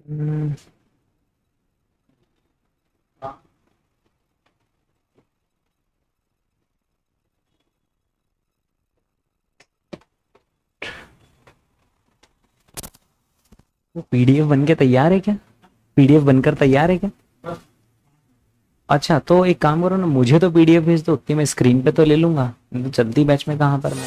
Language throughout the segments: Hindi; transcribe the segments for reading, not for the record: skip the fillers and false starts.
हम्म, वो पीडीएफ बन के तैयार है क्या? पीडीएफ बनकर तैयार है क्या? अच्छा, तो एक काम करो ना, मुझे तो पीडीएफ भेज दो, उतनी मैं स्क्रीन पे तो ले लूंगा। चलती बैच में कहाँ पर मैं।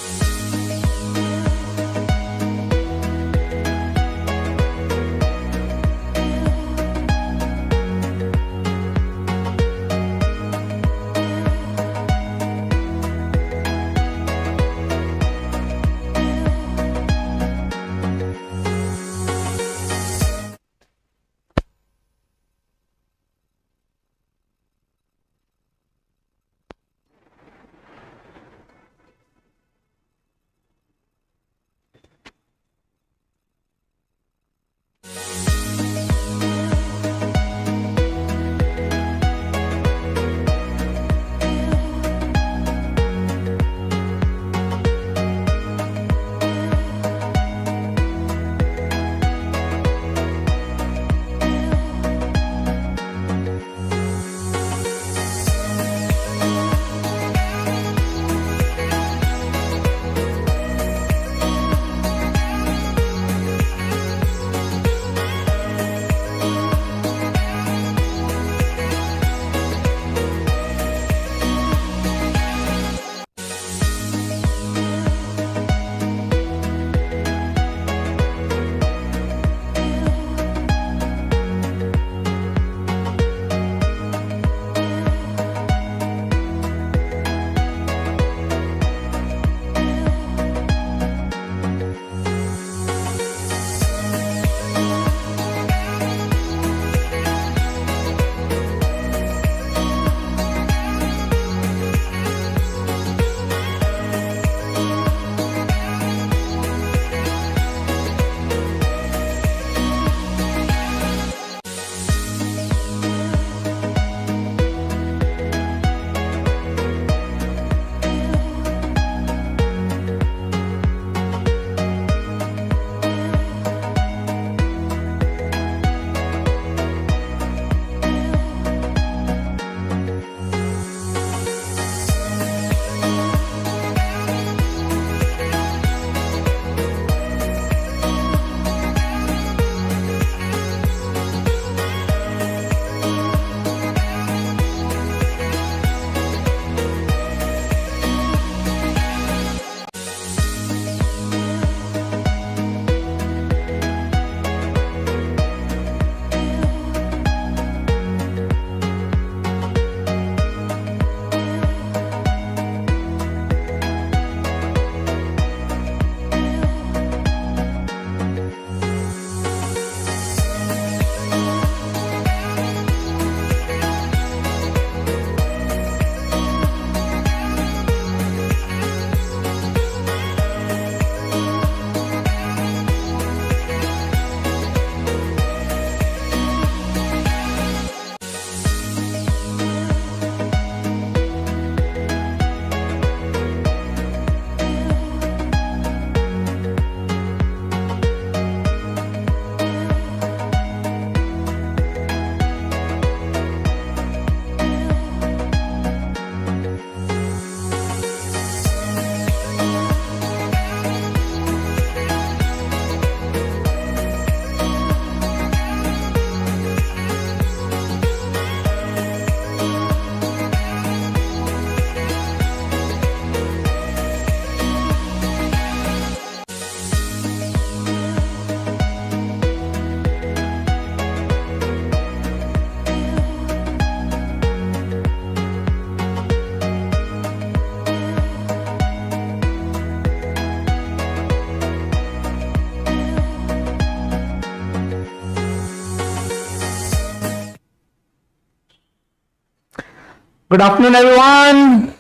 Good afternoon, everyone.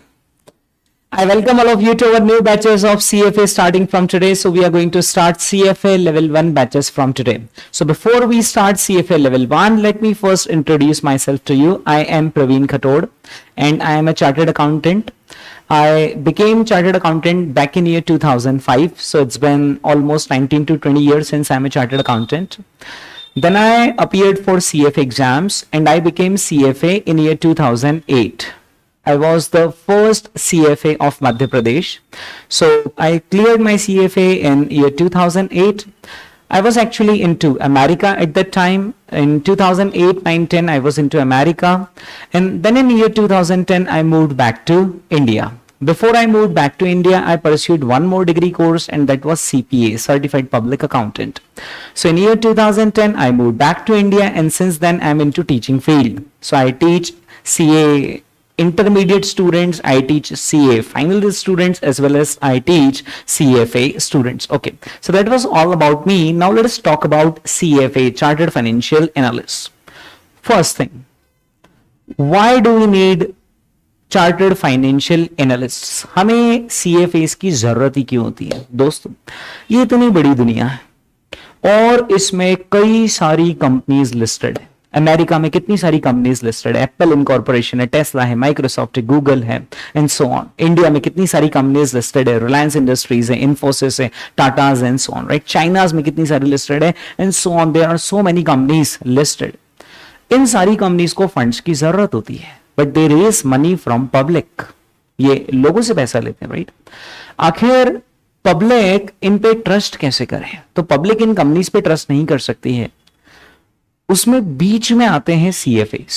I welcome all of you to our new batches of CFA starting from today. So we are going to start CFA level 1 batches from today. So before we start CFA level 1, let me first introduce myself to you. I am Praveen Khatod and I am a chartered accountant. I became chartered accountant back in year 2005. So it's been almost 19 to 20 years since I'm a chartered accountant. Then I appeared for CFA exams and I became CFA in year 2008. I was the first CFA of Madhya Pradesh. So I cleared my CFA in year 2008. I was actually into America at that time. In 2008, 9, 10, I was into America. And then in year 2010, I moved back to India. Before I moved back to India, I pursued one more degree course, and that was CPA, Certified Public Accountant. So in year 2010, I moved back to India, and since then I'm into teaching field. So I teach CA intermediate students, I teach CA final students, as well as I teach CFA students. Okay, so that was all about me. Now let us talk about CFA, Chartered Financial Analyst. First thing, why do we need chartered financial analyst? हमें CFAs की जरूरत ही क्यों होती है? दोस्तों, ये इतनी बड़ी दुनिया है और इसमें कई सारी कंपनीज लिस्टेड है। अमेरिका में कितनी सारी कंपनीज लिस्टेड है? एप्पल इनकॉर्पोरेशन है, टेस्ला है, माइक्रोसॉफ्ट है, गूगल है, एंड सो ऑन। इंडिया में कितनी सारी कंपनीज लिस्टेड है? रिलायंस इंडस्ट्रीज है, इन्फोसिस है, Tatas and so on, right? चाइनाज में कितनी सारी लिस्टेड है, and so on. There are so many companies listed. इन सारी कंपनीज को फंड्स की जरूरत होती है, but they raise money from public. ये लोगों से पैसा लेते हैं, राइट? आखिर पब्लिक इन पे ट्रस्ट कैसे करे? तो पब्लिक इन कंपनीज पे ट्रस्ट नहीं कर सकती है। उसमें बीच में आते हैं CFAs।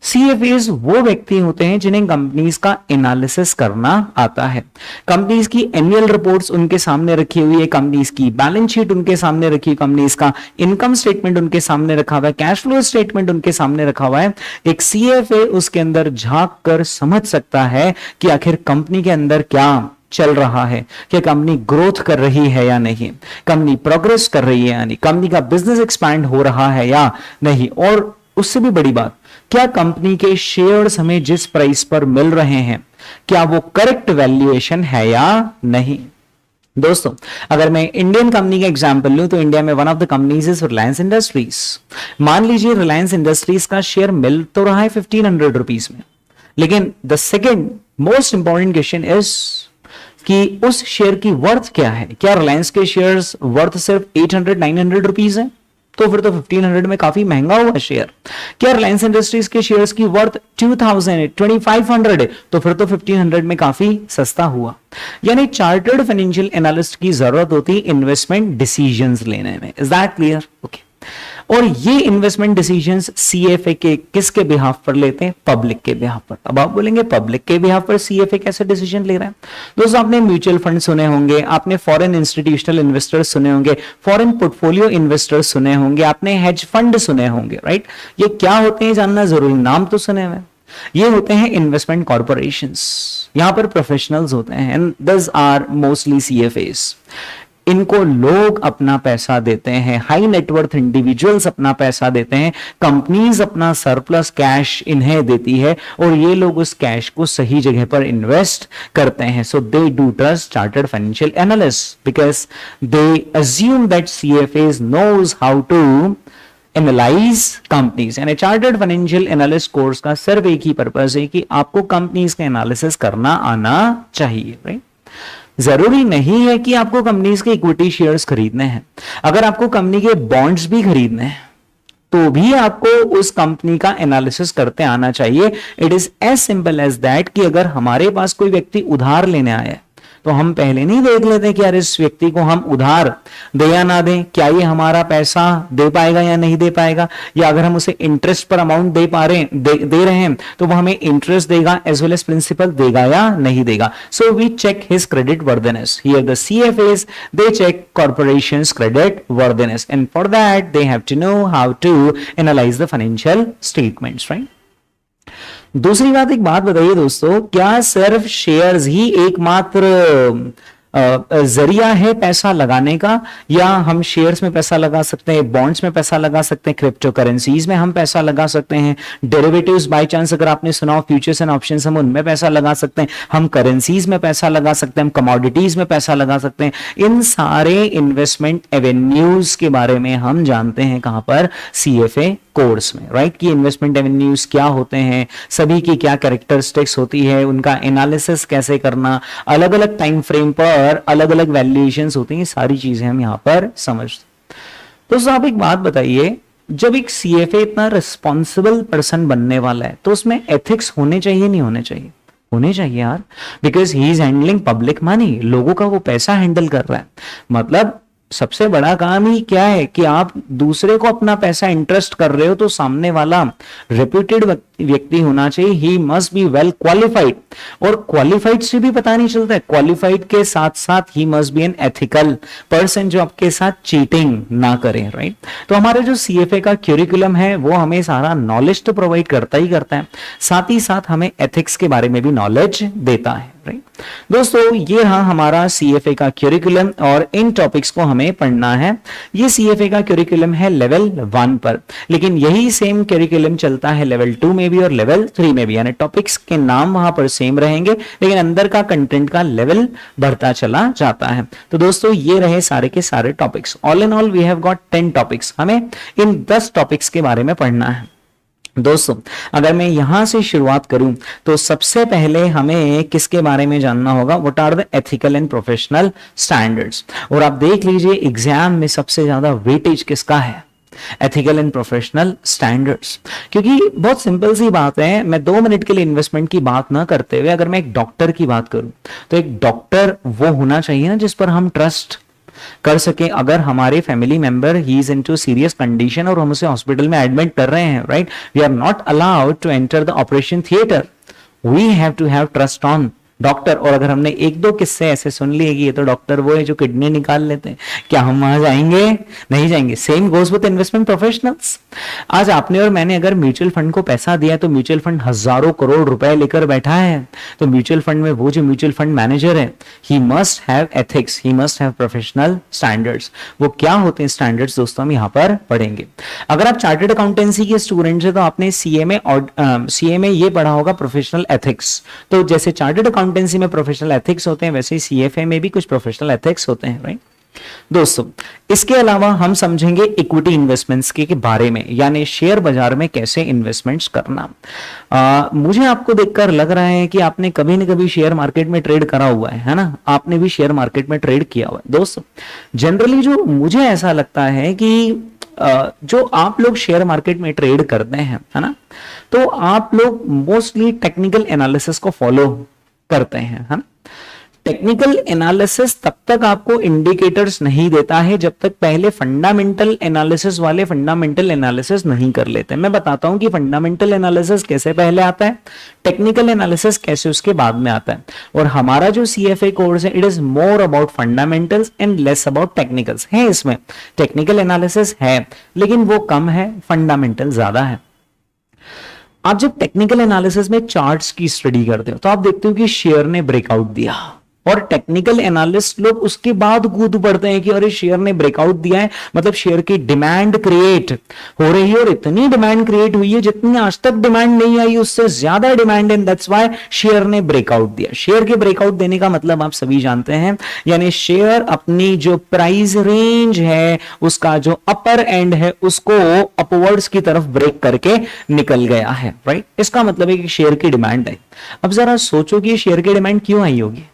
CFAs वो व्यक्ति होते हैं जिन्हें कंपनीज का एनालिसिस करना आता है। कंपनीज की एनुअल रिपोर्ट्स उनके सामने रखी हुई है, कंपनीज की बैलेंस शीट उनके सामने रखी है, कंपनीज का इनकम स्टेटमेंट उनके सामने रखा हुआ है, कैश फ्लो स्टेटमेंट उनके सामने रखा हुआ है। एक CFA उसके अंदर झांक कर समझ सकता है कि आखिर कंपनी के अंदर क्या चल रहा है, कि कंपनी ग्रोथ कर रही है या नहीं, कंपनी प्रोग्रेस कर रही है या नहीं, कंपनी का बिजनेस एक्सपैंड हो रहा है या नहीं, और उससे भी बड़ी बात, क्या कंपनी के शेयर्स हमें जिस प्राइस पर मिल रहे हैं, क्या वो करेक्ट वैल्यूएशन है या नहीं। दोस्तों, अगर मैं इंडियन कंपनी का एग्जांपल लूं तो इंडिया में one of the companies is Reliance industries. मान लीजिए रिलायंस इंडस्ट्रीज का शेयर मिल तो रहा है 1500 रुपीज में, लेकिन the second most important question is कि उस शेयर की वर्थ क्या है? क्या रिलायंस के शेयर्स वर्थ सिर्फ 800-900 रुपीज है? तो फिर तो 1500 में काफी महंगा हुआ शेयर। क्या रिलायंस इंडस्ट्रीज के शेयर्स की वर्थ 2000 2500 है? तो फिर तो 1500 में काफी सस्ता हुआ। यानी चार्टर्ड फाइनेंशियल एनालिस्ट की जरूरत होती है इन्वेस्टमेंट डिसीजंस लेने में। Is that clear? ओके। और ये इन्वेस्टमेंट डिसीजंस CFA के किसके बिहाफ पर लेते हैं? पब्लिक के बिहाफ पर। अब आप बोलेंगे पब्लिक के बिहाफ पर CFA कैसे डिसीजन ले रहा है? दोस्तों, आपने म्यूचुअल फंड सुने होंगे, आपने फॉरेन इंस्टीट्यूशनल इन्वेस्टर्स सुने होंगे, फॉरेन पोर्टफोलियो इन्वेस्टर्स सुने होंगे, आपने हेज फंड सुने होंगे, राइट? ये क्या होते हैं जानना जरूरी, नाम तो सुने हुए। ये होते हैं इन्वेस्टमेंट कॉर्पोरेशंस। यहां पर प्रोफेशनल्स होते हैं, and this are mostly CFAs। इनको लोग अपना पैसा देते हैं, हाई नेटवर्थ इंडिविजुअल्स अपना पैसा देते हैं, कंपनीज अपना सरप्लस कैश इन्हें देती है और ये लोग उस कैश को सही जगह पर इन्वेस्ट करते हैं। So they do trust chartered financial analyst because they assume that CFAs knows how to analyse companies. यानी चार्टर्ड फाइनेंशियल एनालिस्ट कोर्स का सिर्फ एक ही पर्पस है कि आपको कंपनीज का एनालिसिस करना आना चाहिए, राइट? जरूरी नहीं है कि आपको कंपनीज के इक्विटी शेयर्स खरीदने हैं। अगर आपको कंपनी के बॉन्ड्स भी खरीदने हैं तो भी आपको उस कंपनी का एनालिसिस करते आना चाहिए। It is as simple as that कि अगर हमारे पास कोई व्यक्ति उधार लेने आया है तो हम पहले नहीं देख लेते कि यार इस व्यक्ति को हम उधार दे या ना दें, क्या ये हमारा पैसा दे पाएगा या नहीं दे पाएगा, या अगर हम उसे इंटरेस्ट पर अमाउंट दे रहे हैं तो वो हमें इंटरेस्ट देगा एज वेल एज प्रिंसिपल देगा या नहीं देगा। So we check his credit worthiness. Here the CFAs they check corporations credit worthiness and for that they have to know how to analyze the financial statements, right? दूसरी बात, एक बात बताइए दोस्तों, क्या सिर्फ शेयर्स ही एकमात्र जरिया है पैसा लगाने का, या हम शेयर्स में पैसा लगा सकते हैं, बॉन्ड्स में पैसा लगा सकते हैं, क्रिप्टो करेंसीज में हम पैसा लगा सकते हैं, डेरिवेटिव्स बाय चांस अगर आपने सुना हो फ्यूचर्स एंड ऑप्शंस, हम उनमें पैसा लगा सकते हैं, हम करेंसीज में पैसा लगा सकते हैं, हम कमोडिटीज में पैसा लगा सकते हैं। इन सारे इन्वेस्टमेंट एवेन्यूज के बारे में हम जानते हैं कहां पर? CFA कोर्स में, राइट? कि इन्वेस्टमेंट एवेन्यूज क्या होते हैं, सभी की क्या कैरेक्टरिस्टिक्स होती है, उनका एनालिसिस कैसे करना, अलग अलग टाइम फ्रेम पर अलग अलग वैल्यूएशंस होती हैं, सारी चीजें हम यहां पर समझते हैं। दोस्तों आप एक बात बताइए, जब एक सीएफए इतना रिस्पॉन्सिबल पर्सन बनने वाला है तो उसमें एथिक्स होने चाहिए नहीं होने चाहिए? होने चाहिए यार, because he is handling public money, लोगों का वो पैसा हैंडल कर रहा है। मतलब सबसे बड़ा काम ही क्या है कि आप दूसरे को अपना पैसा इंटरेस्ट कर रहे हो तो सामने वाला रेप्यूटेड व्यक्ति होना चाहिए, he must be well qualified. और क्वालिफाइड से भी पता नहीं चलता है, क्वालिफाइड के साथ साथ he must be an ethical person जो आपके साथ चीटिंग ना करे, राइट। तो हमारे जो सीएफए का क्यूरिकुलम है वो हमें सारा नॉलेज तो प्रोवाइड करता ही करता है, साथ ही साथ हमें एथिक्स के बारे में भी नॉलेज देता है, राइट। दोस्तों ये रहा हमारा सीएफए का क्यूरिकुलम और इन टॉपिक्स को हमें पढ़ना है। ये सीएफए का क्यूरिकुलम है लेवल 1 पर, लेकिन यही सेम क्यूरिकुलम चलता है लेवल 2 में भी और लेवल 3 में भी, यानी टॉपिक्स के नाम वहां पर सेम रहेंगे लेकिन अंदर का कंटेंट का लेवल बढ़ता चला जाता है। तो दोस्तों ये रहे सारे के सारे topics. All in all we have got 10 topics, हमें इन 10 टॉपिक्स के बारे में पढ़ना है। दोस्तों अगर मैं यहां से शुरुआत करूं तो सबसे पहले हमें किसके बारे में जानना होगा, what are the ethical and professional standards. और आप देख लीजिए एग्जाम में सबसे ज्यादा वेटेज किसका है, एथिकल एंड प्रोफेशनल स्टैंडर्ड्स। क्योंकि बहुत सिंपल सी बात है, मैं 2 मिनट के लिए इन्वेस्टमेंट की बात ना करते हुए अगर मैं एक डॉक्टर की बात करूं तो एक डॉक्टर वो होना चाहिए ना जिस पर हम ट्रस्ट कर सके। अगर हमारे family member he is into serious condition और हम उसे हॉस्पिटल में एडमिट कर रहे हैं, right, we are not allowed to enter the operation theatre, we have to have trust on doctor. और अगर हमने 1-2 किस्से ऐसे सुन लिए कि ये तो डॉक्टर वो है जो किडनी निकाल लेते हैं, क्या हम वहां जाएंगे? नहीं जाएंगे। Same goes with investment professionals. आज आपने और मैंने अगर म्यूचुअल फंड को पैसा दिया तो म्यूचुअल फंड हजारों करोड़ रुपए लेकर बैठा है, तो म्यूचुअल फंड में वो जो म्यूचुअल फंड मैनेजर है he must have ethics, he must have professional standards. वो क्या होते हैं स्टैंडर्ड्स दोस्तों हम यहाँ पर पढ़ेंगे। अगर आप चार्टर्ड अकाउंटेंसी के स्टूडेंट है तो आपने सीए में ये पढ़ा होगा प्रोफेशनल एथिक्स। तो जैसे चार्टर्ड अकाउंटेंसी में प्रोफेशनल एथिक्स होते हैं वैसे ही सीएफए में भी कुछ प्रोफेशनल एथिक्स होते हैं, राइट। दोस्तों इसके अलावा हम समझेंगे इक्विटी इन्वेस्टमेंट्स के बारे में, यानी शेयर बाजार में कैसे इन्वेस्टमेंट्स करना। मुझे आपको देखकर लग रहा है कि आपने कभी न कभी शेयर मार्केट में ट्रेड करा हुआ है ना, आपने भी शेयर मार्केट में ट्रेड किया हुआ है। दोस्तों जनरली जो मुझे ऐसा लगता है कि जो आप लोग शेयर मार्केट में ट्रेड करते हैं, है ना, तो आप लोग मोस्टली टेक्निकल एनालिसिस को फॉलो करते हैं, है ना। टेक्निकल एनालिसिस तब तक आपको इंडिकेटर्स नहीं देता है जब तक पहले फंडामेंटल एनालिसिस वाले फंडामेंटल एनालिसिस नहीं कर लेते। मैं बताता हूं कि फंडामेंटल एनालिसिस कैसे पहले आता है, टेक्निकल एनालिसिस कैसे उसके बाद में आता है। और हमारा जो सीएफए कोर्स है it is more about fundamentals and less about technicals. है इसमें टेक्निकल एनालिसिस है लेकिन वो कम है, फंडामेंटल ज्यादा है। आप जब टेक्निकल एनालिसिस में चार्ट्स की स्टडी करते हो तो आप देखते हो कि शेयर ने ब्रेकआउट दिया और टेक्निकल एनालिस्ट लोग उसके बाद कूद पड़ते हैं कि अरे शेयर ने ब्रेकआउट दिया है, मतलब शेयर की डिमांड क्रिएट हो रही है और इतनी डिमांड क्रिएट हुई है जितनी आज तक डिमांड नहीं आई उससे ज्यादा डिमांड है, दैट्स व्हाई शेयर ने ब्रेकआउट दिया। शेयर के ब्रेकआउट देने का मतलब आप सभी जानते हैं, यानी शेयर अपनी जो प्राइस रेंज है उसका जो अपर एंड है उसको अपवर्ड्स की तरफ ब्रेक करके निकल गया है, राइट। इसका मतलब है कि शेयर की डिमांड है। अब जरा सोचो कि शेयर की डिमांड क्यों आई होगी।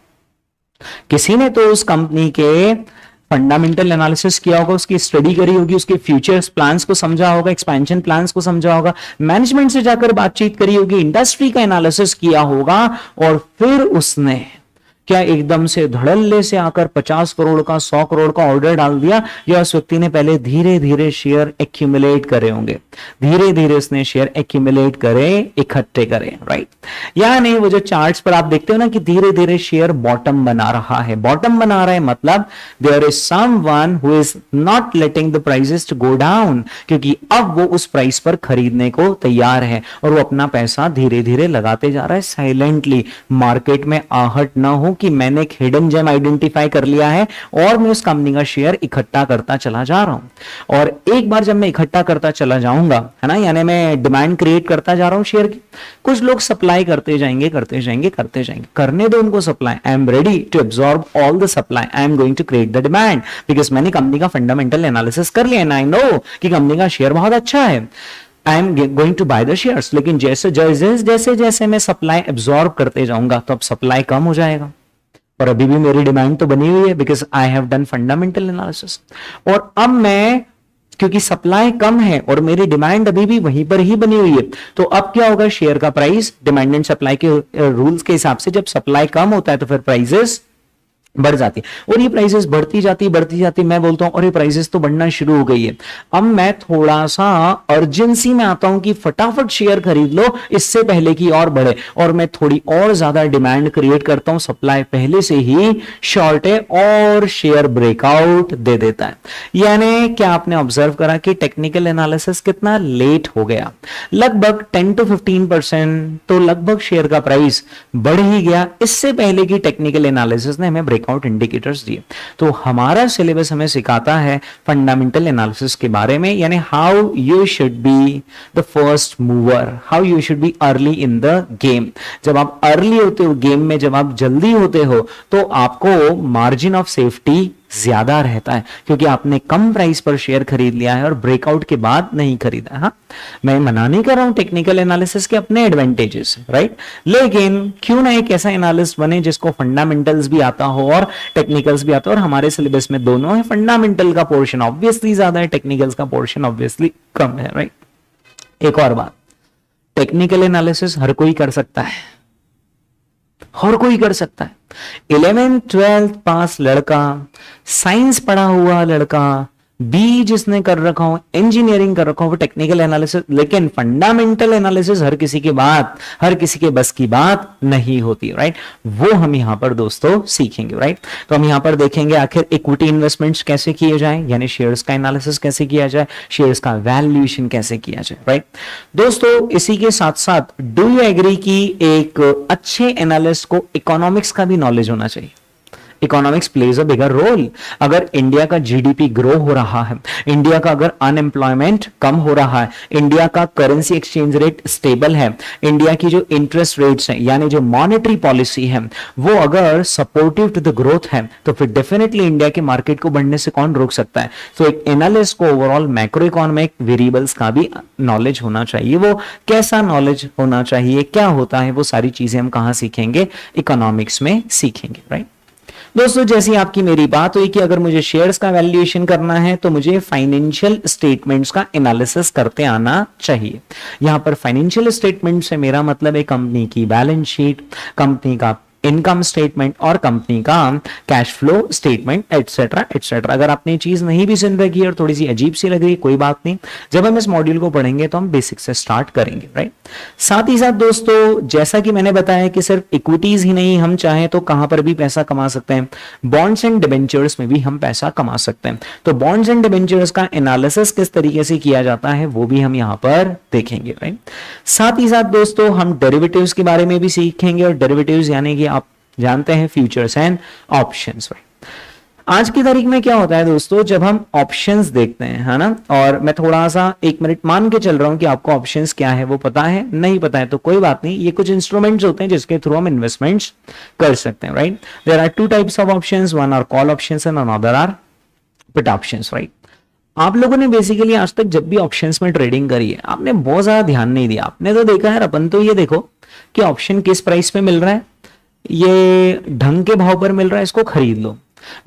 किसी ने तो उस कंपनी के फंडामेंटल एनालिसिस किया होगा, उसकी स्टडी करी होगी, उसके फ्यूचर्स प्लान्स को समझा होगा, एक्सपेंशन प्लान्स को समझा होगा, मैनेजमेंट से जाकर बातचीत करी होगी, इंडस्ट्री का एनालिसिस किया होगा और फिर उसने क्या एकदम से धड़ल्ले से आकर 50 करोड़ का 100 करोड़ का ऑर्डर डाल दिया, या उस व्यक्ति ने पहले धीरे धीरे शेयर एक्यूमुलेट करे होंगे, धीरे धीरे उसने शेयर एक्यूमुलेट करे, इकट्ठे करे, राइट। या नहीं, वो जो चार्ट्स पर आप देखते हो ना कि धीरे धीरे शेयर बॉटम बना रहा है, बॉटम बना रहा है मतलब there is someone who is not letting the prices to go down, क्योंकि अब वो उस प्राइस पर खरीदने को तैयार है और वो अपना पैसा धीरे धीरे लगाते जा रहा है साइलेंटली। मार्केट में आहट ना हो कि मैंने एक हिडन जेम आइडेंटिफाई कर लिया है और मैं उस कंपनी का शेयर इकट्ठा करता चला जा रहा हूं। और एक बार जब मैं इकट्ठा करता चला जाऊंगा, है ना, यानी मैं डिमांड क्रिएट करता जा रहा हूं शेयर की, कुछ लोग सप्लाई करते जाएंगे करते जाएंगे करते जाएंगे, करने दो उनको supply. I am ready to absorb all the supply, I am going to create the demand, because मैंने कंपनी का फंडामेंटल एनालिसिस कर लिया एंड आई नो कि कंपनी का शेयर बहुत अच्छा है, I am going to buy the shares. लेकिन जैसे जैसे जैसे जैसे मैं सप्लाई एब्सॉर्ब करते जाऊंगा तो अब सप्लाई कम हो जाएगा और अभी भी मेरी डिमांड तो बनी हुई है because I have done fundamental analysis. और अब मैं क्योंकि सप्लाई कम है और मेरी डिमांड अभी भी वहीं पर ही बनी हुई है। तो अब क्या होगा, शेयर का प्राइस डिमांड एंड सप्लाई के रूल्स के हिसाब से जब सप्लाई कम होता है तो फिर प्राइसेस बढ़ जाती है, और ये प्राइसेस बढ़ती जाती, मैं बोलता हूं और ये प्राइसेस तो बढ़ना शुरू हो गई है। अब मैं थोड़ा सा अर्जेंसी में आता हूं कि फटाफट शेयर खरीद लो इससे पहले कि और बढ़े, और मैं थोड़ी और ज्यादा डिमांड क्रिएट करता हूं, सप्लाई पहले से ही शॉर्ट है और शेयर ब्रेकआउट दे देता है। यानी क्या आपने ऑब्जर्व करा कि टेक्निकल एनालिसिस कितना लेट हो गया, लगभग 10 to 15%, तो लगभग शेयर का प्राइस बढ़ ही गया इससे पहले कि टेक्निकल एनालिसिस ने हमें ब्रेकआउट इंडिकेटर्स दिए। तो हमारा सिलेबस हमें सिखाता है फंडामेंटल एनालिसिस के बारे में, यानी how you should be the first mover, how you should be early in the game. जब आप अर्ली होते हो गेम में, जब आप जल्दी होते हो, तो आपको मार्जिन ऑफ सेफ्टी ज्यादा रहता है, क्योंकि आपने कम प्राइस पर शेयर खरीद लिया है और ब्रेकआउट के बाद नहीं खरीदा। हाँ, मैं मना नहीं कर रहा हूं, टेक्निकल एनालिसिस के अपने एडवांटेजेस, राइट, लेकिन क्यों ना एक ऐसा एनालिस्ट बने जिसको फंडामेंटल्स भी आता हो और टेक्निकल्स भी आता हो, और हमारे सिलेबस में दोनों है। फंडामेंटल का पोर्शन ऑब्वियसली ज्यादा है, टेक्निकल्स का पोर्शन ऑब्वियसली कम है, राइट। एक और बात, टेक्निकल एनालिसिस हर कोई कर सकता है, हर कोई कर सकता है। 11th 12th पास लड़का, साइंस पढ़ा हुआ लड़का, बी जिसने कर रखा हो, इंजीनियरिंग कर रखा हो, वो टेक्निकल एनालिसिस, लेकिन फंडामेंटल एनालिसिस हर किसी के बात, हर किसी के बस की बात नहीं होती, राइट। वो हम यहां पर दोस्तों सीखेंगे, राइट। तो हम यहां पर देखेंगे आखिर इक्विटी इन्वेस्टमेंट्स कैसे किए जाए, यानी शेयर्स का एनालिसिस कैसे किया जाए, शेयर्स का वैल्यूएशन कैसे किया जाए, राइट। दोस्तों इसी के साथ साथ डू यू एग्री कि एक अच्छे एनालिस्ट को इकोनॉमिक्स का भी नॉलेज होना चाहिए। Economics plays a bigger role. अगर इंडिया का जीडीपी ग्रो हो रहा है, इंडिया का अगर अनएम्प्लॉयमेंट कम हो रहा है, इंडिया का करेंसी एक्सचेंज रेट स्टेबल है, इंडिया की जो इंटरेस्ट रेट्स हैं यानी जो मॉनेटरी पॉलिसी है वो अगर सपोर्टिव टू द ग्रोथ है, तो फिर डेफिनेटली इंडिया के मार्केट को बढ़ने से कौन रोक सकता है। तो एक एनालिस्ट को ओवरऑल मैक्रो इकोनॉमिक वेरिएबल्स का भी नॉलेज होना चाहिए। वो कैसा नॉलेज होना चाहिए, क्या होता है, वो सारी चीजें हम कहां सीखेंगे, इकोनॉमिक्स में सीखेंगे, राइट। दोस्तों जैसी आपकी मेरी बात हुई कि अगर मुझे शेयर्स का वैल्यूएशन करना है तो मुझे फाइनेंशियल स्टेटमेंट्स का एनालिसिस करते आना चाहिए। यहां पर फाइनेंशियल स्टेटमेंट से मेरा मतलब है कंपनी की बैलेंस शीट, कंपनी का इनकम स्टेटमेंट और कंपनी का cash flow statement etcetera etcetera. अगर आपने चीज नहीं भी सुन रखी है और थोड़ी सी अजीब सी लग रही है, कोई बात नहीं, जब हम इस मॉड्यूल को पढ़ेंगे तो हम बेसिक से स्टार्ट करेंगे, राइट। साथ ही साथ दोस्तों जैसा कि मैंने बताया कि सिर्फ इक्विटीज ही नहीं, हम चाहें तो कहां पर भी पैसा कमा सकते हैं, बॉन्ड्स एंड डिबेंचर्स में भी हम पैसा कमा सकते हैं। तो बॉन्ड्स एंड डिबेंचर्स का एनालिसिस किस तरीके से किया जाता है वो भी हम यहां पर देखेंगे, राइट। साथ ही साथ दोस्तों हम डेरिवेटिव्स के बारे में भी सीखेंगे, और डेरिवेटिव्स यानी कि आप जानते हैं फ्यूचर्स एंड ऑप्शंस, राइट। आज की तारीख में क्या होता है दोस्तों, जब हम ऑप्शंस देखते हैं, है ना, और मैं थोड़ा सा 1 मिनट मान के चल रहा हूं कि आपको ऑप्शंस क्या है वो पता है, नहीं पता है तो कोई बात नहीं, ये कुछ इंस्ट्रूमेंट्स होते हैं जिसके थ्रू हम इन्वेस्टमेंट्स कर सकते हैं, right. There are 2 types of options, one are call options and another are put options, right. आप लोगों ने बेसिकली आज तक जब भी ऑप्शंस में ट्रेडिंग करी है, आपने बहुत ज्यादा ध्यान नहीं दिया। आपने तो देखा है, अपन तो ये देखो कि ऑप्शन किस प्राइस पे मिल रहा है, ये ढंग के भाव पर मिल रहा है, इसको खरीद लो,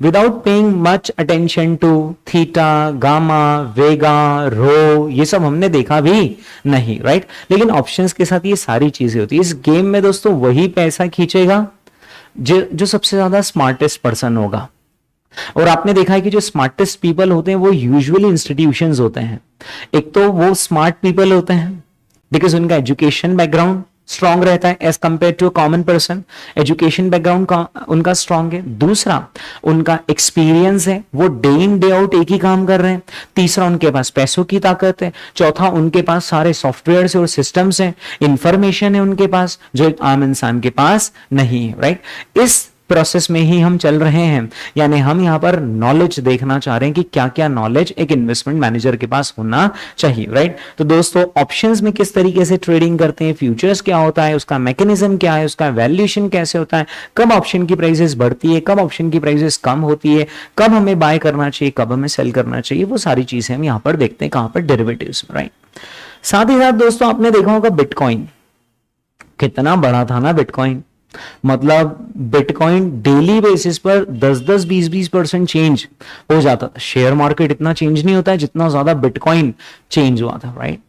without paying much attention to theta, gamma, vega, rho, ये सब हमने देखा भी नहीं, राइट। लेकिन ऑप्शंस के साथ ये सारी चीजें होती है। इस गेम में दोस्तों वही पैसा खींचेगा जो सबसे ज्यादा स्मार्टेस्ट पर्सन होगा, और आपने देखा है कि जो स्मार्टेस्ट पीपल होते हैं वो यूजुअली इंस्टीट्यूशंस होते हैं। एक तो वो स्मार्ट पीपल होते हैं बिकॉज उनका एजुकेशन बैकग्राउंड स्ट्रांग रहता है as compare to common person, education background का उनका स्ट्रांग है। दूसरा उनका एक्सपीरियंस है, वो डे इन डे आउट एक ही काम कर रहे हैं। तीसरा उनके पास पैसों की ताकत है। चौथा उनके पास सारे सॉफ्टवेयर और सिस्टम्स हैं, इंफॉर्मेशन है उनके पास जो एक आम इंसान के पास नहीं है, राइट। इस प्रोसेस में ही हम चल रहे हैं, यानी हम यहां पर नॉलेज देखना चाह रहे हैं कि क्या क्या नॉलेज एक इन्वेस्टमेंट मैनेजर के पास होना चाहिए, राइट। तो दोस्तों ऑप्शंस में किस तरीके से ट्रेडिंग करते हैं, फ्यूचर्स क्या होता है, उसका मैकेनिज्म क्या है, उसका वैल्यूएशन कैसे होता है, कब ऑप्शन की प्राइसेस बढ़ती है, कब ऑप्शन की प्राइसेस कम होती है, कब हमें बाय करना चाहिए, कब हमें सेल करना चाहिए, वो सारी चीजें हम यहां पर देखते हैं कहां पर, डेरिवेटिव्स में, राइट। साथ ही साथ दोस्तों आपने देखा होगा बिटकॉइन कितना बड़ा था ना, बिटकॉइन मतलब बिटकॉइन डेली बेसिस पर 10-10, 20-20% चेंज हो जाता था। शेयर मार्केट इतना चेंज नहीं होता है जितना ज्यादा बिटकॉइन चेंज हुआ था, राइट।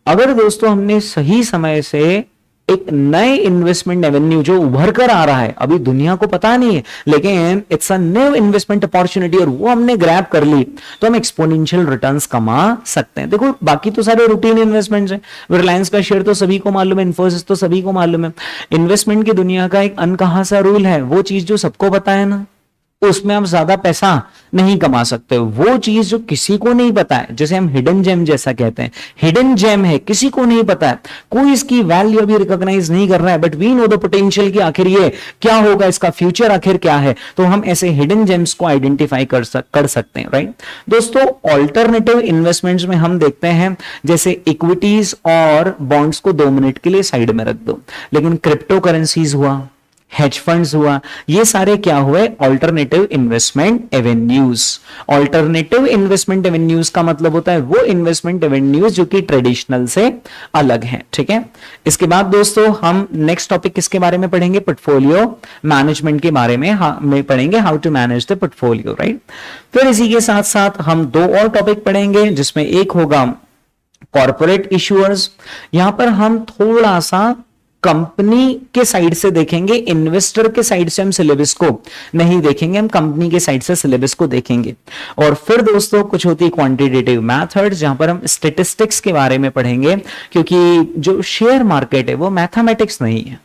अगर दोस्तों हमने सही समय से एक नए इन्वेस्टमेंट एवेन्यू जो उभर कर आ रहा है, अभी दुनिया को पता नहीं है, लेकिन it's a new investment opportunity, और वो हमने ग्रैब कर ली, तो हम एक्सपोनेंशियल रिटर्न्स कमा सकते हैं। देखो बाकी तो सारे रूटीन इन्वेस्टमेंट्स हैं, रिलायंस का शेयर तो सभी को मालूम है, इन्फोसिस तो सभी को मालूम है। इन्वेस्टमेंट की दुनिया का एक अनकहा सा रूल है, वो चीज जो सबको पता है ना, उसमें आप ज्यादा पैसा नहीं कमा सकते। वो चीज जो किसी को नहीं पता है, जैसे हम हिडन जेम जैसा कहते हैं, हिडन जेम है, किसी को नहीं पता है, कोई इसकी वैल्यू अभी रिकॉग्नाइज नहीं कर रहा है, but we know the potential कि आखिर ये क्या होगा, इसका फ्यूचर आखिर क्या है, तो हम ऐसे हिडन जेम्स को आइडेंटिफाई कर सकते हैं, राइट। दोस्तों ऑल्टरनेटिव इन्वेस्टमेंट्स में हम देखते हैं, जैसे इक्विटीज और बॉन्ड्स को 2 मिनट के लिए साइड में रख दो, लेकिन क्रिप्टो करेंसीज हुआ, हेज फंड्स हुआ, ये सारे क्या हुए, alternative investment avenues. Alternative investment avenues का मतलब होता है वो इन्वेस्टमेंट एवेन्यूज जो कि ट्रेडिशनल से अलग है, ठीक है। इसके बाद दोस्तों हम नेक्स्ट टॉपिक किसके बारे में पढ़ेंगे, पोर्टफोलियो मैनेजमेंट के बारे में पढ़ेंगे, how to manage the portfolio, right. फिर इसी के साथ साथ हम 2 और टॉपिक पढ़ेंगे, जिसमें एक होगा कॉर्पोरेट इश्यूअर्स। यहां पर हम थोड़ा सा कंपनी के साइड से देखेंगे, इन्वेस्टर के साइड से हम सिलेबस को नहीं देखेंगे, हम कंपनी के साइड से सिलेबस को देखेंगे। और फिर दोस्तों कुछ होती है क्वांटिटेटिव मेथड्स, जहां पर हम स्टैटिस्टिक्स के बारे में पढ़ेंगे, क्योंकि जो शेयर मार्केट है वो मैथमेटिक्स नहीं है,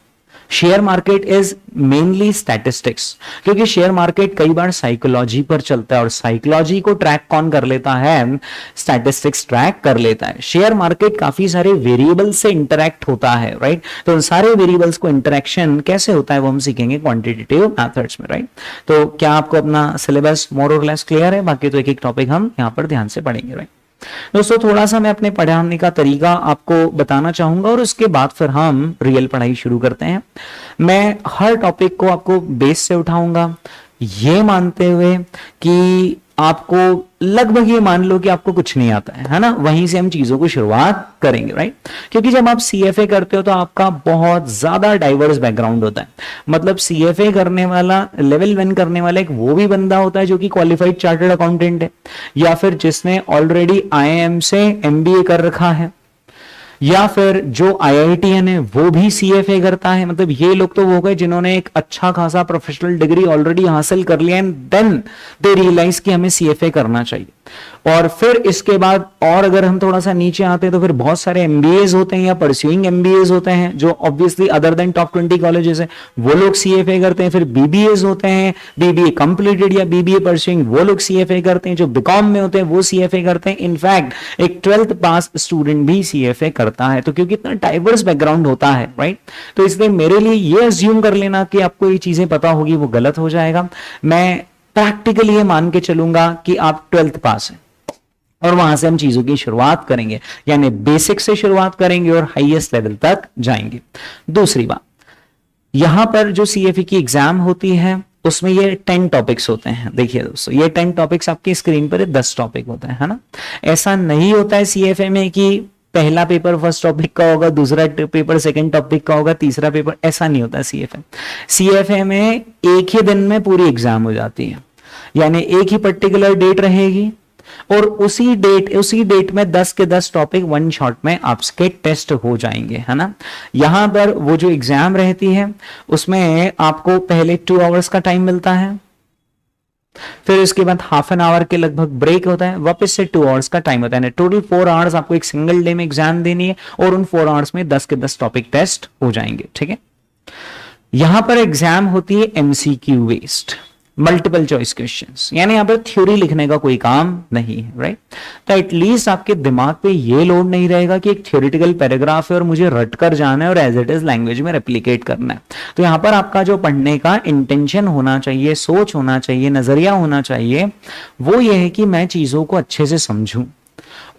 share market is mainly statistics, क्योंकि शेयर मार्केट कई बार साइकोलॉजी पर चलता है, और साइकोलॉजी को ट्रैक कौन कर लेता है, स्टैटिस्टिक्स ट्रैक कर लेता है। शेयर मार्केट काफी सारे वेरिएबल से इंटरैक्ट होता है, राइट। तो उन सारे वेरिएबल्स को इंटरैक्शन कैसे होता है वो हम सीखेंगे क्वांटिटेटिव मेथड्स में, राइट। तो क्या आपको अपना सिलेबस मोर और लेस क्लियर है? बाकी तो एक एक टॉपिक हम यहाँ पर ध्यान से पढ़ेंगे, राइट। दोस्तों थोड़ा सा मैं अपने पढ़ाने का तरीका आपको बताना चाहूंगा, और उसके बाद फिर हम रियल पढ़ाई शुरू करते हैं। मैं हर टॉपिक को आपको बेस से उठाऊंगा, ये मानते हुए कि आपको लगभग ये मान लो कि आपको कुछ नहीं आता है ना, वहीं से हम चीजों को शुरुआत करेंगे, राइट। क्योंकि जब आप सीएफए करते हो तो आपका बहुत ज्यादा डाइवर्स बैकग्राउंड होता है। मतलब सीएफए करने वाला, लेवल 1 करने वाला एक वो भी बंदा होता है जो कि क्वालिफाइड चार्टर्ड अकाउंटेंट है, या फिर जिसने ऑलरेडी आईआईएम से एमबीए कर रखा है, या फिर जो आईआईटीएन है वो भी सीएफए करता है। मतलब ये लोग तो वो हो गए जिन्होंने एक अच्छा खासा प्रोफेशनल डिग्री ऑलरेडी हासिल कर लिया, एंड देन दे रियलाइज कि हमें सीएफए करना चाहिए। और फिर इसके बाद और अगर हम थोड़ा सा नीचे आते हैं तो फिर बहुत सारे एमबीएज होते हैं या परस्यूइंग एमबीएज होते हैं, जो obviously other than top 20 colleges है, वो लोग सीएफए करते हैं। फिर बीबीएज होते हैं, बीबीए कंप्लीटेड या बीबीए परस्यूइंग, वो लोग सीएफए करते हैं। जो बीकॉम में होते हैं वो सीएफए करते हैं। इनफैक्ट एक 12th पास स्टूडेंट भी सीएफए करता है। तो क्योंकि इतना डाइवर्स बैकग्राउंड होता है, राइट, तो इसलिए मेरे लिए ये अज्यूम कर लेना कि आपको ये चीजें पता होगी वो गलत हो जाएगा। मैं प्रैक्टिकली ये मान के चलूंगा कि आप 12th पास हैं, और वहां से हम चीजों की शुरुआत करेंगे, यानी बेसिक से शुरुआत करेंगे और हाईएस्ट लेवल तक जाएंगे। दूसरी बात, यहां पर जो सीएफए की एग्जाम होती है उसमें ये 10 टॉपिक्स होते हैं। देखिए दोस्तों, ये 10 टॉपिक्स आपकी स्क्रीन पर 10 टॉपिक होते हैं, है ना। ऐसा नहीं होता है सीएफए में कि पहला पेपर फर्स्ट टॉपिक का होगा, दूसरा पेपर सेकंड टॉपिक का होगा, तीसरा पेपर, ऐसा नहीं होता सीएफए। सीएफए में एक ही दिन में पूरी एग्जाम हो जाती है, यानी एक ही पर्टिकुलर डेट रहेगी, और उसी डेट में 10 के 10 टॉपिक वन शॉट में आपके टेस्ट हो जाएंगे, है ना। यहां पर वो जो एग्जाम रहती है उसमें आपको पहले 2 आवर्स का टाइम मिलता है, फिर उसके बाद हाफ एन आवर के लगभग ब्रेक होता है, वापस से 2 आवर्स का टाइम होता है। टोटल 4 आवर्स आपको एक सिंगल डे में एग्जाम देनी है, और उन 4 आवर्स में 10 के 10 टॉपिक टेस्ट हो जाएंगे, ठीक है। यहां पर एग्जाम होती है MCQ based, multiple choice questions, यानी यहां पर थ्योरी लिखने का कोई काम नहीं है, राइट। तो एटलीस्ट आपके दिमाग पे ये लोड नहीं रहेगा कि एक थ्योरेटिकल पैराग्राफ है और मुझे रट कर जाना है और एज इट इज लैंग्वेज में रेप्लिकेट करना है। तो यहां पर आपका जो पढ़ने का इंटेंशन होना चाहिए, सोच होना चाहिए, नजरिया होना चाहिए, वो ये है कि मैं चीजों को अच्छे से समझूं,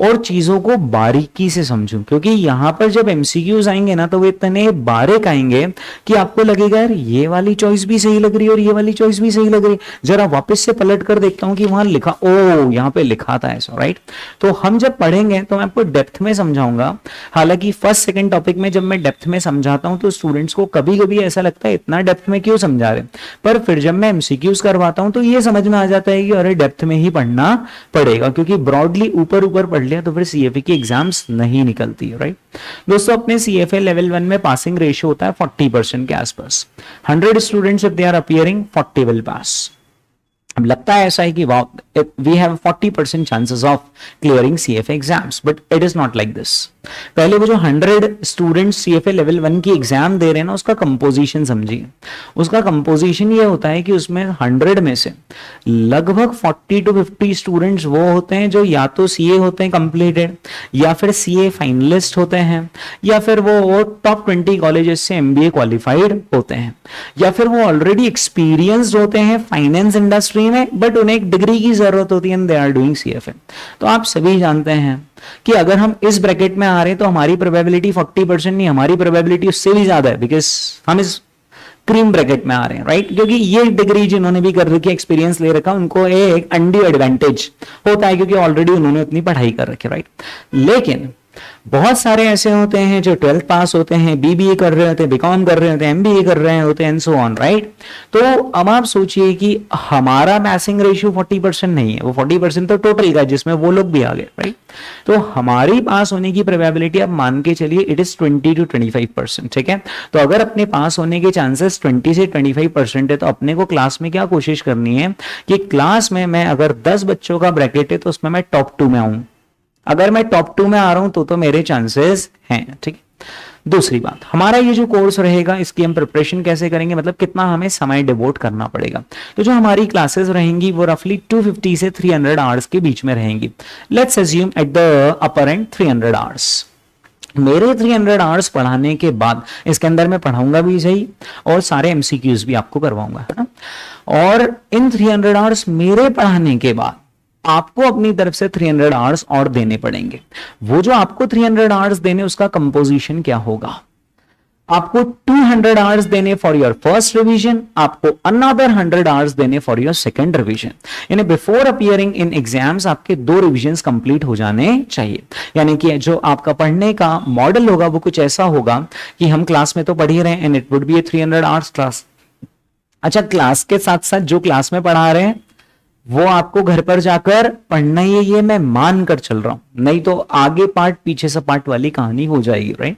और चीजों को बारीकी से समझूं, क्योंकि यहां पर जब एमसीक्यूज आएंगे ना तो वो इतने बारीक आएंगे कि आपको लगेगा यार ये वाली चॉइस भी सही लग रही है और ये वाली चॉइस भी सही लग रही है, जरा वापस से पलट कर देखता हूं कि वहां लिखा, ओ यहाँ पे लिखा था ऐसा, राइट। तो हम जब पढ़ेंगे तो मैं आपको डेप्थ में समझाऊंगा। हालांकि फर्स्ट सेकंड टॉपिक में जब मैं डेप्थ में समझाता हूं तो स्टूडेंट्स को कभी कभी ऐसा लगता है इतना डेप्थ में क्यों समझा रहे, पर फिर जब मैं एमसीक्यूज करवाता हूं तो ये समझ में आ जाता है कि अरे डेप्थ में ही पढ़ना पड़ेगा, क्योंकि ब्रॉडली ऊपर ऊपर पढ़ लिया तो फिर सीएफए की एग्जाम्स नहीं निकलती है, राइट। दोस्तों अपने सीएफए लेवल 1 में पासिंग रेशियो होता है 40% के आसपास। 100 students if they are appearing 40 will pass. अब लगता है ऐसा है कि wow we have 40% chances of clearing CFA exams, but it is not like this. पहले वो जो 100 स्टूडेंट्स सीएफए लेवल 1 की एग्जाम दे रहे हैं ना, उसका कंपोजिशन समझिए। उसका कंपोजिशन ये होता है कि उसमें 100 में से लगभग 40 to 50 स्टूडेंट्स वो होते हैं जो या तो सीए होते हैं कंप्लीटेड, या फिर सीए फाइनलिस्ट होते हैं, या फिर वो टॉप 20 कॉलेजेस से एमबीए क्वालिफाइड होते हैं, या फिर वो ऑलरेडी एक्सपीरियंस्ड होते हैं फाइनेंस इंडस्ट्री में, बट उन्हें एक डिग्री की जरूरत होती है, दे आर डूइंग सीएफए। तो आप सभी जानते हैं कि अगर हम इस ब्रैकेट में आ रहे हैं तो हमारी प्रोबेबिलिटी 40% नहीं, हमारी प्रोबेबिलिटी उससे भी ज्यादा है, बिकॉज हम इस क्रीम ब्रैकेट में आ रहे हैं, राइट। क्योंकि ये डिग्री जिन्होंने भी कर रखी है, एक्सपीरियंस ले रखा, उनको एक अनड्यू एडवांटेज होता है क्योंकि ऑलरेडी उन्होंने उतनी पढ़ाई कर रखी है, राइट। लेकिन बहुत सारे ऐसे होते हैं जो 12th पास होते हैं, बीबीए कर रहे होते हैं, बीकॉम कर रहे होते हैं, एमबीए कर रहे होते हैं, एंड सो ऑन, राइट। तो अब आप सोचिए कि हमारा पासिंग रेशियो 40% नहीं है, वो 40% तो टोटल का जिसमें वो लोग भी आ गए, राइट। तो हमारी पास होने की प्रोबेबिलिटी अब मान के चलिए इट इज 20 to 25%, ठीक है। तो अगर अपने पास होने के चांसेस 20 से 25% है तो अपने को क्लास में क्या कोशिश करनी है कि क्लास में मैं अगर 10 बच्चों का ब्रैकेट है तो उसमें मैं टॉप 2 में आऊं। अगर मैं टॉप 2 में आ रहा हूं तो मेरे चांसेस हैं, ठीक है। दूसरी बात, हमारा ये जो कोर्स रहेगा इसकी हम प्रिपरेशन कैसे करेंगे, मतलब कितना हमें समय डिवोट करना पड़ेगा। तो जो हमारी क्लासेस रहेंगी वो रफली 250 से 300 आवर्स के बीच में रहेंगी। Let's assume at the upper and 300 hours. मेरे 300 आवर्स पढ़ाने के बाद इसके अंदर मैं पढ़ाऊंगा भी सही और सारे एमसीक्यूज भी आपको करवाऊंगा, है ना। और इन 300 आवर्स मेरे पढ़ाने के बाद आपको अपनी तरफ से 300 आवर्स और देने पड़ेंगे। वो जो आपको 300 आवर्स देने उसका कंपोजिशन क्या होगा, आपको 200 आवर्स देने फॉर योर फर्स्ट रिवीजन, आपको अनदर 100 आवर्स देने फॉर योर सेकंड रिवीजन। यानी बिफोर अपीयरिंग इन एग्जाम्स आपके 2 रिवीजन्स कंप्लीट हो जाने चाहिए। यानी कि जो आपका पढ़ने का मॉडल होगा वो कुछ ऐसा होगा कि हम क्लास में तो पढ़ ही रहे हैं and it would be A 300 hours class. अच्छा, क्लास के साथ साथ जो क्लास में पढ़ा रहे हैं वो आपको घर पर जाकर पढ़ना ही है, ये मैं मान कर चल रहा हूं, नहीं तो आगे पार्ट पीछे से पार्ट वाली कहानी हो जाएगी, राइट।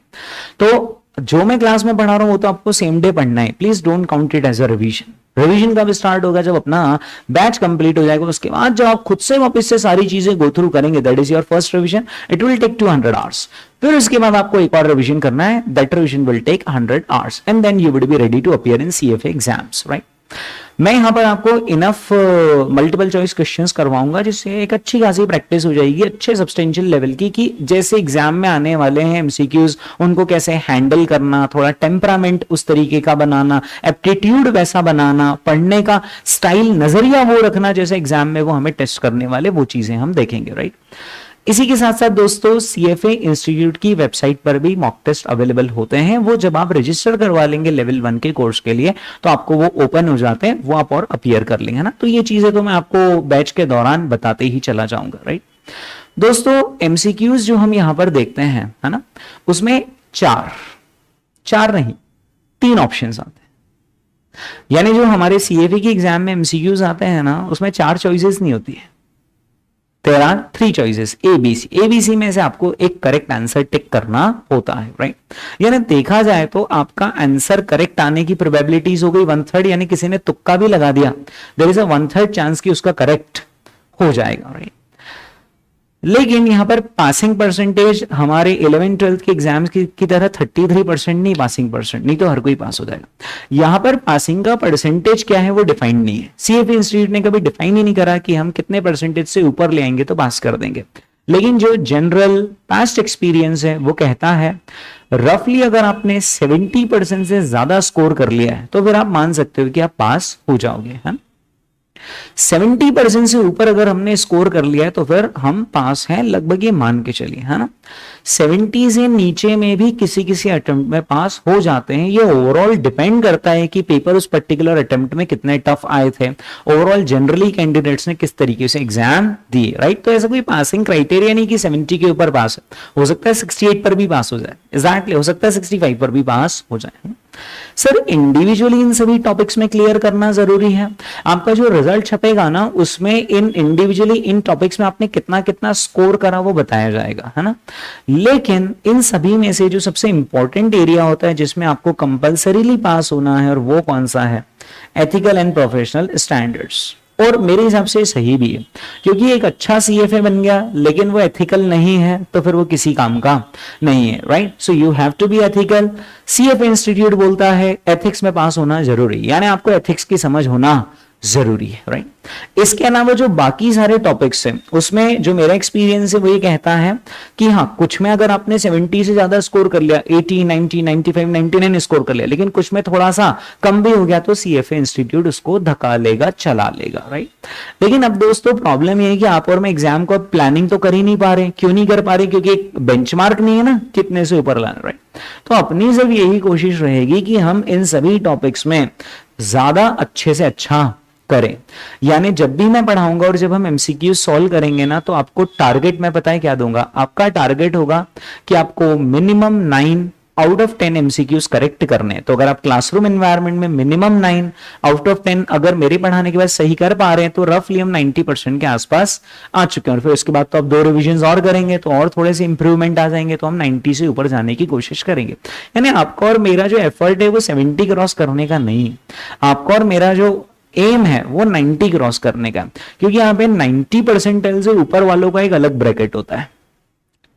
तो जो मैं क्लास में पढ़ा रहा हूं वो तो आपको सेम डे पढ़ना है। Please don't count it as a revision. Revision कब स्टार्ट होगा, जब अपना बैच कंप्लीट हो जाएगा, उसके बाद जब आप खुद से वापस से सारी चीजें गो थ्रू करेंगे, that is your first revision, it will take 200 hours. फिर उसके बाद आपको एक और रिवीजन करना है, that revision will take 100 hours and then you will be ready to appear in CFA exams, right. मैं यहां पर आपको इनफ मल्टीपल चॉइस क्वेश्चंस करवाऊंगा जिससे एक अच्छी खासी प्रैक्टिस हो जाएगी अच्छे सब्सटेंशियल लेवल की, कि जैसे एग्जाम में आने वाले हैं एमसीक्यूज उनको कैसे हैंडल करना, थोड़ा टेम्परामेंट उस तरीके का बनाना, एप्टीट्यूड वैसा बनाना, पढ़ने का स्टाइल नजरिया वो रखना जैसे एग्जाम में वो हमें टेस्ट करने वाले, वो चीजें हम देखेंगे, राइट। इसी के साथ साथ दोस्तों सीएफए इंस्टीट्यूट की वेबसाइट पर भी मॉक टेस्ट अवेलेबल होते हैं। वो जब आप रजिस्टर करवा लेंगे लेवल 1 के कोर्स के लिए तो आपको वो ओपन हो जाते हैं, वो आप और अपीयर कर लेंगे ना। तो ये चीजें तो मैं आपको बैच के दौरान बताते ही चला जाऊंगा, राइट। दोस्तों एमसीक्यूज जो हम यहां पर देखते हैं, है ना, उसमें चार नहीं 3 ऑप्शन आते हैं। यानी जो हमारे सीएफए की एग्जाम में एमसीक्यूज आते हैं ना, उसमें 4 चॉइसेस नहीं होती है, there are 3 choices ABC. ABC में से आपको एक करेक्ट आंसर टिक करना होता है, राइट। यानी देखा जाए तो आपका आंसर करेक्ट आने की प्रोबेबिलिटीज हो गई 1/3, यानी किसी ने तुक्का भी लगा दिया, देयर इज अ 1/3 चांस कि उसका करेक्ट हो जाएगा, राइट। लेकिन यहां पर पासिंग परसेंटेज हमारे 11th 12th के एग्जाम्स की तरह 33% नहीं पासिंग परसेंट, नहीं तो हर कोई पास हो जाएगा। यहां पर पासिंग का परसेंटेज क्या है वो डिफाइन नहीं है। सीएफए इंस्टीट्यूट ने कभी डिफाइन ही नहीं करा कि हम कितने परसेंटेज से ऊपर ले आएंगे तो पास कर देंगे। लेकिन जो जनरल पास्ट एक्सपीरियंस है वो कहता है रफली अगर आपने 70% से ज्यादा स्कोर कर लिया है तो फिर आप मान सकते हो कि आप पास हो जाओगे, है। 70% से ऊपर अगर हमने स्कोर कर लिया है तो फिर हम पास हैं लगभग, ये मान के चलिए, है ना। 70 से नीचे में भी किसी किसी अटेम्प्ट में पास हो जाते हैं। ये ओवरऑल डिपेंड करता है कि पेपर उस पर्टिकुलर अटेम्प्ट में कितने टफ आए थे, ओवरऑल जनरली कैंडिडेट्स ने किस तरीके से एग्जाम दिए, राइट। तो ऐसा कोई पासिंग क्राइटेरिया नहीं कि 70 के ऊपर पास हो सकता है 68 पर भी पास हो जाए, एग्जैक्टली हो सकता है 65 पर भी पास हो जाए। सर इंडिविजुअली इन सभी टॉपिक्स में क्लियर करना जरूरी है। आपका जो रिजल्ट छपेगा ना उसमें इन इंडिविजुअली इन टॉपिक्स में आपने कितना कितना स्कोर करा वो बताया जाएगा, है ना। लेकिन इन सभी में से जो सबसे इंपॉर्टेंट एरिया होता है जिसमें आपको कंपल्सरीली पास होना है, और वो कौन सा है, एथिकल एंड प्रोफेशनल स्टैंडर्ड्स। और मेरे हिसाब से सही भी है, क्योंकि एक अच्छा सीएफए बन गया लेकिन वो एथिकल नहीं है तो फिर वो किसी काम का नहीं है, right. So you have to be ethical. CFA institute बोलता है एथिक्स में पास होना जरूरी, यानी आपको एथिक्स की समझ होना जरूरी है, राइट। इसके अलावा जो बाकी सारे टॉपिक्स हैं उसमें जो मेरा एक्सपीरियंस है वो ये कहता है कि हाँ, कुछ में अगर आपने 70 से ज्यादा स्कोर कर लिया, 80, 90, 95, 99 स्कोर कर लिया, लेकिन कुछ में थोड़ा सा कम भी हो गया तो सीएफए इंस्टीट्यूट उसको धक्का लेगा, चला लेगा, राइट। लेकिन अब दोस्तों प्रॉब्लम ये है कि आप और मैं एग्जाम को प्लानिंग तो कर ही नहीं पा रहे। क्यों नहीं कर पा रहे? क्योंकि एक बेंचमार्क नहीं है ना कितने से ऊपर लाना, राइट। तो अपनी सब यही कोशिश रहेगी कि हम इन सभी टॉपिक्स में ज्यादा अच्छे से अच्छा करें। यानी जब भी मैं पढ़ाऊंगा और जब हम एमसीक्यू सॉल्व करेंगे ना तो आपको टारगेट मैं पता है क्या दूंगा, आपका टारगेट होगा कि आपको minimum 9 out of 10 MCQs correct करने। तो अगर आप क्लासरूम एनवायरनमेंट में मिनिमम 9 आउट ऑफ 10 अगर मेरे पढ़ाने के बाद सही कर पा रहे हैं तो रफली हम 90% के आसपास आ चुके हैं। और फिर उसके बाद तो आप 2 रिविजन और करेंगे तो और थोड़े से इंप्रूवमेंट आ जाएंगे, तो हम 90 से ऊपर जाने की कोशिश करेंगे। यानी आपका और मेरा जो एफर्ट है वो 70 क्रॉस करने का नहीं, आपका और मेरा जो एम है वो 90 क्रॉस करने का, क्योंकि यहाँ पे 90 परसेंटाइल से ऊपर वालों का एक अलग ब्रैकेट होता है।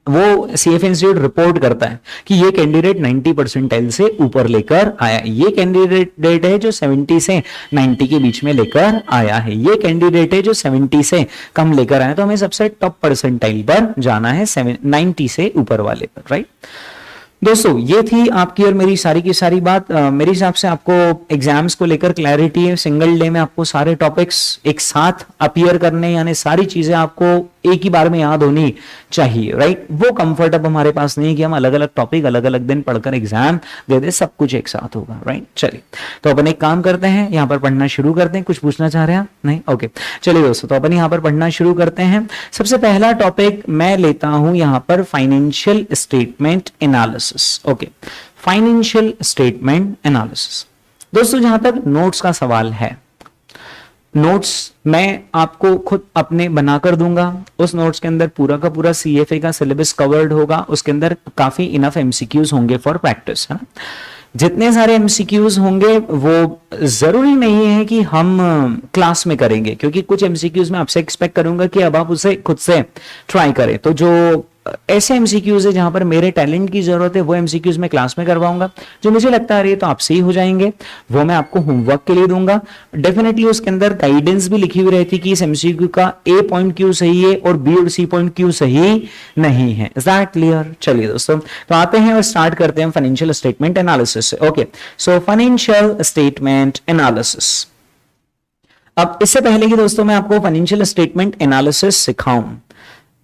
वो सीएफए इंस्टीट्यूट रिपोर्ट करता है कि ये कैंडिडेट 90 परसेंटाइल से ऊपर लेकर आया, ये कैंडिडेट है जो 70 से 90 के बीच में लेकर आया है, ये कैंडिडेट है जो 70 से कम लेकर आया। तो हमें सबसे टॉप परसेंटाइल पर जाना है 90 से ऊपर वाले पर, राइट। दोस्तों ये थी आपकी और मेरी सारी की सारी बात। मेरे हिसाब से आपको एग्जाम्स को लेकर क्लैरिटी है। सिंगल डे में आपको सारे टॉपिक्स एक साथ अपीयर करने, यानी सारी चीजें आपको एक ही बार में याद होनी चाहिए, राइट। वो कंफर्ट अब हमारे पास नहीं कि हम अलग अलग टॉपिक अलग अलग दिन पढ़कर एग्जाम दे दे, सब कुछ एक साथ होगा, राइट। चलिए तो अपन एक काम करते हैं, यहाँ पर पढ़ना शुरू करते हैं। कुछ पूछना चाह रहे हैं? नहीं, ओके। चलिए दोस्तों तो अपन यहाँ पर पढ़ना शुरू करते हैं। सबसे पहला टॉपिक मैं लेता हूं यहाँ पर financial statement analysis. Okay, financial statement analysis. दोस्तों जहां तक नोट्स का सवाल है, नोट्स मैं आपको खुद अपने बनाकर दूंगा। उस नोट्स के अंदर पूरा का पूरा सीएफए का सिलेबस कवर्ड होगा, उसके अंदर काफी इनफ एमसीक्यूज होंगे फॉर प्रैक्टिस, है ना। जितने सारे एमसीक्यूज होंगे वो जरूरी नहीं है कि हम क्लास में करेंगे, क्योंकि कुछ एमसीक्यूज मैं आपसे एक्सपेक्ट करूंगा कि अब आप उसे खुद से ट्राई करें। तो जो ऐसे एमसीक्यूज है जहां पर मेरे टैलेंट की जरूरत है वो एमसीक्यूज मैं क्लास में करवाऊंगा। जो मुझे लगता है ये तो आपसे ही हो जाएंगे, वो मैं आपको होमवर्क के लिए दूंगा। डेफिनेटली उसके अंदर गाइडेंस भी लिखी हुई रहती कि इस एमसीक्यू का ए पॉइंट क्यों सही है और बी और सी पॉइंट क्यों सही नहीं है। Is that clear? चलिए दोस्तों तो आते हैं और स्टार्ट करते हैं फाइनेंशियल स्टेटमेंट एनालिसिस से। Okay, so financial statement analysis. अब इससे पहले कि दोस्तों मैं आपको फाइनेंशियल स्टेटमेंट एनालिसिस सिखाऊं,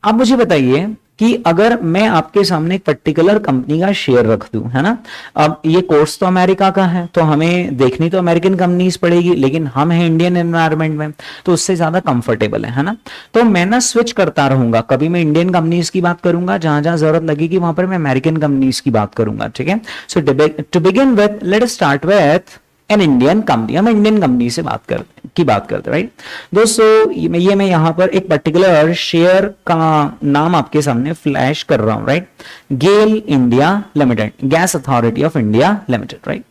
आप मुझे बताइए कि अगर मैं आपके सामने एक पर्टिकुलर कंपनी का शेयर रख दूं, है ना। अब ये कोर्स तो अमेरिका का है तो हमें देखनी तो अमेरिकन कंपनीज पड़ेगी, लेकिन हम हैं इंडियन एनवायरनमेंट में तो उससे ज्यादा कंफर्टेबल है ना। तो मैं ना स्विच करता रहूंगा, कभी मैं इंडियन कंपनीज की बात करूंगा, जहां जहां जरूरत लगेगी वहां पर मैं अमेरिकन कंपनीज की बात करूंगा, ठीक है। So to begin with let us start with an Indian company. हम इंडियन कंपनी से बात करते राइट दोस्तों। ये मैं यहां पर एक पर्टिकुलर शेयर का नाम आपके सामने फ्लैश कर रहा हूं, right. GAIL India limited, gas authority of India limited, right.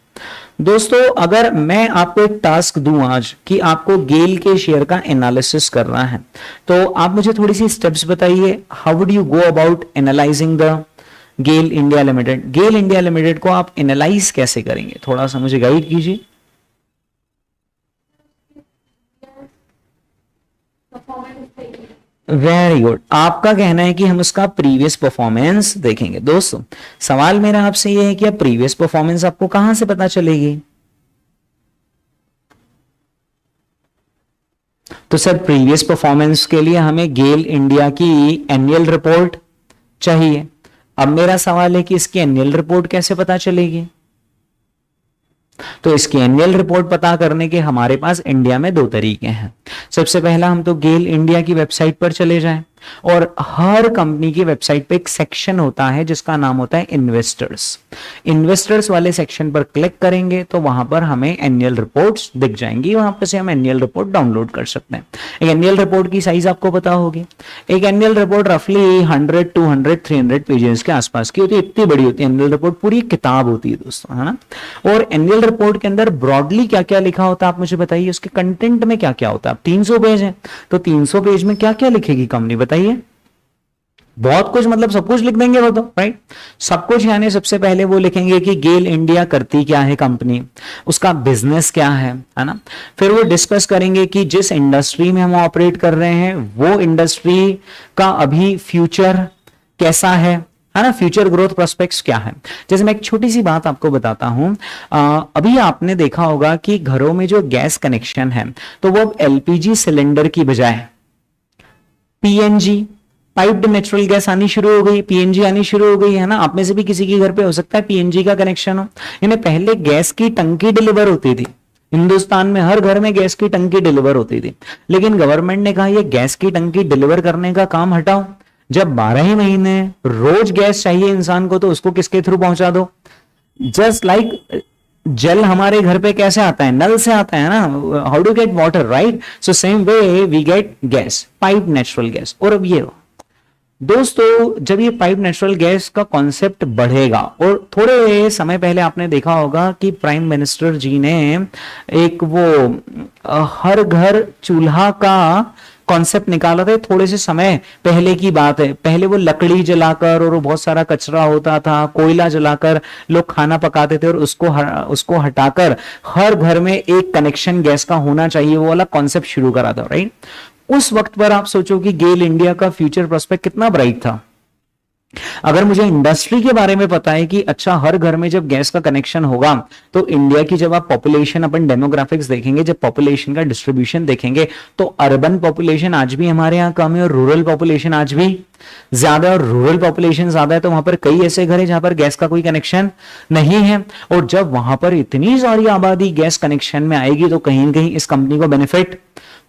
दोस्तों अगर मैं आपको एक टास्क दूं आज कि आपको गेल के शेयर का एनालिसिस करना है, तो आप मुझे थोड़ी सी स्टेप्स बताइए। How would you go about analysing the GAIL India limited? GAIL India limited को आप एनालाइज कैसे करेंगे, थोड़ा सा मुझे गाइड कीजिए। वेरी गुड, आपका कहना है कि हम उसका प्रीवियस परफॉर्मेंस देखेंगे। दोस्तों सवाल मेरा आपसे यह है कि अब प्रीवियस परफॉर्मेंस आपको कहां से पता चलेगी? तो सर प्रीवियस परफॉर्मेंस के लिए हमें गेल इंडिया की एनुअल रिपोर्ट चाहिए। अब मेरा सवाल है कि इसकी एनुअल रिपोर्ट कैसे पता चलेगी? तो इसकी एनुअल रिपोर्ट पता करने के हमारे पास इंडिया में दो तरीके हैं। सबसे पहला, हम तो गेल इंडिया की वेबसाइट पर चले जाएं और हर कंपनी की वेबसाइट पे एक सेक्शन होता है जिसका नाम होता है इन्वेस्टर्स। इन्वेस्टर्स वाले सेक्शन पर क्लिक करेंगे तो वहां पर हमें एनुअल रिपोर्ट्स दिख जाएंगी, वहां पर से हम एनुअल रिपोर्ट डाउनलोड कर सकते हैं। एक एनुअल रिपोर्ट की साइज आपको पता होगी, एक एनुअल रिपोर्ट रफली 100, 200, 300 पेजेस के आसपास की होती है, इतनी बड़ी होती है एनुअल रिपोर्ट, पूरी किताब होती है दोस्तों, है ना। और एनुअल रिपोर्ट के अंदर ब्रॉडली क्या क्या लिखा होता है आप मुझे बताइए, उसके कंटेंट में क्या क्या होता है। 300 पेज है तो 300 पेज में क्या क्या लिखेगी कंपनी बताइए? बहुत कुछ, मतलब सब कुछ लिख देंगे वो तो, राइट। सब कुछ यानी सबसे पहले वो लिखेंगे कि गेल इंडिया करती क्या है कंपनी, उसका बिजनेस क्या है ना। फिर वो डिस्कस करेंगे कि जिस इंडस्ट्री में हम ऑपरेट कर रहे हैं वो इंडस्ट्री का अभी फ्यूचर कैसा है ना, फ्यूचर ग्रोथ प्रोस्पेक्ट्स क्या है। जैसे मैं एक छोटी सी बात आपको बताता हूं, अभी आपने देखा होगा कि घरों में जो गैस कनेक्शन है तो वो एलपीजी सिलेंडर की बजाय पीएनजी, पाइप्ड नेचुरल गैस आनी शुरू हो गई, पीएनजी आनी शुरू हो गई, है ना। आप में से भी किसी के घर पे हो सकता है पीएनजी का कनेक्शन हो। यानी पहले गैस की टंकी डिलीवर होती थी, हिंदुस्तान में हर घर में गैस की टंकी डिलीवर होती थी, लेकिन गवर्नमेंट ने कहा ये गैस की टंकी डिलीवर करने का काम हटाओ। जब 12 ही महीने रोज गैस चाहिए इंसान को तो उसको किसके थ्रू पहुंचा दो? जस्ट लाइक जल हमारे घर पे कैसे आता है, नल से आता है ना, how do get water, right. So same way we get gas, pipe natural gas. और अब ये दोस्तों, जब ये पाइप नेचुरल गैस का कॉन्सेप्ट बढ़ेगा, और थोड़े समय पहले आपने देखा होगा कि प्राइम मिनिस्टर जी ने एक वो हर घर चूल्हा का कॉन्सेप्ट निकाला था, थोड़े से समय पहले की बात है। पहले वो लकड़ी जलाकर और बहुत सारा कचरा होता था, कोयला जलाकर लोग खाना पकाते थे, और उसको हटाकर हर घर में एक कनेक्शन गैस का होना चाहिए, वो वाला कॉन्सेप्ट शुरू करा था, राइट। उस वक्त पर आप सोचो कि गेल इंडिया का फ्यूचर प्रोस्पेक्ट कितना ब्राइट था। अगर मुझे इंडस्ट्री के बारे में पता है कि अच्छा हर घर में जब गैस का कनेक्शन होगा तो इंडिया की जब आप पॉपुलेशन, अपन डेमोग्राफिक्स देखेंगे, जब पॉपुलेशन का डिस्ट्रीब्यूशन देखेंगे तो अर्बन पॉपुलेशन आज भी हमारे यहाँ कम है और रूरल पॉपुलेशन आज भी ज्यादा, और रूरल पॉपुलेशन ज्यादा है तो वहां पर कई ऐसे घर है जहां पर गैस का कोई कनेक्शन नहीं है। और जब वहां पर इतनी सारी आबादी गैस कनेक्शन में आएगी तो कहीं ना कहीं इस कंपनी को बेनिफिट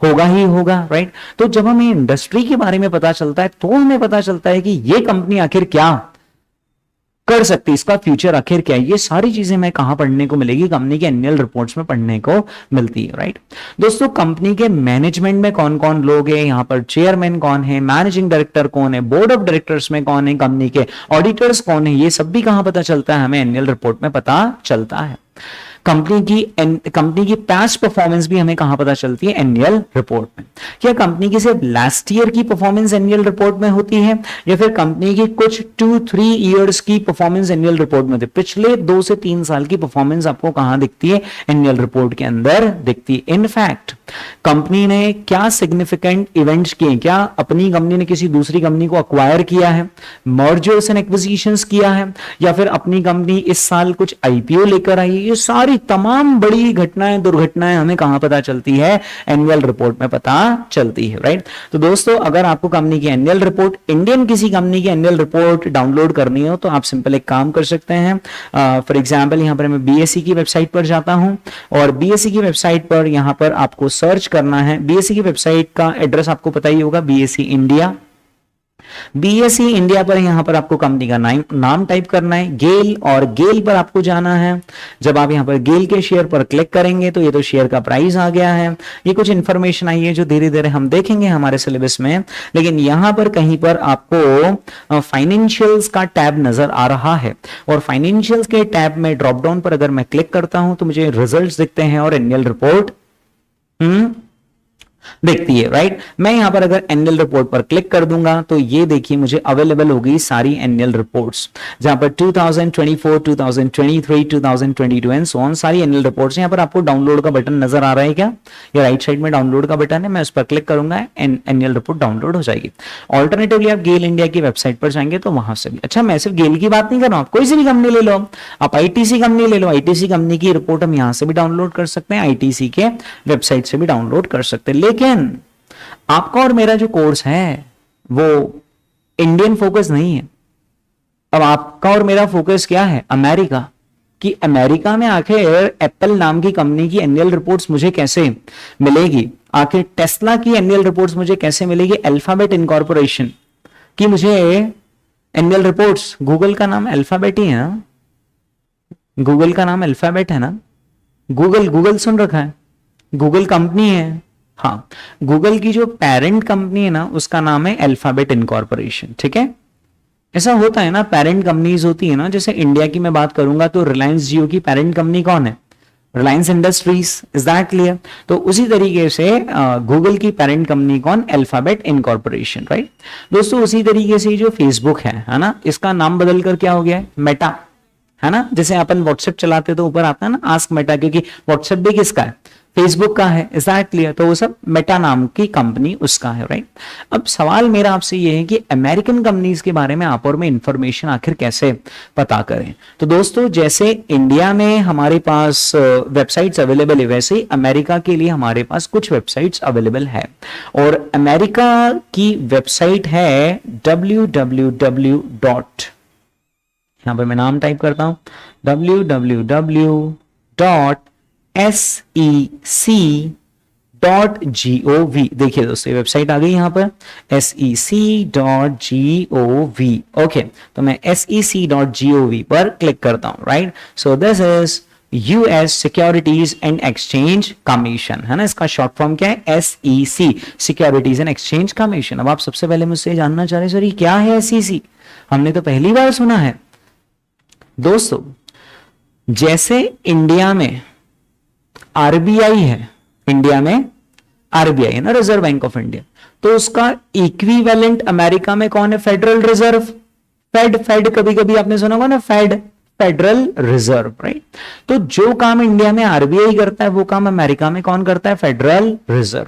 होगा ही होगा, राइट। तो जब हमें इंडस्ट्री के बारे में पता चलता है तो हमें पता चलता है कि ये कंपनी आखिर क्या कर सकती है, इसका फ्यूचर आखिर क्या है। ये सारी चीजें हमें कहां पढ़ने को मिलेगी? कंपनी के एनुअल रिपोर्ट्स में पढ़ने को मिलती है, राइट। दोस्तों, कंपनी के मैनेजमेंट में कौन कौन लोग हैं, यहां पर चेयरमैन कौन है, मैनेजिंग डायरेक्टर कौन है, बोर्ड ऑफ डायरेक्टर्स में कौन है, कंपनी के ऑडिटर्स कौन है, ये सब भी कहां पता चलता है? हमें एनुअल रिपोर्ट में पता चलता है। कंपनी की पास्ट परफॉर्मेंस भी हमें कहां पता चलती है? एनुअल रिपोर्ट में। क्या कंपनी की सिर्फ लास्ट ईयर की परफॉर्मेंस एनुअल रिपोर्ट में होती है, या फिर कंपनी की कुछ 2-3 इयर्स की परफॉर्मेंस एनुअल रिपोर्ट में होती है? पिछले 2 से 3 साल की परफॉर्मेंस आपको कहां दिखती है? एनुअल रिपोर्ट के अंदर दिखती है। इनफैक्ट कंपनी ने क्या सिग्निफिकेंट इवेंट्स किए, क्या अपनी कंपनी ने किसी दूसरी कंपनी को अक्वायर किया है, मर्जर्स एंड एक्विजिशंस किया है, या फिर अपनी कंपनी इस साल कुछ आईपीओ लेकर आई, ये सारी तमाम बड़ी घटनाएं, दुर्घटनाएं हमें कहां पता चलती है? एनुअल रिपोर्ट में पता चलती है, राइट। तो दोस्तों, अगर आपको कंपनी की एनुअल रिपोर्ट, इंडियन किसी कंपनी की एनुअल रिपोर्ट डाउनलोड करनी हो तो आप सिंपल एक काम कर सकते हैं। फॉर एग्जांपल यहां पर मैं बीएसई की वेबसाइट पर जाता हूं, और बीएसई की वेबसाइट पर यहां पर आपको सर्च करना है। बीएसई की वेबसाइट का एड्रेस आपको पता ही होगा, बीएसई इंडिया। बीएसई इंडिया पर यहां पर आपको कंपनी का नाम टाइप करना है, गेल, और गेल पर आपको जाना है। जब आप यहां पर गेल के शेयर पर क्लिक करेंगे तो ये तो शेयर का प्राइस आ गया है, ये कुछ इंफॉर्मेशन आई है जो धीरे धीरे हम देखेंगे हमारे सिलेबस में। लेकिन यहां पर कहीं पर आपको फाइनेंशियल्स का टैब नजर आ रहा है, और फाइनेंशियल्स के टैब में ड्रॉप डाउन पर अगर मैं क्लिक करता हूं तो मुझे रिजल्ट्स दिखते हैं और एनुअल रिपोर्ट देखती है, राइट। मैं यहां पर अगर एनुअल रिपोर्ट पर क्लिक कर दूंगा तो ये देखिए मुझे अवेलेबल हो गई सारी एनुअल रिपोर्ट्स, जहां पर 2024, 2023, 2022 एंड सो ऑन सारी एनुअल रिपोर्ट्स। यहां पर आपको डाउनलोड का बटन नजर आ रहा है क्या? ये राइट साइड में डाउनलोड का बटन है, मैं उस पर क्लिक करूंगा, एनुअल रिपोर्ट डाउनलोड हो जाएगी। ऑल्टरनेटिवली आप गेल इंडिया की वेबसाइट पर जाएंगे तो वहां से भी, अच्छा मैं सिर्फ गेल की बात नहीं कर रहा हूं, आप कोई सी भी कंपनी ले लो, आप आईटीसी कंपनी ले लो, आईटीसी कंपनी की रिपोर्ट हम यहां से भी डाउनलोड कर सकते हैं, आईटीसी के वेबसाइट से भी डाउनलोड कर सकते हैं। लेकिन आपका और मेरा जो कोर्स है वो इंडियन फोकस नहीं है। अब आपका और मेरा फोकस क्या है? अमेरिका। कि अमेरिका में आखिर एप्पल नाम की कंपनी की एनुअल रिपोर्ट्स मुझे कैसे मिलेगी, आखिर टेस्ला की एनुअल रिपोर्ट्स मुझे कैसे मिलेगी, अल्फाबेट इनकॉर्पोरेशन की मुझे एनुअल रिपोर्ट्स। गूगल का नाम अल्फाबेट ही है ना, गूगल का नाम अल्फाबेट है ना, गूगल सुन रखा है, गूगल कंपनी है। हाँ, गूगल की जो पेरेंट कंपनी है ना उसका नाम है अल्फाबेट इनकॉर्पोरेशन। ठीक है, ऐसा होता है ना, पेरेंट कंपनीज होती है ना, जैसे इंडिया की मैं बात करूंगा तो रिलायंस जियो की पेरेंट कंपनी कौन है? Reliance industries. Is that clear? तो उसी तरीके से गूगल की पेरेंट कंपनी कौन? अल्फाबेट इनकॉर्पोरेशन, राइट दोस्तों। उसी तरीके से जो फेसबुक है ना, इसका नाम बदलकर क्या हो गया है? मेटा, है ना। जैसे अपन व्हाट्सएप चलाते तो ऊपर आता है ना आस्क मेटा, क्योंकि व्हाट्सएप भी किसका है? फेसबुक का है। Is that clear? तो वो सब मेटा नाम की कंपनी उसका है, राइट। अब सवाल मेरा आपसे ये है कि अमेरिकन कंपनीज के बारे में आप और मैं इंफॉर्मेशन आखिर कैसे पता करें? तो दोस्तों जैसे इंडिया में हमारे पास वेबसाइट्स अवेलेबल है, वैसे ही अमेरिका के लिए हमारे पास कुछ वेबसाइट्स अवेलेबल है। और अमेरिका की वेबसाइट है www. यहां पर मैं नाम टाइप करता हूं www.sec.gov। देखिए दोस्तों वेबसाइट आ गई यहां पर sec.gov। ओके, तो मैं sec.gov पर क्लिक करता हूं, right. So this is US securities and exchange commission, है ना। इसका शॉर्ट फॉर्म क्या है? SEC, securities and exchange commission. अब आप सबसे पहले मुझसे जानना चाह रहे सर ये क्या है SEC? हमने तो पहली बार सुना है। दोस्तों जैसे इंडिया में आरबीआई है, इंडिया में आरबीआई है ना, रिजर्व बैंक ऑफ इंडिया, तो उसका इक्विवेलेंट अमेरिका में कौन है? फेडरल रिजर्व, फेड कभी कभी आपने सुना होगा ना, फेडरल रिजर्व, राइट। तो जो काम इंडिया में आरबीआई करता है वो काम अमेरिका में कौन करता है? Federal reserve.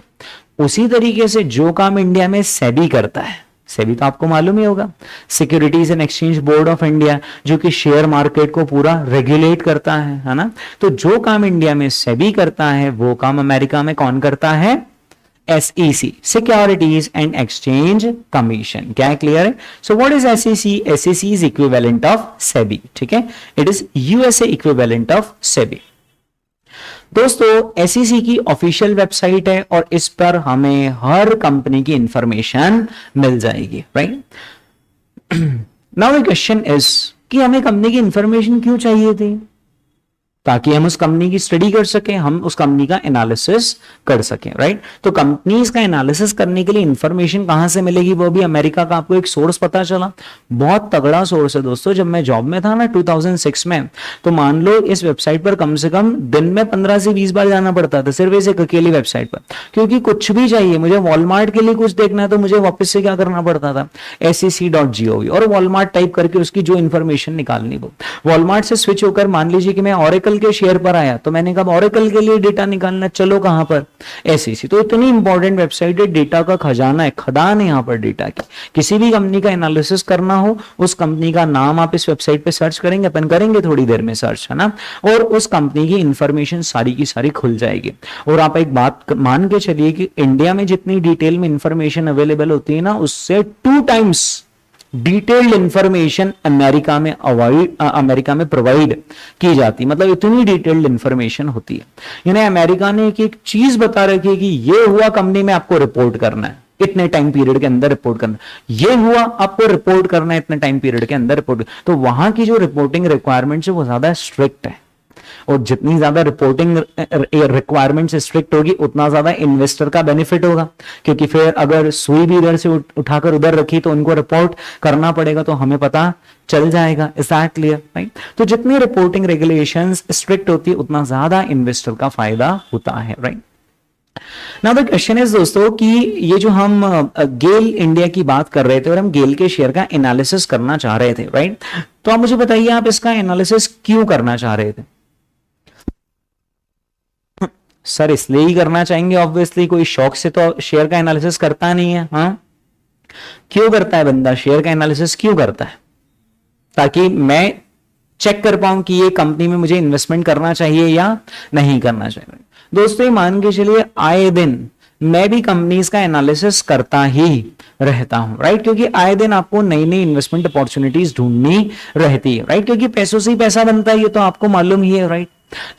उसी तरीके से जो काम इंडिया में सेबी करता है, सेबी तो आपको मालूम ही होगा, securities and exchange board of India, जो कि शेयर मार्केट को पूरा रेगुलेट करता है ना। तो जो काम इंडिया में सेबी करता है वो काम अमेरिका में कौन करता है? SEC, securities and exchange commission. क्या है? क्लियर है? So what is SEC? SEC is equivalent of SEBI. ठीक है, it is USA equivalent of SEBI. दोस्तों SEC की ऑफिशियल वेबसाइट है और इस पर हमें हर कंपनी की इंफॉर्मेशन मिल जाएगी, right. Now the question is कि हमें कंपनी की इंफॉर्मेशन क्यों चाहिए थी? ताकि हम उस कंपनी की स्टडी कर सकें, हम उस कंपनी का एनालिसिस कर सकें, राइट। तो कंपनीज का एनालिसिस करने के लिए इंफॉर्मेशन कहां से मिलेगी? वो भी अमेरिका का आपको एक सोर्स पता चला, बहुत तगड़ा सोर्स है दोस्तों। जब मैं जॉब में था ना 2006 में, तो मान लो इस वेबसाइट पर कम से कम दिन में 15 से 20 बार जाना पड़ता था, सिर्फ इस एक अकेली वेबसाइट पर। क्योंकि कुछ भी चाहिए, मुझे वॉलमार्ट के लिए कुछ देखना है तो मुझे वापस से क्या करना पड़ता था? SEC.gov और वॉलमार्ट टाइप करके उसकी जो इंफॉर्मेशन निकालनी, वो वॉलमार्ट से स्विच होकर मान लीजिए कि मैं ऑरेकल के शेयर पर आया, तो मैंने कहा ऑरेकल के लिए डेटा निकालना, चलो कहां पर? SEC। तो इतनी इंपॉर्टेंट वेबसाइट है, डेटा का खजाना है, खदान है यहां पर डेटा की। किसी भी कंपनी का एनालिसिस करना हो, उस कंपनी का नाम आप इस वेबसाइट पे सर्च करेंगे, अपन करेंगे थोड़ी देर में सर्च, है ना, और उस कंपनी की इंफॉर्मेशन सारी की सारी खुल जाएगी। और आप एक बात मान के चलिए कि इंडिया में जितनी डिटेल में इंफॉर्मेशन अवेलेबल होती है ना, उससे 2 टाइम्स डिटेल्ड इंफॉर्मेशन अमेरिका में प्रोवाइड की जाती, मतलब इतनी डिटेल्ड इंफॉर्मेशन होती है। यानी अमेरिका ने एक चीज बता रखी है कि ये हुआ कंपनी में आपको रिपोर्ट करना है, इतने टाइम पीरियड के अंदर रिपोर्ट करना, ये हुआ आपको रिपोर्ट करना है इतने टाइम पीरियड के अंदर रिपोर्ट। तो वहां की जो रिपोर्टिंग रिक्वायरमेंट्स है वो ज्यादा स्ट्रिक्ट है, और जितनी ज्यादा रिपोर्टिंग रिक्वायरमेंट्स स्ट्रिक्ट होगी उतना ज्यादा इन्वेस्टर का बेनिफिट होगा, क्योंकि फिर अगर सुई भी इधर से उठाकर उधर रखी तो उनको रिपोर्ट करना पड़ेगा, तो हमें पता चल जाएगा। Is that clear, right. तो जितनी रिपोर्टिंग रेगुलेशंस स्ट्रिक्ट होती है उतना ज्यादा इन्वेस्टर का फायदा होता है, right. Now the question is दोस्तों कि ये जो हम गेल इंडिया की बात कर रहे थे और हम गेल के शेयर का एनालिसिस करना चाह रहे थे, राइट, तो आप मुझे बताइए आप इसका एनालिसिस क्यों करना चाह रहे थे? सर इसलिए ही करना चाहेंगे, ऑब्वियसली कोई शौक से तो शेयर का एनालिसिस करता नहीं है। हाँ, क्यों करता है बंदा शेयर का एनालिसिस? क्यों करता है? ताकि मैं चेक कर पाऊं कि ये कंपनी में मुझे इन्वेस्टमेंट करना चाहिए या नहीं करना चाहिए। दोस्तों मान के चलिए आए दिन मैं भी कंपनीज का एनालिसिस करता ही रहता हूं, राइट, क्योंकि आए दिन आपको नई नई इन्वेस्टमेंट अपॉर्चुनिटीज ढूंढनी रहती है, राइट, क्योंकि पैसों से ही पैसा बनता है, ये तो आपको मालूम ही है, राइट।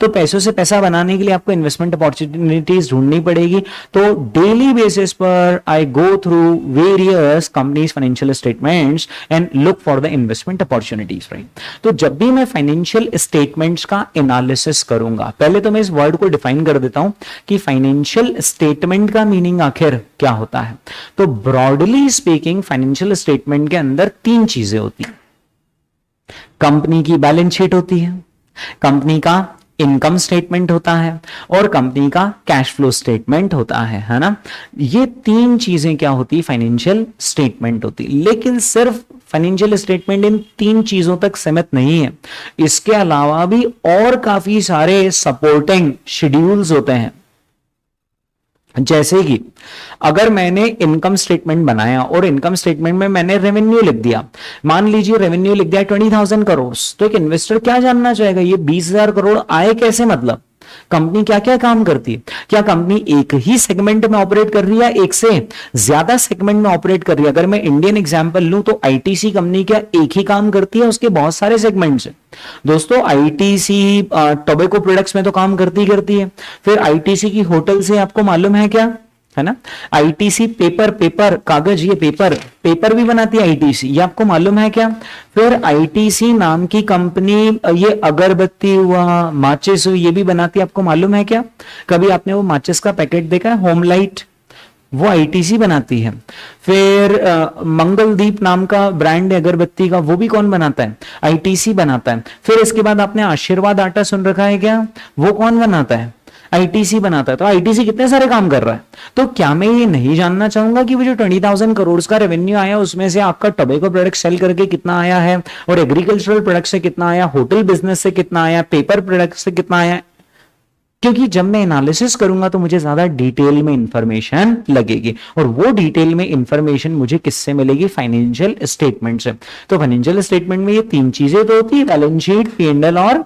तो पैसों से पैसा बनाने के लिए आपको इन्वेस्टमेंट अपॉर्चुनिटीज ढूंढनी पड़ेगी। तो डेली बेसिस पर I go through various companies financial statements and look for the investment opportunities, right. तो जब भी मैं फाइनेंशियल स्टेटमेंट्स का एनालिसिस करूंगा, पहले तो मैं इस वर्ड को डिफाइन कर देता हूं कि फाइनेंशियल स्टेटमेंट का मीनिंग आखिर क्या होता है। तो ब्रॉडली स्पीकिंग फाइनेंशियल स्टेटमेंट के अंदर तीन चीजें होती हैं। कंपनी की बैलेंस शीट होती है, कंपनी का इनकम स्टेटमेंट होता है और कंपनी का कैश फ्लो स्टेटमेंट होता है ना। ये तीन चीजें क्या होती है, फाइनेंशियल स्टेटमेंट होती। लेकिन सिर्फ फाइनेंशियल स्टेटमेंट इन तीन चीजों तक सीमित नहीं है, इसके अलावा भी और काफी सारे सपोर्टिंग शेड्यूल्स होते हैं। जैसे कि अगर मैंने इनकम स्टेटमेंट बनाया और इनकम स्टेटमेंट में मैंने रेवेन्यू लिख दिया, मान लीजिए रेवेन्यू लिख दिया 20,000 करोड़, तो एक इन्वेस्टर क्या जानना चाहेगा, ये 20,000 करोड़ आए कैसे, मतलब कंपनी क्या क्या काम करती है, क्या कंपनी एक ही सेगमेंट में ऑपरेट कर रही है, एक से ज्यादा सेगमेंट में ऑपरेट कर रही है। अगर मैं इंडियन एग्जांपल लूं तो आईटीसी कंपनी क्या एक ही काम करती है, उसके बहुत सारे सेगमेंट्स हैं दोस्तों। आईटीसी टोबैको प्रोडक्ट्स में तो काम करती है। फिर आईटीसी की होटल से आपको मालूम है क्या, है ना। आईटीसी पेपर कागज, ये पेपर भी बनाती है आईटीसी, ये आपको मालूम है क्या। फिर आईटीसी नाम की कंपनी ये अगरबत्ती हुआ, माचिस हुई, ये भी बनाती है, आपको मालूम है क्या। कभी आपने वो माचिस का पैकेट देखा है, होम लाइट, वो आईटीसी बनाती है। फिर मंगलदीप नाम का ब्रांड है अगरबत्ती का, वो भी कौन बनाता है, आईटीसी बनाता है। फिर इसके बाद आपने आशीर्वाद आटा सुन रखा है क्या, वो कौन बनाता है, आईटीसी बनाता है। तो आईटीसी कितने सारे काम कर रहा है। तो क्या मैं ये नहीं जानना चाहूंगा कि वो जो 20,000 करोड़ का रेवेन्यू आया उसमें से आपका टोबैको प्रोडक्ट सेल करके कितना आया है, और एग्रीकल्चरल प्रोडक्ट से कितना आया, होटल बिजनेस से कितना आया, पेपर प्रोडक्ट से कितना आया। क्योंकि जब मैं एनालिसिस करूंगा तो मुझे ज्यादा डिटेल में इंफॉर्मेशन लगेगी, और वो डिटेल में इंफॉर्मेशन मुझे किससे मिलेगी, फाइनेंशियल स्टेटमेंट से। तो फाइनेंशियल स्टेटमेंट में ये तीन चीजें तो होती है, बैलेंस शीट, पी&एल और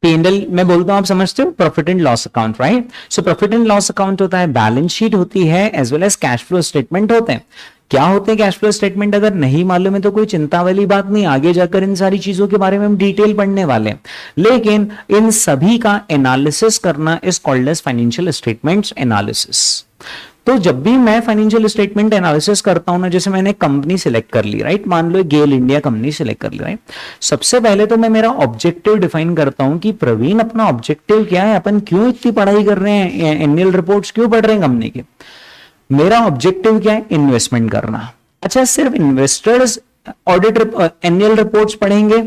पी&एल मैं बोलता हूं आप समझते हो, profit and loss account, right. So profit and loss account होता है, बैलेंस शीट होती है, as well as cash flow statement होते हैं। क्या होते हैं कैश फ्लो स्टेटमेंट, अगर नहीं मालूम है तो कोई चिंता वाली बात नहीं, आगे जाकर इन सारी चीजों के बारे में हम डिटेल पढ़ने वाले हैं। लेकिन इन सभी का एनालिसिस करना is called as financial statements analysis. तो जब भी मैं फाइनेंशियल स्टेटमेंट एनालिसिस करता हूं ना, जैसे मैंने कंपनी सिलेक्ट कर ली, राइट, मान लो गेल इंडिया कंपनी सिलेक्ट कर ली, राइट। सबसे पहले तो मैं मेरा ऑब्जेक्टिव डिफाइन करता हूं कि प्रवीण अपना ऑब्जेक्टिव क्या है, अपन क्यों इतनी पढ़ाई कर रहे हैं, एनुअल रिपोर्ट्स क्यों पढ़ रहे हैं कंपनी के। मेरा ऑब्जेक्टिव क्या है, इन्वेस्टमेंट करना। अच्छा, सिर्फ इन्वेस्टर्स ऑडिट एनुअल रिपोर्ट्स पढ़ेंगे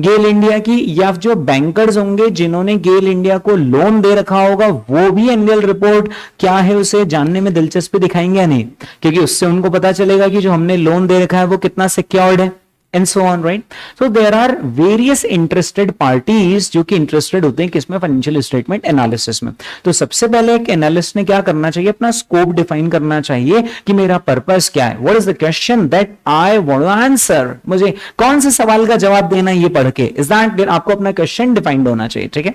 गेल इंडिया की, या जो बैंकर्स होंगे जिन्होंने गेल इंडिया को लोन दे रखा होगा वो भी एनुअल रिपोर्ट क्या है उसे जानने में दिलचस्पी दिखाएंगे या नहीं, क्योंकि उससे उनको पता चलेगा कि जो हमने लोन दे रखा है वो कितना सिक्योर्ड है, and so on, right? So there are various interested parties जो कि इंटरेस्टेड होते हैं किसमें, फाइनेंशियल स्टेटमेंट एनालिसिस में। तो सबसे पहले एक एनालिस्ट ने क्या करना चाहिए, अपना स्कोप डिफाइन करना चाहिए कि मेरा पर्पस क्या है, what is the question that I want to answer, मुझे कौन से सवाल का जवाब देना है ये पढ़ के, इज दैट आपको अपना क्वेश्चन डिफाइंड होना चाहिए, ठीक है।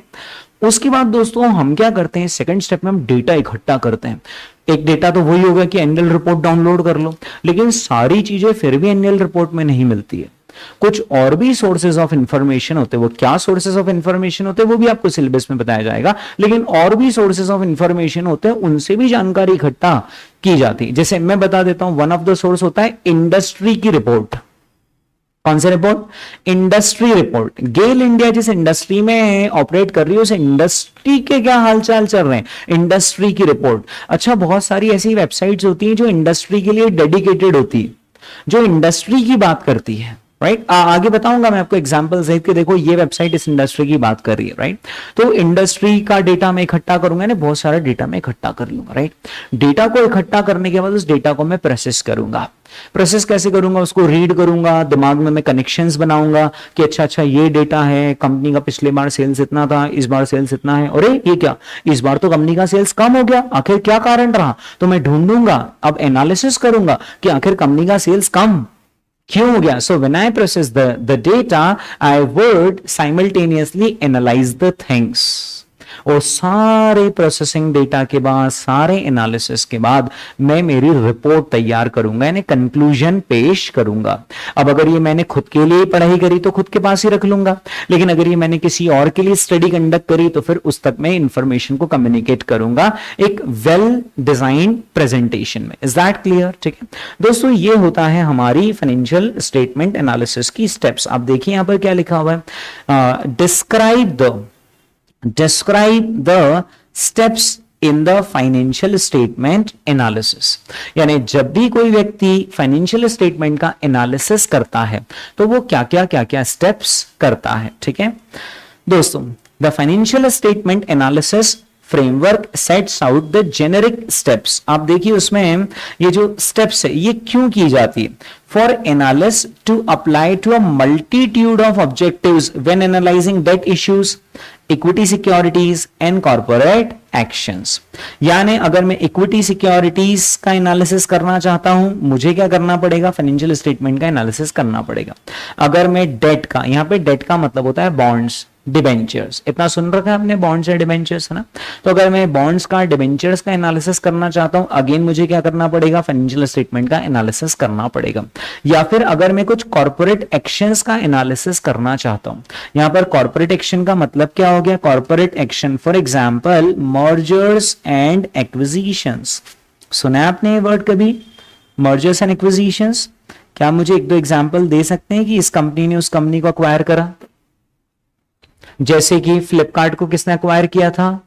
उसके बाद दोस्तों हम क्या करते हैं, सेकंड स्टेप में हम डेटा इकट्ठा करते हैं। एक डेटा तो वही होगा कि एनुअल रिपोर्ट डाउनलोड कर लो, लेकिन सारी चीजें फिर भी एनुअल रिपोर्ट में नहीं मिलती है। कुछ और भी सोर्सेज ऑफ इंफॉर्मेशन होते हैं, वो क्या सोर्सेज ऑफ इंफॉर्मेशन होते हैं वो भी आपको सिलेबस में बताया जाएगा, लेकिन और भी सोर्सेज ऑफ इंफॉर्मेशन होते हैं, उनसे भी जानकारी इकट्ठा की जाती है। जैसे मैं बता देता हूं, वन ऑफ द सोर्स होता है इंडस्ट्री की रिपोर्ट। कौन सी रिपोर्ट, इंडस्ट्री रिपोर्ट। गेल इंडिया जिस इंडस्ट्री में ऑपरेट कर रही है उस इंडस्ट्री के क्या हालचाल चल रहे हैं, इंडस्ट्री की रिपोर्ट। अच्छा, बहुत सारी ऐसी वेबसाइट्स होती हैं जो इंडस्ट्री के लिए डेडिकेटेड होती है, जो इंडस्ट्री की बात करती है, राइट। आगे बताऊंगा मैं आपको एग्जांपल सहित कि देखो ये वेबसाइट इस इंडस्ट्री की बात कर रही है, राइट। तो इंडस्ट्री का डेटा मैं इकट्ठा करूंगा ना, बहुत सारा डेटा मैं इकट्ठा कर लूंगा, राइट। डेटा को इकट्ठा करने के बाद उस डेटा को मैं प्रोसेस करूंगा। प्रोसेस कैसे करूंगा, उसको रीड करूंगा, दिमाग में मैं कनेक्शंस बनाऊंगा कि अच्छा ये डेटा है, कंपनी का पिछले बार सेल्स इतना था, इस बार सेल्स इतना है, अरे ये क्या, इस बार तो कंपनी का सेल्स कम हो गया, आखिर क्या कारण रहा। तो मैं ढूंढूंगा, अब एनालिसिस करूंगा कि आखिर कंपनी का सेल्स कम क्यों हो गया। So when I process the data, I would simultaneously analyze the things. और सारे प्रोसेसिंग डेटा के बाद, सारे एनालिसिस के बाद मैं मेरी रिपोर्ट तैयार करूंगा, यानी कंक्लूजन पेश करूंगा। अब अगर ये मैंने खुद के लिए पढ़ाई करी तो खुद के पास ही रख लूंगा, लेकिन अगर ये मैंने किसी और के लिए स्टडी कंडक्ट करी तो फिर उस तक मैं इंफॉर्मेशन को कम्युनिकेट करूंगा एक वेल डिजाइन प्रेजेंटेशन में। Is that clear? ठीक है दोस्तों, ये होता है हमारी फाइनेंशियल स्टेटमेंट एनालिसिस की स्टेप्स। आप देखिए यहां पर क्या लिखा हुआ है, describe the steps in the financial statement analysis। यानी जब भी कोई व्यक्ति फाइनेंशियल स्टेटमेंट का एनालिसिस करता है तो वो क्या क्या स्टेप्स करता है। ठीक है दोस्तों, the financial statement analysis framework sets out the generic steps. आप देखिए उसमें ये जो स्टेप्स है ये क्यों की जाती है, for analyst to apply to a multitude of objectives when analysing debt issues, equity securities and corporate actions. यानी अगर मैं इक्विटी सिक्योरिटीज का एनालिसिस करना चाहता हूं, मुझे क्या करना पड़ेगा, फाइनेंशियल स्टेटमेंट का एनालिसिस करना पड़ेगा। अगर मैं डेट का, यहां पे डेट का मतलब होता है बॉन्ड्स, डिबेंचर्स, इतना सुन रखा है आपने, बॉन्ड्स और डिबेंचर्स, है ना। तो अगर मैं बॉन्ड्स का, डिबेंचर्स का एनालिसिस करना चाहता हूं, अगेन मुझे क्या करना पड़ेगा, फाइनेंशियल स्टेटमेंट का एनालिसिस करना पड़ेगा। या फिर अगर मैं कुछ कॉर्पोरेट एक्शंस का एनालिसिस करना चाहता हूं, यहां पर कॉर्पोरेट एक्शन का मतलब क्या हो गया, corporate action for example mergers and acquisitions. सुना है आपने ये वर्ड कभी, मर्जर्स एंड एक्विजिशंस? क्या मुझे एक दो एग्जांपल दे सकते हैं कि इस कंपनी ने उस कंपनी को अक्वायर करा? जैसे कि फ्लिपकार्ट को किसने अक्वायर किया था,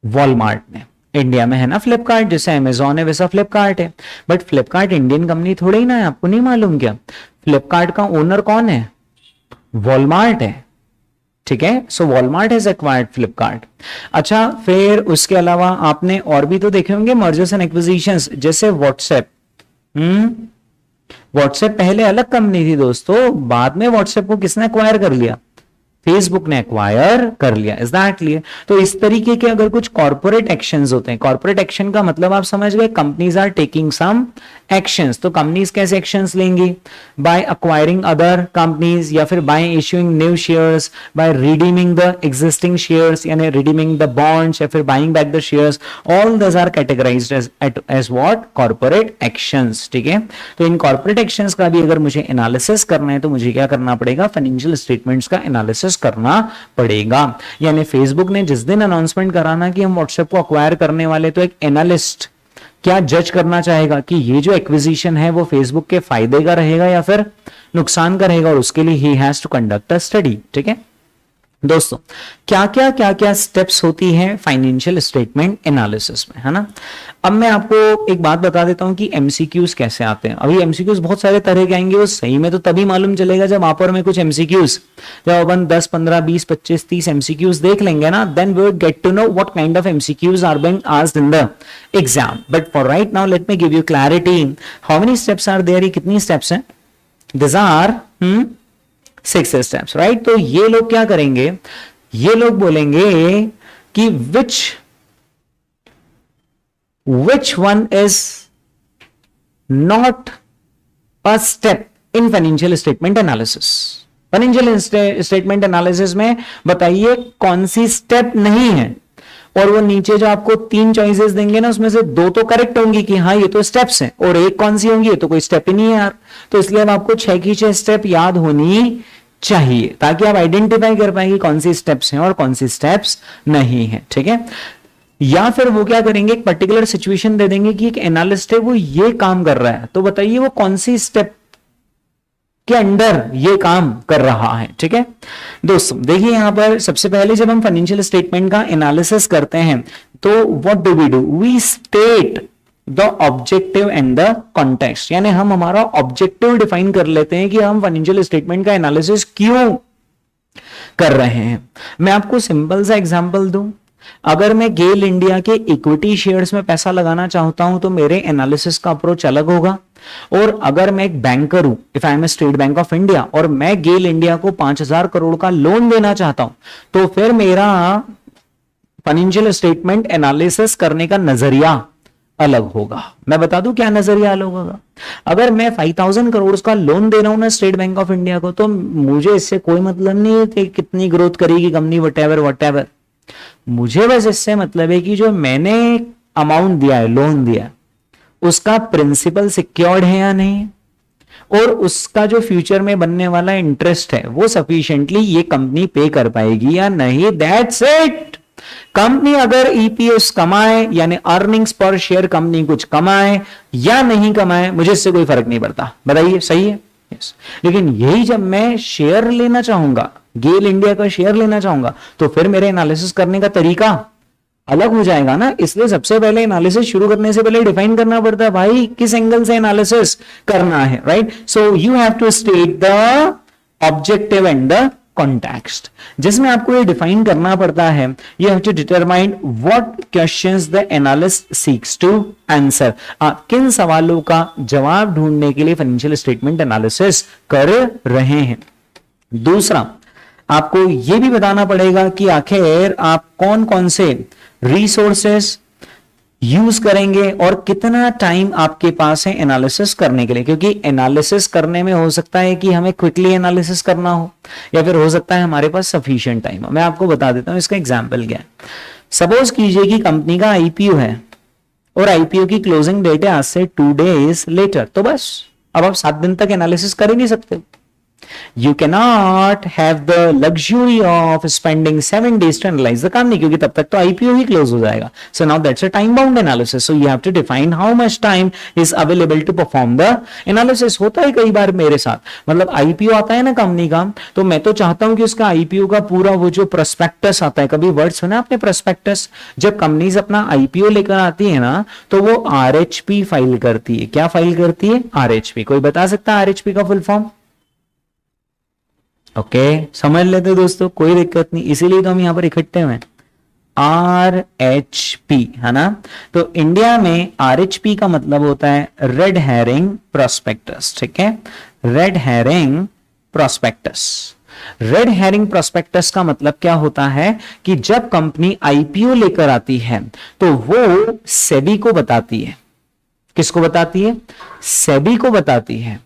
वॉलमार्ट ने। इंडिया में है ना फ्लिपकार्ट, जैसे अमेजॉन है वैसा फ्लिपकार्ट है, बट फ्लिपकार्ट इंडियन कंपनी थोड़ी ही ना है, आपको नहीं मालूम क्या? फ्लिपकार्ट का ओनर कौन है, वॉलमार्ट है। ठीक है, सो वॉलमार्ट हैज एक्वायर्ड फ्लिपकार्ट। अच्छा, फिर उसके अलावा आपने और भी तो देखे होंगे मर्जर्स एंड एक्विजिशंस, जैसे व्हाट्सएप। व्हाट्सएप पहले अलग कंपनी थी दोस्तों, बाद में व्हाट्सएप को किसने एक्वायर कर लिया, फेसबुक ने एक्वायर कर लिया। Is that clear? तो इस तरीके के अगर कुछ कॉर्पोरेट एक्शंस होते हैं, कॉर्पोरेट एक्शन का मतलब आप समझ गए, companies are taking some actions. तो कंपनीज कैसे एक्शंस लेंगी, बाय अक्वायरिंग अदर कंपनीज, या फिर by issuing new shares, by redeeming the existing shares, यानी रिडीमिंग द बॉन्ड्स, या फिर buying back the shares. All these are categorised as what, corporate actions. ठीक है, तो इन कॉर्पोरेट एक्शंस का भी अगर मुझे एनालिसिस करना है तो मुझे क्या करना पड़ेगा, फाइनेंशियल स्टेटमेंट्स का एनालिसिस करना पड़ेगा। यानी फेसबुक ने जिस दिन अनाउंसमेंट करा ना कि हम व्हाट्सएप को अक्वायर करने वाले, तो एक एनालिस्ट क्या जज करना चाहेगा कि ये जो एक्विजिशन है वो फेसबुक के फायदे का रहेगा या फिर नुकसान का रहेगा, और उसके लिए ही has to conduct a study. ठीक है दोस्तों, क्या क्या स्टेप्स होती हैं फाइनेंशियल स्टेटमेंट एनालिसिस में, है ना। अब मैं आपको एक बात बता देता हूं कि एमसीक्यूज कैसे आते हैं। अभी एमसीक्यूज बहुत सारे तरह के आएंगे, वो सही में तो तभी मालूम चलेगा जब आप और मैं कुछ एमसीक्यूज, जब अपन 10, 15, 20, 25, 30 एमसीक्यूज देख लेंगे ना, then we will get to know what kind of MCQs are being asked in the exam. But for right now let me give you clarity, how many steps are there, कितनी स्टेप्स हैं, दिस आर 6 स्टेप्स, राइट। तो ये लोग क्या करेंगे, ये लोग बोलेंगे कि which one is not a step in financial statement analysis। Financial statement analysis में बताइए कौन सी स्टेप नहीं है, और वो नीचे जो आपको 3 चॉइसेस देंगे ना, उसमें से 2 तो करेक्ट होंगी कि हाँ ये तो स्टेप्स हैं, और एक कौन सी होंगी, ये तो कोई स्टेप ही नहीं है यार। तो इसलिए अब आपको 6 की 6 स्टेप याद होनी चाहिए, ताकि आप आइडेंटिफाई कर पाएंगे कौन सी स्टेप्स हैं और कौन सी स्टेप्स नहीं है। ठीक है, या फिर वो क्या करेंगे, एक पर्टिकुलर सिचुएशन दे देंगे कि एक एनालिस्ट है वो ये काम कर रहा है, तो बताइए वो कौन सी स्टेप के अंडर ये काम कर रहा है। ठीक है दोस्तों, देखिए यहां पर सबसे पहले जब हम फाइनेंशियल स्टेटमेंट का एनालिसिस करते हैं तो what do, we state the objective and the context. यानी हम हमारा ऑब्जेक्टिव डिफाइन कर लेते हैं कि हम फाइनेंशियल स्टेटमेंट का एनालिसिस क्यों कर रहे हैं। मैं आपको सिंपल सा एग्जांपल दूं, अगर मैं गेल इंडिया के इक्विटी शेयर्स में पैसा लगाना चाहता हूं तो मेरे एनालिसिस का अप्रोच अलग होगा, और अगर मैं एक बैंकर हूं, if I am state bank of India, और मैं गेल इंडिया को 5,000 करोड़ का लोन देना चाहता हूं, तो फिर मेरा फाइनेंशियल स्टेटमेंट एनालिसिस करने का नजरिया अलग होगा। मैं बता दूं क्या नजरिया अलग होगा। अगर मैं 5,000 करोड़ का लोन दे रहा हूं ना स्टेट बैंक ऑफ इंडिया को, तो मुझे इससे कोई मतलब नहीं है कि कितनी ग्रोथ करेगी कंपनी, वटेवर। मुझे बस इससे मतलब है कि जो मैंने अमाउंट दिया है, लोन दिया है, उसका प्रिंसिपल सिक्योर्ड है या नहीं, और उसका जो फ्यूचर में बनने वाला इंटरेस्ट है वो सफिशिएंटली ये कंपनी पे कर पाएगी या नहीं। That's it. कंपनी अगर ईपीएस कमाए यानी अर्निंग्स पर शेयर कंपनी कुछ कमाए या नहीं कमाए, मुझे इससे कोई फर्क नहीं पड़ता। बताइए सही है? yes. लेकिन यही जब मैं शेयर लेना चाहूंगा, गेल इंडिया का शेयर लेना चाहूंगा, तो फिर मेरे एनालिसिस करने का तरीका अलग हो जाएगा ना। इसलिए सबसे पहले एनालिसिस शुरू करने से पहले डिफाइन करना पड़ता है भाई किस एंगल से एनालिसिस करना है, right. So you have to state the objective and the context, जिसमें आपको ये डिफाइन करना पड़ता है। You have to determine what questions the analyst seeks to answer. आप किन सवालों का जवाब ढूंढने के लिए फाइनेंशियल स्टेटमेंट एनालिसिस कर रहे हैं। दूसरा, आपको यह भी बताना पड़ेगा कि आखिर आप कौन कौन से रिसोर्सेस यूज करेंगे और कितना टाइम आपके पास है एनालिसिस करने के लिए, क्योंकि एनालिसिस करने में हो सकता है कि हमें क्विकली एनालिसिस करना हो या फिर हो सकता है हमारे पास सफिशिएंट टाइम हो। मैं आपको बता देता हूं इसका एग्जांपल क्या है। सपोज कीजिए कि कंपनी का आईपीओ है और आईपीओ की क्लोजिंग डेट है आज से 2 days लेटर, तो बस अब आप 7 दिन तक एनालिसिस कर ही नहीं सकते। You cannot have the luxury of spending 7 days to analyze the company, क्योंकि तब तक तो IPO ही close हो जाएगा। So now that's a time bound analysis. So you have to define how much time is available to perform the analysis। होता है कई बार मेरे साथ, मतलब IPO आता है ना कंपनी का, तो मैं तो चाहता हूं कि उसका IPO का पूरा वो जो प्रोस्पेक्टस आता है, कभी वर्ड सुना आपने प्रोस्पेक्टस? जब कंपनीज अपना IPO लेकर आती है ना, तो वो RHP फाइल करती है। क्या फाइल करती है? RHP। कोई बता सकता है RHP का फुल फॉर्म? ओके, समझ लेते दोस्तों, कोई दिक्कत नहीं, इसीलिए तो हम यहां पर इकट्ठे हुए हैं। RHP है ना, तो इंडिया में RHP का मतलब होता है रेड हेरिंग प्रोस्पेक्टस। ठीक है, red herring prospectus. Red herring prospectus का मतलब क्या होता है कि जब कंपनी आईपीओ लेकर आती है तो वो सेबी को बताती है। किसको बताती है? सेबी को बताती है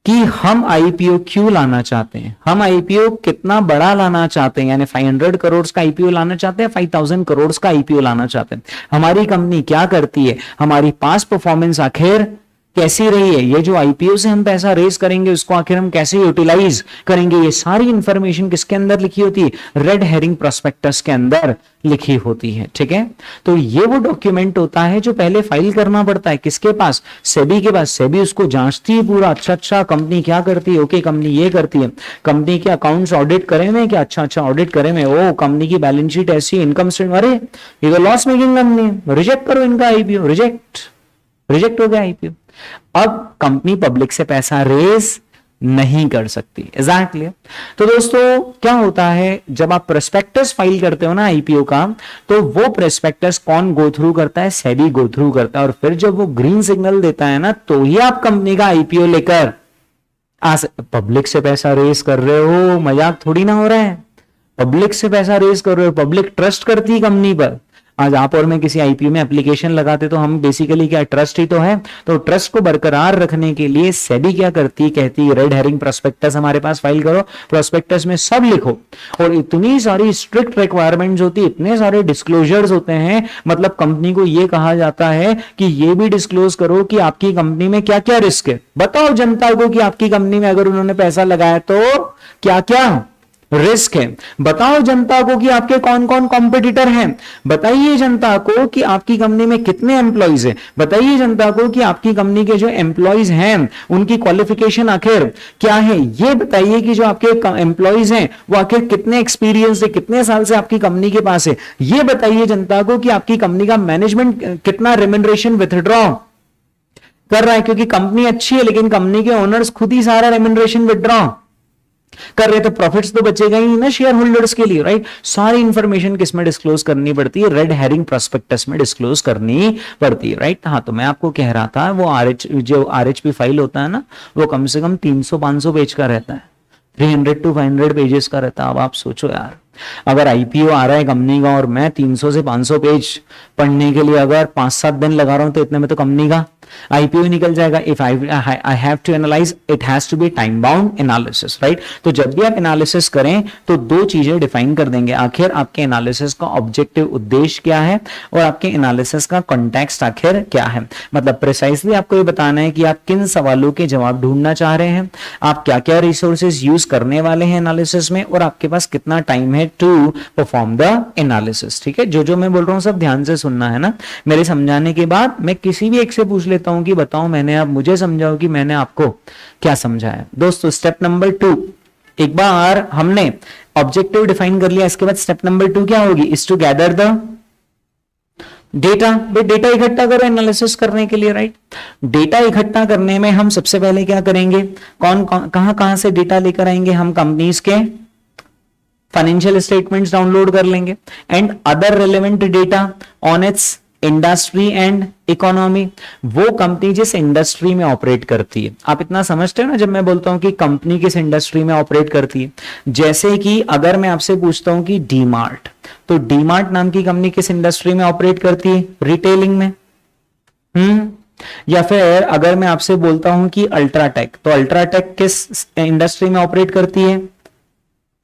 कि हम आईपीओ क्यों लाना चाहते हैं, हम आईपीओ कितना बड़ा लाना चाहते हैं, यानी 500 करोड़ का आईपीओ लाना चाहते हैं, 5000 करोड़ का आईपीओ लाना चाहते हैं। हमारी कंपनी क्या करती है, हमारी पास्ट परफॉर्मेंस आखिर कैसी रही है, ये जो आईपीओ से हम पैसा रेज करेंगे उसको आखिर हम कैसे यूटिलाइज करेंगे, ये सारी इंफॉर्मेशन किसके अंदर लिखी होती है? रेड हेरिंग प्रोस्पेक्टस के अंदर लिखी होती है। ठीक है, तो ये वो डॉक्यूमेंट होता है जो पहले फाइल करना पड़ता है। किसके पास? सेबी के पास। सेबी उसको जांचती है पूरा, अच्छा कंपनी क्या करती है, ओके कंपनी ये करती है, कंपनी के अकाउंट्स ऑडिट करे में क्या, अच्छा ऑडिट करे में, ओ कंपनी की बैलेंस शीट ऐसी, इनकम स्टेटमेंट, अरे ये तो लॉस मेकिंग कंपनी है, रिजेक्ट करो इनका आईपीओ। रिजेक्ट हो गया आईपीओ। अब कंपनी पब्लिक से पैसा रेज नहीं कर सकती। एग्जैक्टली। तो दोस्तों क्या होता है, जब आप प्रोस्पेक्टस फाइल करते हो ना आईपीओ का, तो वो प्रोस्पेक्टस कौन गो थ्रू करता है? सेबी गो थ्रू करता है। और फिर जब वो ग्रीन सिग्नल देता है ना, तो ही आप कंपनी का आईपीओ लेकर पब्लिक से पैसा रेज कर रहे हो, मजाक थोड़ी ना हो रहा है। पब्लिक से पैसा रेज कर रहे हो, पब्लिक ट्रस्ट करती है कंपनी पर। आज आप और मैं किसी आईपीओ में एप्लीकेशन लगाते तो हम बेसिकली क्या, ट्रस्ट ही तो है। तो ट्रस्ट को बरकरार रखने के लिए सेबी क्या करती, कहती है रेड हेरिंग प्रोस्पेक्टस हमारे पास फाइल करो, प्रोस्पेक्टस में सब लिखो। और इतनी सारी स्ट्रिक्ट रिक्वायरमेंट्स होती है, इतने सारे डिस्क्लोजर्स होते हैं, मतलब कंपनी को यह कहा जाता है कि ये भी डिस्क्लोज करो कि आपकी कंपनी में क्या क्या रिस्क है। बताओ जनता को कि आपकी कंपनी में अगर उन्होंने पैसा लगाया तो क्या क्या रिस्क है। बताओ जनता को कि आपके कौन कौन कॉम्पिटिटर हैं। बताइए जनता को कि आपकी कंपनी में कितने एम्प्लॉइज हैं। बताइए जनता को कि आपकी कंपनी के जो एम्प्लॉइज हैं उनकी क्वालिफिकेशन आखिर क्या है। ये बताइए कि जो आपके एम्प्लॉइज हैं वो आखिर कितने एक्सपीरियंस है, कितने साल से आपकी कंपनी के पास है। ये बताइए जनता को कि आपकी कंपनी का मैनेजमेंट कितना रेम्यूनरेशन विथड्रॉ कर रहा है, क्योंकि कंपनी अच्छी है लेकिन कंपनी के ओनर्स खुद ही सारा रेम्यूनरेशन विथड्रॉ कर रहे, तो प्रॉफिट्स तो बचेगा ही ना शेयर होल्डर्स के लिए, राइट। सारी इंफॉर्मेशन किस में डिस्क्लोज करनी पड़ती है? रेड हेरिंग प्रोस्पेक्टस में डिस्क्लोज करनी पड़ती है, राइट। हाँ, तो मैं आपको कह रहा था वो जो आरएचपी फाइल होता है ना, वो कम से कम 300-500 पेज का रहता है, 300 to 500 पेजेस का रहता है। अब आप सोचो यार, अगर आईपीओ आ रहा है कंपनी का और मैं 300 से 500 पेज पढ़ने के लिए अगर 5-7 दिन लगा रहा हूं तो इतने में तो कंपनी का आईपीओ निकल जाएगा. If I have to analyse, it has to be time bound analysis, right. तो जब भी आप एनालिसिस करें तो दो चीजें डिफाइन कर देंगे, आखिर आपके एनालिसिस का ऑब्जेक्टिव उद्देश्य क्या है और आपके एनालिसिस का कॉन्टेक्स्ट आखिर क्या है. मतलब प्रिसाइसली आपको ये बताना है कि आप किन सवालों के जवाब ढूंढना चाह रहे हैं, आप क्या क्या रिसोर्सेज यूज करने वाले हैं एनालिसिस में, और आपके पास कितना टाइम है टू परफॉर्म द एनालिसिस. ठीक है, जो मैं बोल रहा हूं सब ध्यान से सुनना है ना. मेरे समझाने के बाद मैं किसी भी एक से पूछ लेता हूं कि बताओ मैंने, आप मुझे समझाओ कि मैंने आपको क्या समझाया. दोस्तों स्टेप नंबर 2, एक बार हमने ऑब्जेक्टिव डिफाइन कर लिया, इसके बाद स्टेप नंबर 2 क्या होगी, is to gather the data. Data इकट्ठा करो एनालिसिस करने के लिए, राइट. डेटा इकट्ठा करने में हम सबसे पहले क्या करेंगे, कहां से डेटा लेकर आएंगे, हम कंपनीज के फाइनेंशियल स्टेटमेंट्स डाउनलोड कर लेंगे and other relevant data on it's industry and economy. वो कंपनी जिस इंडस्ट्री में ऑपरेट करती है, आप इतना समझते हो ना जब मैं बोलता हूं कि कंपनी किस इंडस्ट्री में ऑपरेट करती है. जैसे कि अगर मैं आपसे पूछता हूं कि डीमार्ट, तो डीमार्ट नाम की कंपनी किस इंडस्ट्री में ऑपरेट करती है, रिटेलिंग में. या फिर अगर मैं आपसे बोलता हूं कि अल्ट्राटेक, तो अल्ट्राटेक किस इंडस्ट्री में ऑपरेट करती है,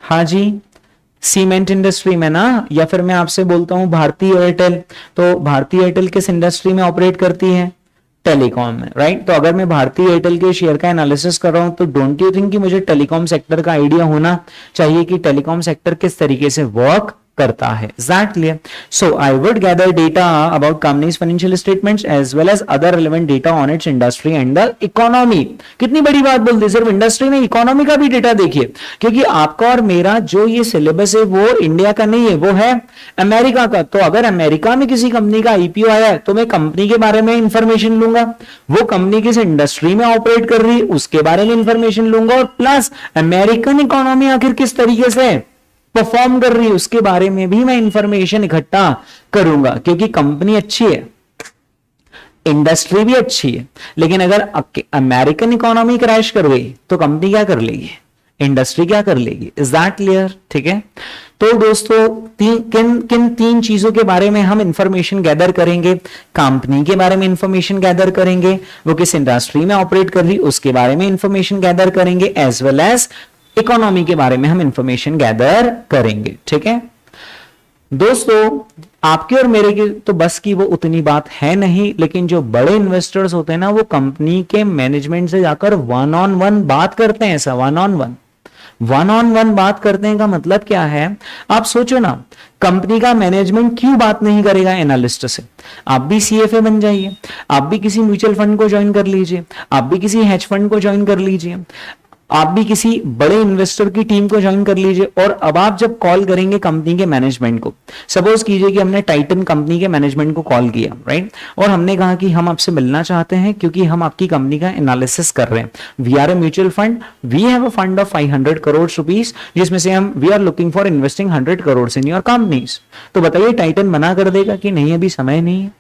हाँ जी, सीमेंट इंडस्ट्री में ना. या फिर मैं आपसे बोलता हूं भारतीय एयरटेल, तो भारतीय एयरटेल किस इंडस्ट्री में ऑपरेट करती है, टेलीकॉम में, राइट. तो अगर मैं भारतीय एयरटेल के शेयर का एनालिसिस कर रहा हूं तो डोंट यू थिंक कि मुझे टेलीकॉम सेक्टर का आइडिया होना चाहिए कि टेलीकॉम सेक्टर किस तरीके से वर्क करता है. Exactly. So I would gather data about company's financial statements as well as other relevant data on its industry and the economy. कितनी बड़ी बात बोल दी, सिर्फ इंडस्ट्री में इकोनॉमी का भी डेटा देखिए, क्योंकि आपका और मेरा जो ये सिलेबस है वो इंडिया का नहीं है, वो है अमेरिका का. तो अगर अमेरिका में किसी कंपनी का आईपीओ आया है तो मैं कंपनी के बारे में इंफॉर्मेशन लूंगा, वो कंपनी किस इंडस्ट्री में ऑपरेट कर रही है उसके बारे में इंफॉर्मेशन लूंगा, और प्लस अमेरिकन इकोनॉमी आखिर किस तरीके से परफॉर्म कर रही है उसके बारे में भी मैं इंफॉर्मेशन इकट्ठा करूंगा. क्योंकि कंपनी अच्छी है, इंडस्ट्री भी अच्छी है, लेकिन अगर अमेरिकन इकोनॉमी क्रैश कर गई तो कंपनी क्या कर लेगी, इंडस्ट्री क्या कर लेगी. Is that clear. ठीक है, तो दोस्तों किन तीन चीजों के बारे में हम इंफॉर्मेशन गैदर करेंगे, कंपनी के बारे में इंफॉर्मेशन गैदर करेंगे, वो किस इंडस्ट्री में ऑपरेट कर रही उसके बारे में इंफॉर्मेशन गैदर करेंगे, एज वेल एज इकोनॉमी के बारे में हम इंफॉर्मेशन गैदर करेंगे. ठीक है दोस्तों, आपके और मेरे की तो बस की वो उतनी बात है नहीं, लेकिन जो बड़े इन्वेस्टर्स होते हैं ना वो कंपनी के मैनेजमेंट से जाकर वन ऑन वन बात करते हैं. ऐसा वन ऑन वन बात करते हैं का मतलब क्या है, आप सोचो ना, कंपनी का मैनेजमेंट क्यों बात नहीं करेगा एनालिस्ट से. आप भी सीएफए बन जाइए, आप भी किसी म्यूचुअल फंड को ज्वाइन कर लीजिए, आप भी किसी हेज फंड को ज्वाइन कर लीजिए, आप भी किसी बड़े इन्वेस्टर की टीम को ज्वाइन कर लीजिए, और अब आप जब कॉल करेंगे कंपनी के मैनेजमेंट को, सपोज कीजिए कि हमने टाइटन कंपनी के मैनेजमेंट को कॉल किया, राइट, और हमने कहा कि हम आपसे मिलना चाहते हैं क्योंकि हम आपकी कंपनी का एनालिसिस कर रहे हैं. We are a mutual fund, we have a fund of 500 crore rupees, जिसमें से हम we are looking for investing 100 crore in your companies. तो बताइए टाइटन मना कर देगा कि नहीं अभी समय नहीं है?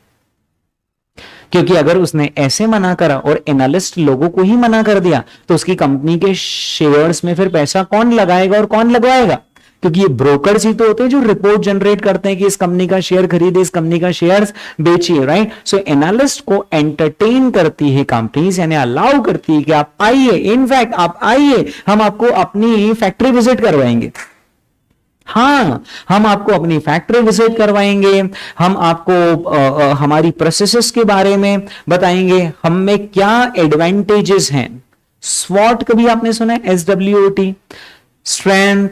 क्योंकि अगर उसने ऐसे मना करा और एनालिस्ट लोगों को ही मना कर दिया तो उसकी कंपनी के शेयर्स में फिर पैसा कौन लगाएगा और कौन लगवाएगा? क्योंकि ये ब्रोकर्स ही तो होते हैं जो रिपोर्ट जनरेट करते हैं कि इस कंपनी का शेयर खरीदे, इस कंपनी का शेयर्स बेचिए, राइट. सो एनालिस्ट को एंटरटेन करती है कंपनीज, यानी अलाउ करती है कि आप आइए, इनफैक्ट आप आइए, हम आपको अपनी फैक्ट्री विजिट करवाएंगे. हाँ, हम आपको अपनी फैक्ट्री विजिट करवाएंगे, हम आपको हमारी प्रोसेसेस के बारे में बताएंगे, हम में क्या एडवांटेजेस हैं. स्वॉट कभी आपने सुना है? SWOT, strength,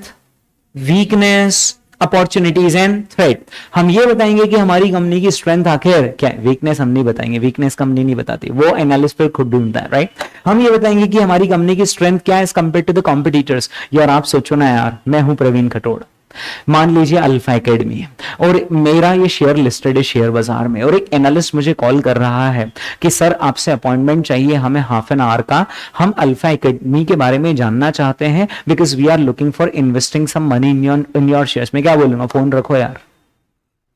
weakness, opportunities and threat. हम ये बताएंगे कि हमारी कंपनी की स्ट्रेंथ आखिर क्या है. वीकनेस हम नहीं बताएंगे, वीकनेस कंपनी नहीं बताती, वो एनालिस्ट फिर खुद ढूंढता है, राइट. हम ये बताएंगे कि हमारी कंपनी की स्ट्रेंथ क्या है as compare to the competitors. यार आप सोचो ना यार, मैं हूं प्रवीण खटोड़, मान लीजिए अल्फा एकेडमी है और मेरा ये शेयर लिस्टेड है शेयर बाजार में, और एक एनालिस्ट मुझे कॉल कर रहा है कि सर आपसे अपॉइंटमेंट चाहिए हमें हाफ एन आवर का, हम अल्फा एकेडमी के बारे में जानना चाहते हैं because we are looking for investing some money in your shares. मैं क्या बोलूंगा? फोन रखो यार,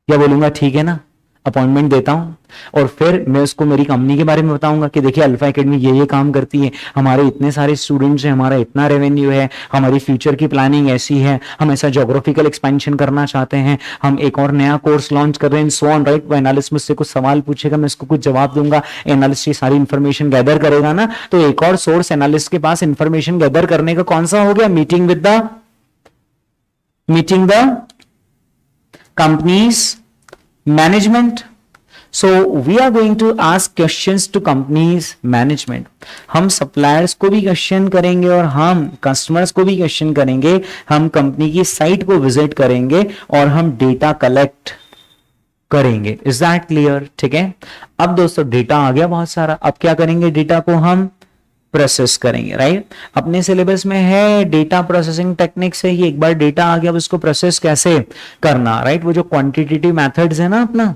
क्या बोलूंगा? ठीक है ना, अपॉइंटमेंट देता हूं और फिर मैं उसको मेरी कंपनी के बारे में बताऊंगा कि देखिए अल्फा एकेडमी ये काम करती है, हमारे इतने सारे स्टूडेंट्स हैं, हमारा इतना रेवेन्यू है, हमारी फ्यूचर की प्लानिंग ऐसी है, हम ऐसा ज्योग्राफिकल एक्सपेंशन करना चाहते हैं, हम एक और नया कोर्स लॉन्च कर रहे हैं, सो ऑन, राइट। वो एनालिस्ट मुझसे कुछ सवाल पूछेगा, मैं उसको कुछ जवाब दूंगा, एनालिस्ट ये सारी इंफॉर्मेशन गैदर करेगा ना, तो एक और सोर्स एनालिस्ट के पास इंफॉर्मेशन गैदर करने का कौन सा हो गया, meeting the companies management. So we are going to ask questions to companies management. हम suppliers को भी क्वेश्चन करेंगे और हम कस्टमर्स को भी क्वेश्चन करेंगे, हम कंपनी की साइट को विजिट करेंगे और हम डेटा कलेक्ट करेंगे. Is that clear? ठीक है. अब दोस्तों डेटा आ गया बहुत सारा, अब क्या करेंगे, डेटा को हम प्रोसेस करेंगे, राइट. अपने सिलेबस में है डेटा प्रोसेसिंग टेक्निक्स है, ये एक बार डेटा आ गया अब उसको प्रोसेस कैसे करना, राइट. वो जो क्वांटिटेटिव मेथड्स है ना अपना,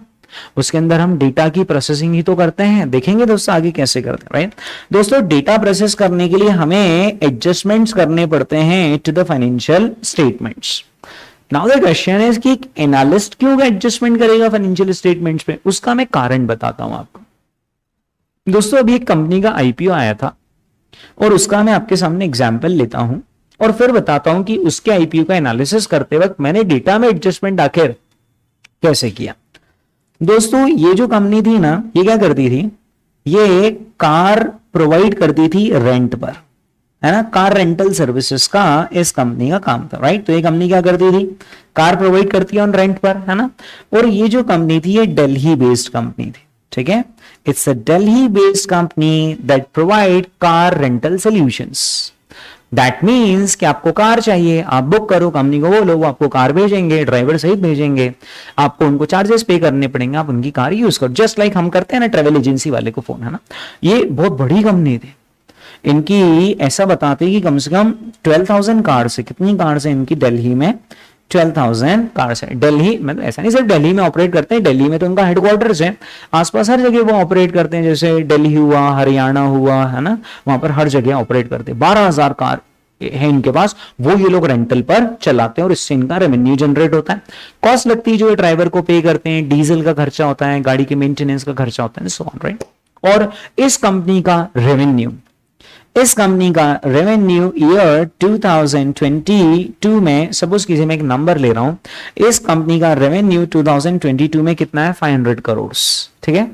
उसके अंदर हम डेटा की प्रोसेसिंग ही तो करते हैं. देखेंगे दोस्तों आगे कैसे करते हैं, राइट. दोस्तों डेटा प्रोसेस करने के लिए हमें एडजस्टमेंट्स करने पड़ते हैं to the financial statements. Now the question is कि एनालिस्ट क्यों एडजस्टमेंट करेगा फाइनेंशियल स्टेटमेंट्स पे, उसका मैं कारण बताता हूं आपको. दोस्तों अभी एक कंपनी का आईपीओ आया था और उसका मैं आपके सामने एग्जांपल लेता हूं और फिर बताता हूं कि उसके आईपीओ का एनालिसिस करते वक्त मैंने डेटा में एडजस्टमेंट आखिर कैसे किया. दोस्तों ये जो कंपनी थी ना, ये क्या करती थी, ये कार प्रोवाइड करती थी रेंट पर, है ना. कार रेंटल सर्विसेज का इस कंपनी का काम था, राइट. तो ये कंपनी क्या करती थी, कार प्रोवाइड करती है ऑन रेंट पर, है ना. और ये जो कंपनी थी ये दिल्ली बेस्ड कंपनी थी, ठीक है. It's a Delhi based company that provide car rental solutions. That means कि आपको कार चाहिए, आप बुक करो, कंपनी को बोलो, वो आपको कार भेजेंगे, ड्राइवर सहित भेजेंगे, आपको उनको चार्जेस पे करने पड़ेंगे, आप उनकी कार यूज करो. जस्ट लाइक हम करते हैं ना ट्रेवल एजेंसी वाले को फोन, है ना. ये बहुत बड़ी कंपनी थी, इनकी ऐसा बताते कि कम से कम 12,000 कार से, कितनी कार से इनकी दिल्ली में 12,000 कार्स है. दिल्ली मतलब ऐसा नहीं सिर्फ दिल्ली में ऑपरेट करते हैं, दिल्ली में तो उनका हेडक्वार्टर्स है, आसपास हर जगह वो ऑपरेट करते हैं, जैसे दिल्ली हुआ, हरियाणा हुआ, है ना, वहां पर हर जगह ऑपरेट करते हैं. 12,000 कार है इनके पास, वो ये लोग रेंटल पर चलाते हैं और इससे इनका रेवेन्यू जनरेट होता है. कॉस्ट लगती है जो ड्राइवर को पे करते हैं, डीजल का खर्चा होता है, गाड़ी के मेंटेनेंस का खर्चा होता है, सो ऑन, राइट. और इस कंपनी का रेवेन्यू ईयर 2022 में, सपोज कीजिए मैं एक नंबर ले रहा हूं, इस कंपनी का रेवेन्यू 2022 में कितना है, 500 करोड़, ठीक है.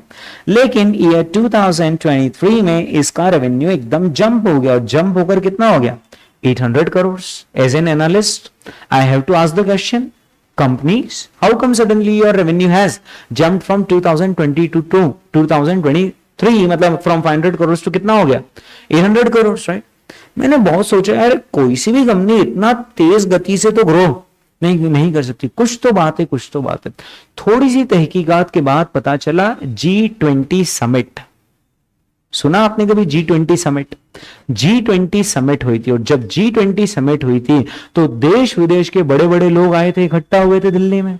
लेकिन ईयर 2023 में इसका रेवेन्यू एकदम जंप हो गया, और जंप होकर कितना हो गया, 800 crore. As an analyst I have to ask the question, companies, how come suddenly your revenue has jumped from 2022 to 2023, मतलब from 500 करोड़ to कितना हो गया, 800 करोड़, राइट. मैंने बहुत सोचा यार कोई सी भी कंपनी इतना तेज गति से तो ग्रो नहीं कर सकती, कुछ तो बात है. थोड़ी सी तहकीकात के बाद पता चला G20 समिट, सुना आपने कभी G20 समिट? G20 समिट हुई थी, और जब G20 समिट हुई थी तो देश विदेश के बड़े बड़े लोग आए थे, इकट्ठा हुए थे दिल्ली में.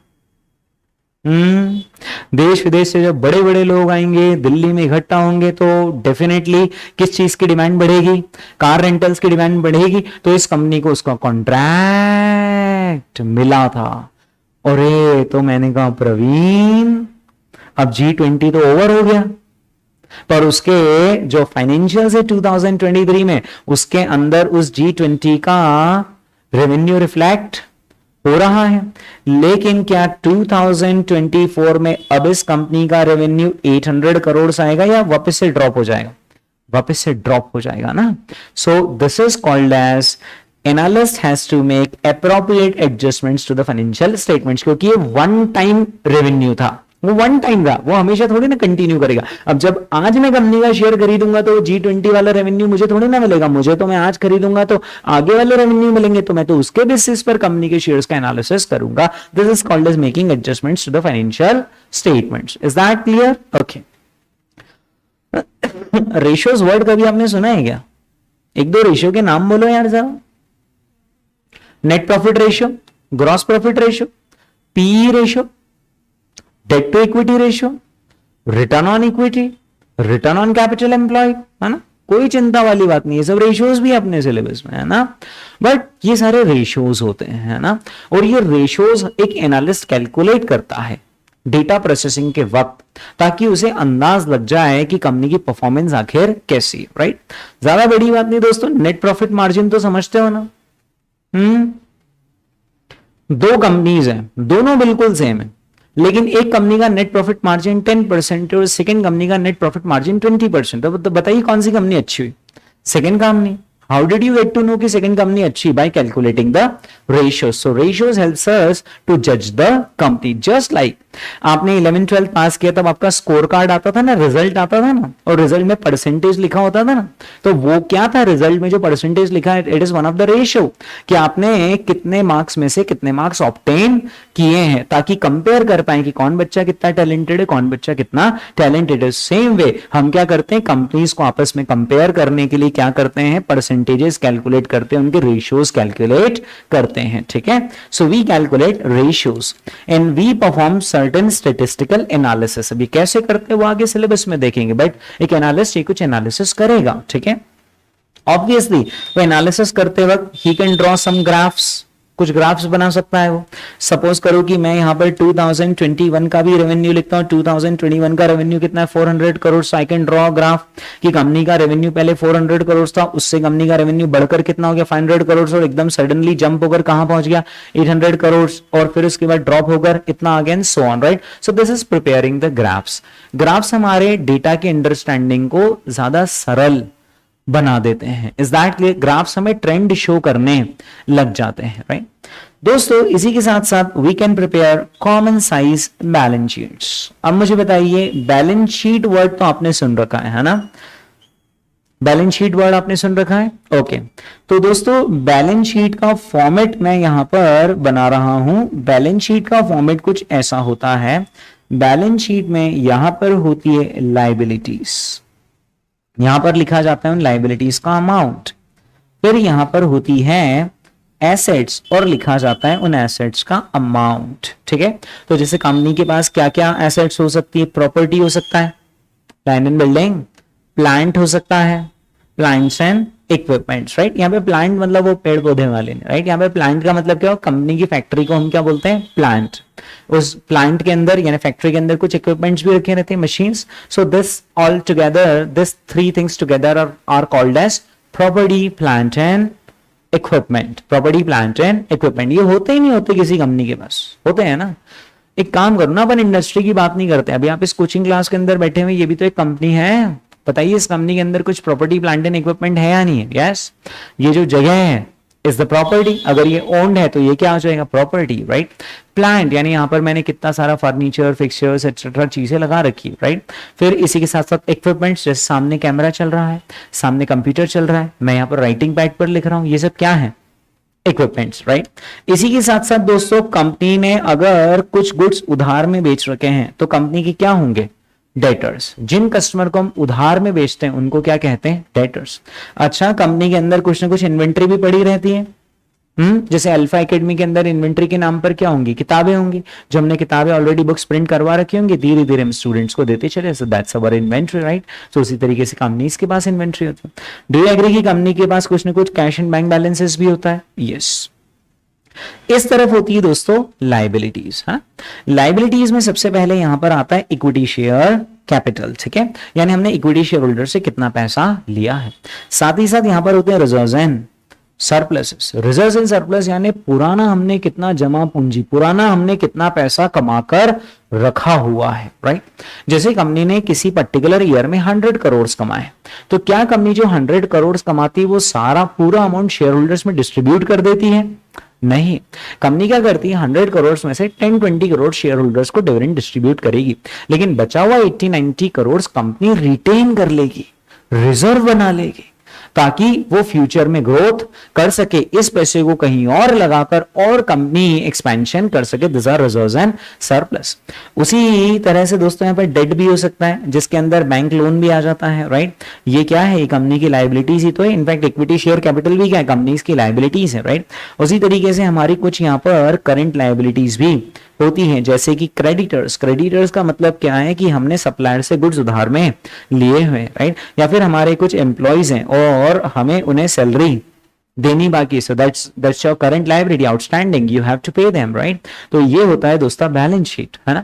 देश विदेश से जब बड़े बड़े लोग आएंगे, दिल्ली में इकट्ठा होंगे, तो डेफिनेटली किस चीज की डिमांड बढ़ेगी, कार रेंटल्स की डिमांड बढ़ेगी. तो इस कंपनी को उसका कॉन्ट्रैक्ट मिला था. और तो मैंने कहा प्रवीण अब G20 तो ओवर हो गया, पर उसके जो फाइनेंशियल्स है 2023 में, उसके अंदर उस G20 का रेवेन्यू रिफ्लेक्ट हो रहा है. लेकिन क्या 2024 में अब इस कंपनी का रेवेन्यू 800 करोड़ आएगा या वापस से ड्रॉप हो जाएगा? वापस से ड्रॉप हो जाएगा ना. So this is called as analyst has to make appropriate adjustments to the financial statements, क्योंकि ये वन टाइम रेवेन्यू था, वो वन टाइम रहा, वो हमेशा थोड़ी ना कंटिन्यू करेगा. अब जब आज मैं कंपनी का शेयर खरीदूंगा तो G20 वाला रेवेन्यू मुझे थोड़ी ना मिलेगा, मुझे तो मैं आज खरीदूंगा तो आगे वाले रेवेन्यू मिलेंगे, तो मैं तो उसके बेसिस पर कंपनी के शेयर्स का एनालिसिस करूंगा. This is called as making adjustments to the financial statements. Is that clear? Okay. Ratios word कभी आपने सुना है क्या? एक दो रेशियो के नाम बोलो यार जरा. Net profit ratio, gross profit ratio, PE ratio, debt to equity ratio, return on equity, return on capital employed, है ना. कोई चिंता वाली बात नहीं, ये सब रेशियोज भी अपने सिलेबस में है ना. बट ये सारे रेशियोज होते हैं, है ना. और ये रेशियोज एक एनालिस्ट कैलकुलेट करता है, डेटा प्रोसेसिंग के वक्त, ताकि उसे अंदाज लग जाए कि कंपनी की परफॉर्मेंस आखिर कैसी है, राइट। ज्यादा बड़ी बात नहीं दोस्तों, नेट प्रॉफिट मार्जिन तो समझते हो ना। दो कंपनीज हैं, दोनों बिल्कुल सेम है, लेकिन एक कंपनी का नेट प्रॉफिट मार्जिन 10% और सेकंड कंपनी का नेट प्रॉफिट मार्जिन 20%। तो बताइए कौन सी कंपनी अच्छी हुई? Second company. How did you get to know कि सेकंड कंपनी अच्छी? By calculating the ratios. So ratios helps us to जज द कंपनी। जस्ट लाइक आपने 11th 12th पास किया तब आपका स्कोर कार्ड आता था ना, रिजल्ट आता था ना, और रिजल्ट में परसेंटेज लिखा होता था ना, तो वो क्या था रिजल्ट में जो परसेंटेज लिखा है? It is one of the ratio कि आपने कितने मार्क्स में से कितने मार्क्स ऑब्टेन किए हैं, ताकि कंपेयर कर पाए कि कौन बच्चा कितना टैलेंटेड है, कौन बच्चा कितना टैलेंटेड है। सेम वे हम क्या करते हैं, कंपनीज को आपस में कंपेयर करने के लिए क्या करते हैं? परसेंटेजेस कैलकुलेट करते हैं, उनके रेशियोज कैलकुलेट करते हैं, ठीक है। So we calculate ratios and we perform certain statistical analysis. अभी कैसे करते हैं वो आगे सिलेबस में देखेंगे, बट एक एनालिस्ट ये कुछ एनालिसिस करेगा, ठीक है। ऑब्वियसली वो एनालिसिस करते वक्त ही कैन ड्रॉ सम ग्राफ्स, कुछ ग्राफ्स बना सकता है वो। सपोज करो कि मैं यहाँ पर 2021 का भी रेवेन्यू लिखता हूँ, 2021 का रेवेन्यू कितना है? 400 crore. I can draw graph कि कंपनी का रेवेन्यू पहले 400 करोड़ था, उससे कंपनी का रेवेन्यू बढ़कर कितना हो गया? 500 करोड़, और एकदम सडनली जंप होकर कहां पहुंच गया? 800 करोड़, और फिर उसके बाद ड्रॉप होकर इतना again, so on, right. So this is preparing the graphs. Graphs हमारे डेटा के अंडरस्टैंडिंग को ज्यादा सरल बना देते हैं। Is that clear? ग्राफ्स हमें ट्रेंड शो करने लग जाते हैं, राइट। दोस्तों इसी के साथ साथ we can prepare common size balance sheets. अब मुझे बताइए, बैलेंस शीट वर्ड तो आपने सुन रखा है ना? बैलेंस शीट वर्ड आपने सुन रखा है, ओके। तो दोस्तों बैलेंस शीट का फॉर्मेट मैं यहां पर बना रहा हूं। बैलेंस शीट का फॉर्मेट कुछ ऐसा होता है। बैलेंस शीट में यहां पर होती है लायबिलिटीज, यहां पर लिखा जाता है उन लायबिलिटीज का अमाउंट। फिर यहां पर होती है एसेट्स और लिखा जाता है उन एसेट्स का अमाउंट, ठीक है। तो जैसे कंपनी के पास क्या क्या एसेट्स हो सकती है? प्रॉपर्टी हो सकता है, लैंड एंड बिल्डिंग, प्लांट हो सकता है, प्लांट्स एंड इक्विपमेंट्स, राइट। यहाँ पे प्लांट मतलब वो पेड़ पौधे वाले, राइट। यहाँ पे प्लांट का मतलब क्या हो? कंपनी की फैक्ट्री को हम क्या बोलते हैं? प्लांट। उस प्लांट के अंदर यानी फैक्ट्री के अंदर कुछ इक्विपमेंट्स भी रखे रहते हैं, machines. So this all together, this three things together are called as property, plant and equipment. Property, plant and equipment ये होते ही नहीं होते किसी कंपनी के पास, होते हैं ना। एक काम करो ना, अपन इंडस्ट्री की बात नहीं करते। अभी आप इस कोचिंग क्लास के अंदर बैठे हुए, ये भी तो एक कंपनी है। बताइए इस कंपनी के अंदर कुछ प्रॉपर्टी, प्लांट एंड इक्विपमेंट है या नहीं है? यस, ये जो जगह है इज द प्रॉपर्टी। अगर ये ओन्ड है तो ये क्या हो जाएगा? Property, right. प्लांट यानी यहाँ पर मैंने कितना सारा फर्नीचर, फिक्सचर्स एक्सेट्रा चीजें लगा रखी है, राइट। फिर इसी के साथ साथ इक्विपमेंट्स, जैसे सामने कैमरा चल रहा है, सामने कंप्यूटर चल रहा है, मैं यहाँ पर राइटिंग पैड पर लिख रहा हूँ, ये सब क्या है? Equipments, right. इसी के साथ साथ दोस्तों कंपनी ने अगर कुछ गुड्स उधार में बेच रखे हैं तो कंपनी के क्या होंगे? डेटर्स। जिन कस्टमर को हम उधार में बेचते हैं उनको क्या कहते हैं? डेटर्स। अच्छा, कंपनी के अंदर कुछ ना कुछ इन्वेंट्री भी पड़ी रहती है। जैसे अल्फा एकेडमी के अंदर इन्वेंट्री के नाम पर क्या होंगी? किताबें होंगी। जो हमने किताबें ऑलरेडी बुक्स प्रिंट करवा रखी होंगी, धीरे धीरे हम स्टूडेंट्स को देते चले। So that's our inventory, right. तो उसी तरीके से कंपनीज के पास इन्वेंट्री होती है। डू यू एग्री की कंपनी के पास कुछ ना कुछ कैश एंड बैंक बैलेंसेस भी होता है? यस। इस तरफ होती है दोस्तों लायबिलिटीज। हाँ, लायबिलिटीज में सबसे पहले यहां पर आता है इक्विटी शेयर कैपिटल, ठीक है। यानी हमने इक्विटी शेयर होल्डर से कितना पैसा लिया है। साथ ही साथ यहां पर होते हैं reserves and surpluses. Reserves and surplus यानी पुराना हमने कितना जमा पूंजी, पुराना हमने कितना पैसा कमाकर रखा हुआ है, राइट। जैसे कंपनी ने किसी पर्टिकुलर ईयर में 100 करोड़ कमाए, तो क्या कंपनी जो 100 करोड़ कमाती है वो सारा पूरा अमाउंट शेयर होल्डर्स में डिस्ट्रीब्यूट कर देती है? नहीं, कंपनी क्या करती है? 100 करोड़ में से 10-20 करोड़ शेयर होल्डर्स को डिविडेंड डिस्ट्रीब्यूट करेगी, लेकिन बचा हुआ 80-90 करोड़ कंपनी रिटेन कर लेगी, रिजर्व बना लेगी, ताकि वो फ्यूचर में ग्रोथ कर सके, इस पैसे को कहीं और लगाकर और कंपनी एक्सपेंशन कर सके। This are reserves and surplus. उसी तरह से दोस्तों यहाँ पर डेट भी हो सकता है, जिसके अंदर बैंक लोन भी आ जाता है, राइट। ये क्या है? ये कंपनी की लायबिलिटीज ही तो है। इनफैक्ट इक्विटी शेयर कैपिटल भी क्या है? कंपनीज की लायबिलिटीज है, राइट। उसी तरीके से हमारी कुछ यहाँ पर करंट लायबिलिटीज भी होती हैं, जैसे कि क्रेडिटर्स। क्रेडिटर्स का मतलब क्या है? कि हमने सप्लायर से गुड्स उधार में लिए हुए, राइट। या फिर हमारे कुछ एम्प्लॉइज हैं और हमें उन्हें सैलरी देनी बाकी, so that's your current liability outstanding, you have to pay them, right. तो ये होता है दोस्तों बैलेंस शीट, है ना।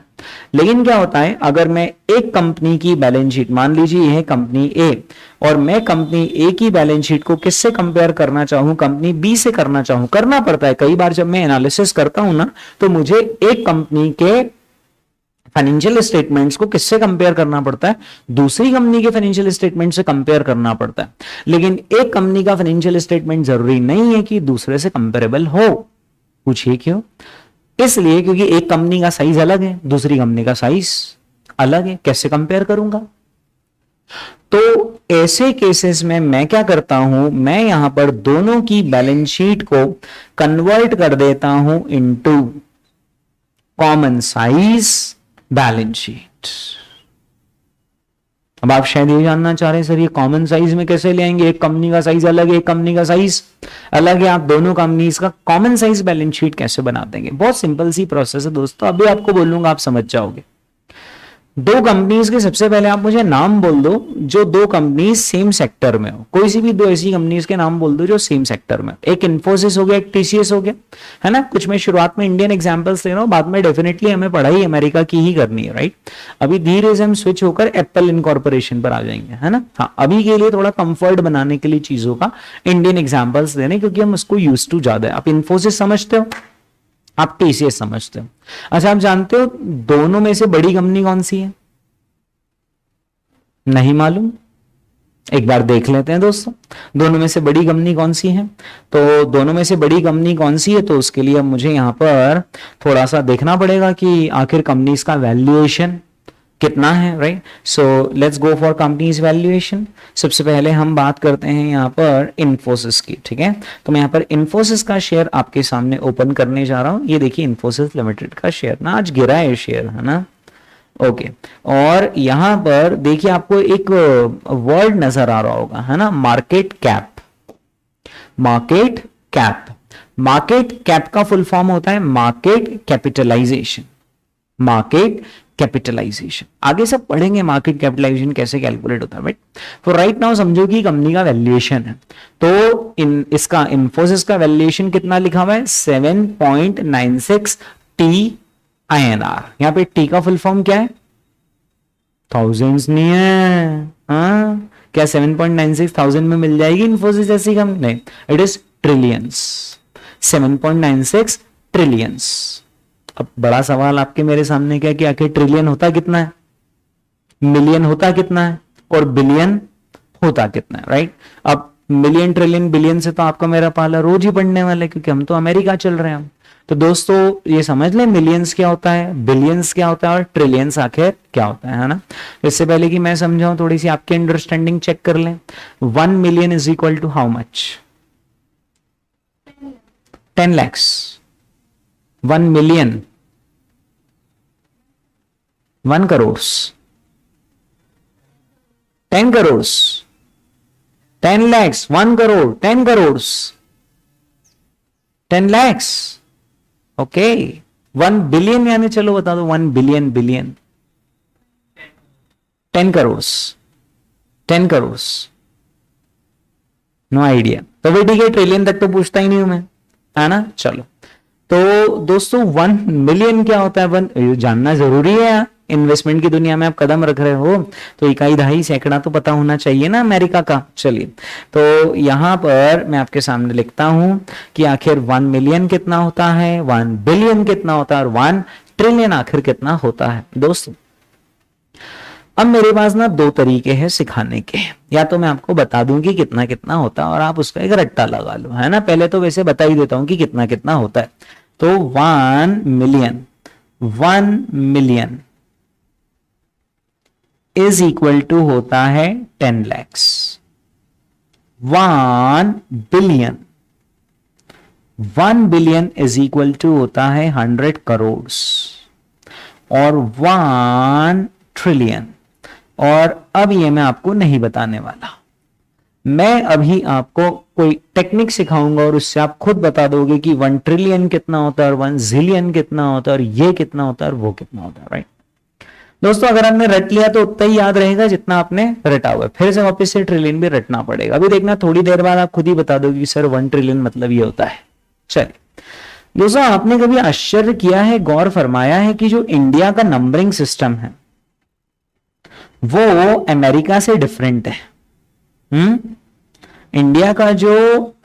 लेकिन क्या होता है अगर मैं एक कंपनी की बैलेंस शीट, मान लीजिए ये है कंपनी ए, और मैं कंपनी ए की बैलेंस शीट को किससे कंपेयर करना चाहूं, कंपनी बी से करना चाहूं, करना पड़ता है कई बार जब मैं एनालिसिस करता हूं ना, तो मुझे एक कंपनी के फाइनेंशियल स्टेटमेंट्स को किससे कंपेयर करना पड़ता है, दूसरी कंपनी के फाइनेंशियल स्टेटमेंट से कंपेयर करना पड़ता है। लेकिन एक कंपनी का फाइनेंशियल स्टेटमेंट जरूरी नहीं है कि दूसरे से कंपेरेबल हो। पूछिए क्यों? इसलिए क्योंकि एक कंपनी का साइज अलग है, दूसरी कंपनी का साइज अलग है, कैसे कंपेयर करूंगा। तो ऐसे केसेस में मैं क्या करता हूं, मैं यहां पर दोनों की बैलेंस शीट को कन्वर्ट कर देता हूं into common size balance sheet. अब आप शायद ये जानना चाह रहे हैं सर ये कॉमन साइज में कैसे ले आएंगे, एक कंपनी का साइज अलग है, एक कंपनी का साइज अलग है, आप दोनों कंपनीज का कॉमन साइज बैलेंस शीट कैसे बना देंगे। बहुत सिंपल सी प्रोसेस है दोस्तों, अभी आपको बोलूंगा आप समझ जाओगे। दो कंपनीज के सबसे पहले आप मुझे नाम बोल दो जो दो कंपनीज सेम सेक्टर में हो, कोई सी भी दो ऐसी कंपनीज के नाम बोल दो जो सेम सेक्टर में, एक इन्फोसिस हो गया, एक टीसीएस हो गया, है ना। कुछ मैं शुरुआत में इंडियन एग्जांपल्स दे रहा हूं, बाद में डेफिनेटली हमें पढ़ाई अमेरिका की ही करनी है, राइट। अभी धीरे से हम स्विच होकर एप्पल इनकॉर्पोरेशन पर आ जाएंगे, है ना। हाँ, अभी के लिए थोड़ा कंफर्ट बनाने के लिए चीजों का इंडियन एग्जाम्पल्स देने, क्योंकि हम उसको यूज टू ज्यादा है। आप इन्फोसिस समझते हो, आप टीसीएस समझते हो। अच्छा, आप जानते हो दोनों में से बड़ी कंपनी कौन सी है? नहीं मालूम? एक बार देख लेते हैं दोस्तों, दोनों में से बड़ी कंपनी कौन सी है। तो दोनों में से बड़ी कंपनी कौन सी है, तो उसके लिए मुझे यहां पर थोड़ा सा देखना पड़ेगा कि आखिर कंपनीज का वैल्यूएशन कितना है, right. So let's go for companies valuation. सबसे पहले हम बात करते हैं यहाँ पर इन्फोसिस की, ठीक है। तो मैं यहाँ पर इन्फोसिस का शेयर आपके सामने ओपन करने जा रहा हूँ। ये देखिए इन्फोसिस लिमिटेड का शेयर ना आज गिरा है शेयर, है ना। ओके, और यहां पर देखिए आपको एक वर्ड नजर आ रहा होगा, है ना, market cap. Market cap, market cap का फुल फॉर्म होता है मार्केट कैपिटलाइजेशन। मार्केट कैपिटलाइजेशन आगे सब पढ़ेंगे, मार्केट कैपिटलाइजेशन कैसे कैलकुलेट होता है, राइट। तो राइट नाउ समझो कि कंपनी का वैल्यूएशन है, तो इसका इन्फोसिस का वैल्यूएशन कितना लिखा हुआ है, 7.96 टी INR। यहां पे टी का फुल फॉर्म क्या है, थाउजेंड्स नहीं है, हाँ क्या 7.96 थाउजेंड में मिल जाएगी इन्फोसिस जैसी कंपनी? नहीं, इट इज ट्रिलियंस, 7.96 ट्रिलियंस। अब बड़ा सवाल आपके मेरे सामने क्या कि आखिर ट्रिलियन होता कितना है, मिलियन होता कितना है, और बिलियन होता कितना है, राइट। अब मिलियन ट्रिलियन बिलियन से तो आपका मेरा पाला रोज ही पढ़ने वाला है, क्योंकि हम तो अमेरिका चल रहे हैं। तो दोस्तों ये समझ लें मिलियंस क्या होता है, बिलियंस क्या होता है, और ट्रिलियंस आखिर क्या होता है ना। इससे पहले कि मैं समझाऊं थोड़ी सी आपकी अंडरस्टैंडिंग चेक कर लें। 1 million is equal to how much? 10 lakhs। 1 million 1 crore, 10 crore, 10 lakhs, 1 crore, 10 crore, 10 lakhs। Okay, 1 billion यानी चलो बता दो 1 billion, billion 10 crore, 10 crore, no idea. तो भी ठीक है, ट्रिलियन तक तो पूछता ही नहीं हूं मैं, है ना। चलो, तो दोस्तों 1 मिलियन क्या होता है, 1 जानना जरूरी है। इन्वेस्टमेंट की दुनिया में आप कदम रख रहे हो तो इकाई दहाई सैकड़ा तो पता होना चाहिए ना अमेरिका का। चलिए, तो यहां पर मैं आपके सामने लिखता हूं कि आखिर 1 मिलियन कितना होता है, 1 बिलियन कितना होता है, और 1 ट्रिलियन आखिर कितना होता है। दोस्तों अब मेरे पास ना 2 तरीके हैं सिखाने के, या तो मैं आपको बता दूं कि कितना कितना होता है और आप उसका एक रट्टा लगा लो, है ना। पहले तो वैसे बता ही देता हूं कि कितना कितना होता है। तो 1 million, 1 million is equal to होता है 10 lakhs। 1 billion, 1 billion is equal to होता है 100 करोड़, और 1 ट्रिलियन। और अब ये मैं आपको नहीं बताने वाला, मैं अभी आपको कोई टेक्निक सिखाऊंगा और उससे आप खुद बता दोगे कि 1 ट्रिलियन कितना होता है, और 1 जिलियन कितना होता है, और ये कितना होता है, और वो कितना होता है, राइट। दोस्तों अगर आपने रट लिया तो उतना ही याद रहेगा जितना आपने रटा हुआ है, फिर से वापस से ट्रिलियन भी रटना पड़ेगा। अभी देखना थोड़ी देर बाद आप खुद ही बता दोगे सर 1 ट्रिलियन मतलब ये होता है। चलिए दोस्तों, आपने कभी आश्चर्य किया है, गौर फरमाया है कि जो इंडिया का नंबरिंग सिस्टम है वो अमेरिका से डिफरेंट है। इंडिया का जो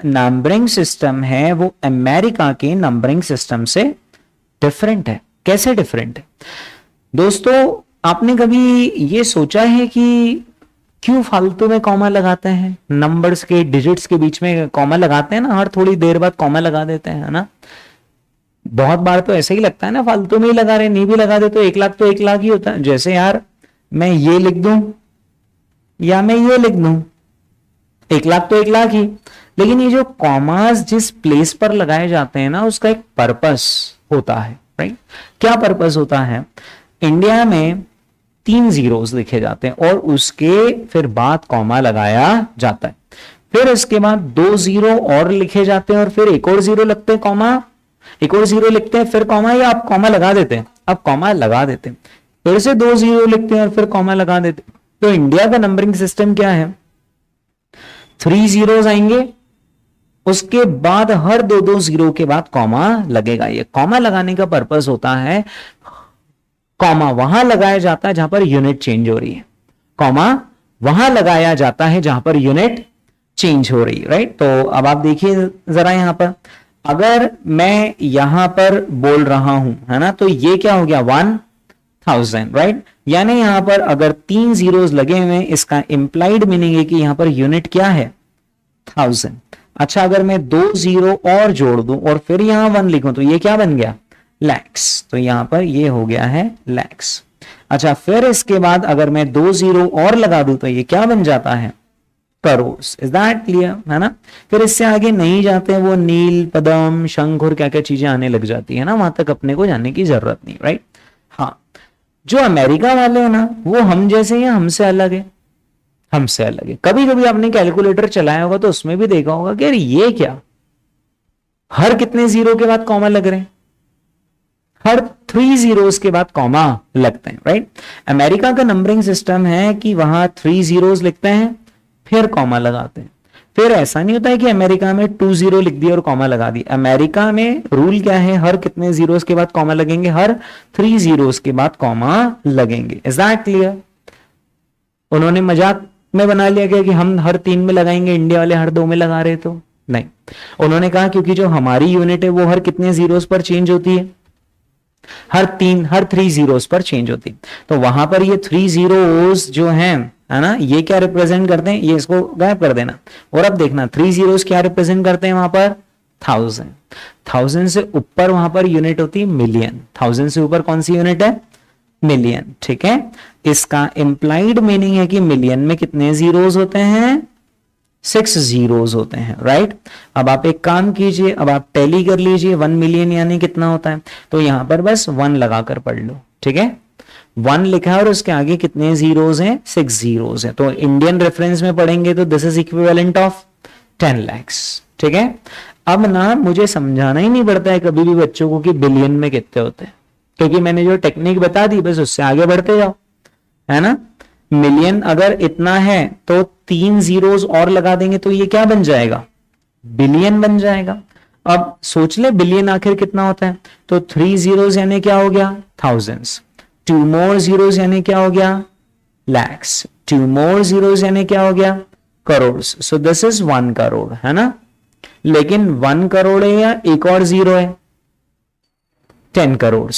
नंबरिंग सिस्टम है वो अमेरिका के नंबरिंग सिस्टम से डिफरेंट है। कैसे डिफरेंट है दोस्तों? आपने कभी ये सोचा है कि क्यों फालतू में कॉमा लगाते हैं? नंबर्स के डिजिट्स के बीच में कॉमा लगाते हैं ना, हर थोड़ी देर बाद कॉमा लगा देते हैं, है ना। बहुत बार तो ऐसे ही लगता है ना, फालतू में ही लगा रहे, नहीं भी लगा दे तो 1 लाख तो 1 लाख ही होता है। जैसे यार मैं ये लिख दूं या मैं ये लिख दूं, 1 लाख तो 1 लाख ही। लेकिन ये जो कॉमास जिस प्लेस पर लगाए जाते हैं ना, उसका एक पर्पस होता है, राइट। क्या पर्पस होता है? इंडिया में 3 जीरोस लिखे जाते हैं और उसके फिर बाद कॉमा लगाया जाता है, फिर इसके बाद 2 जीरो और लिखे जाते हैं और फिर एक और जीरो लगते हैं, कॉमा, एक और जीरो लिखते हैं, फिर कॉमा, या आप कॉमा लगा देते हैं, अब कॉमा लगा देते हैं, फिर से 2 जीरो लिखते हैं और फिर कॉमा लगा देते हैं। तो इंडिया का नंबरिंग सिस्टम क्या है? 3 जीरोस आएंगे, उसके बाद हर 2 जीरो के बाद कॉमा लगेगा। ये कॉमा लगाने का पर्पस होता है, कॉमा वहां लगाया जाता है जहां पर यूनिट चेंज हो रही है, कॉमा वहां लगाया जाता है जहां पर यूनिट चेंज हो रही है, राइट। तो अब आप देखिए जरा यहां पर, अगर मैं यहां पर बोल रहा हूं, है ना, तो ये क्या हो गया 1000, राइट। यानी यहां पर अगर 3 जीरोस लगे हुए, इसका इंप्लाइड मीनिंग है कि यहां पर यूनिट क्या है 1000। अच्छा, अगर मैं 2 जीरो और जोड़ दूं और फिर यहां 1 लिखूं तो ये क्या बन गया लैक्स, तो यहां पर ये हो गया है लैक्स। अच्छा, फिर इसके बाद अगर मैं 2 जीरो और लगा दूं तो ये क्या बन जाता है करोड़। इज दैट क्लियर, है ना। फिर इससे आगे नहीं जाते, वो नील, पदम, शंख और क्या क्या चीजें आने लग जाती है ना, वहां तक अपने को जाने की जरूरत नहीं, राइट। हाँ, जो अमेरिका वाले हैं ना वो हम जैसे हैं, हमसे अलग है, हमसे अलग है। कभी कभी आपने कैलकुलेटर चलाया होगा तो उसमें भी देखा होगा कि यार ये क्या, हर कितने जीरो के बाद कॉमा लग रहे हैं, हर 3 जीरोस के बाद कॉमा लगते हैं, राइट। अमेरिका का नंबरिंग सिस्टम है कि वहां 3 जीरोस लिखते हैं फिर कॉमा लगाते हैं। फिर ऐसा नहीं होता है कि अमेरिका में 2 जीरो लिख दिया और कॉमा लगा दी। अमेरिका में रूल क्या है, हर कितने जीरोस के बाद कॉमा लगेंगे, हर 3 जीरोस के बाद कॉमा लगेंगे। Is that clear? उन्होंने मजाक में बना लिया गया कि हम हर 3 में लगाएंगे, इंडिया वाले हर 2 में लगा रहे, तो नहीं। उन्होंने कहा क्योंकि जो हमारी यूनिट है वो हर कितने जीरोस पर चेंज होती है, हर 3 जीरोस पर चेंज होती है। तो वहां पर ये 3 जीरोस जो हैं, है ना, ये क्या रिप्रेजेंट करते हैं, ये इसको गायब कर देना और अब देखना 3 जीरोस क्या रिप्रेजेंट करते हैं वहां पर 1000। 1000 से ऊपर वहां पर यूनिट होती है मिलियन। 1000 से ऊपर कौन सी यूनिट है, मिलियन, ठीक है। इसका इंप्लाइड मीनिंग है कि मिलियन में कितने जीरोस होते हैं, 6 जीरोस होते हैं, राइट। अब आप एक काम कीजिए, अब आप टैली कर लीजिए 1 मिलियन यानी कितना होता है, तो यहां पर बस 1 लगाकर पढ़ लो, ठीक है। 1 लिखा है और उसके आगे कितने जीरोस हैं, 6 जीरोस हैं। तो इंडियन रेफरेंस में पढ़ेंगे तो this is equivalent of 10 lakhs, ठीक है। अब ना मुझे समझाना ही नहीं पड़ता है कभी भी बच्चों को कि बिलियन में कितने होते हैं, क्योंकि मैंने जो टेक्निक बता दी बस उससे आगे बढ़ते जाओ, है ना। मिलियन अगर इतना है तो 3 जीरोस और लगा देंगे तो ये क्या बन जाएगा, बिलियन बन जाएगा। अब सोच ले बिलियन आखिर कितना होता है, तो 3 जीरोस यानी क्या हो गया thousands, 2 more zeros यानी क्या हो गया lakhs, 2 more zeros यानी क्या हो गया करोड़। सो दिस इज 1 करोड़, है ना। लेकिन 1 करोड़ है या एक और जीरो है, 10 करोड़,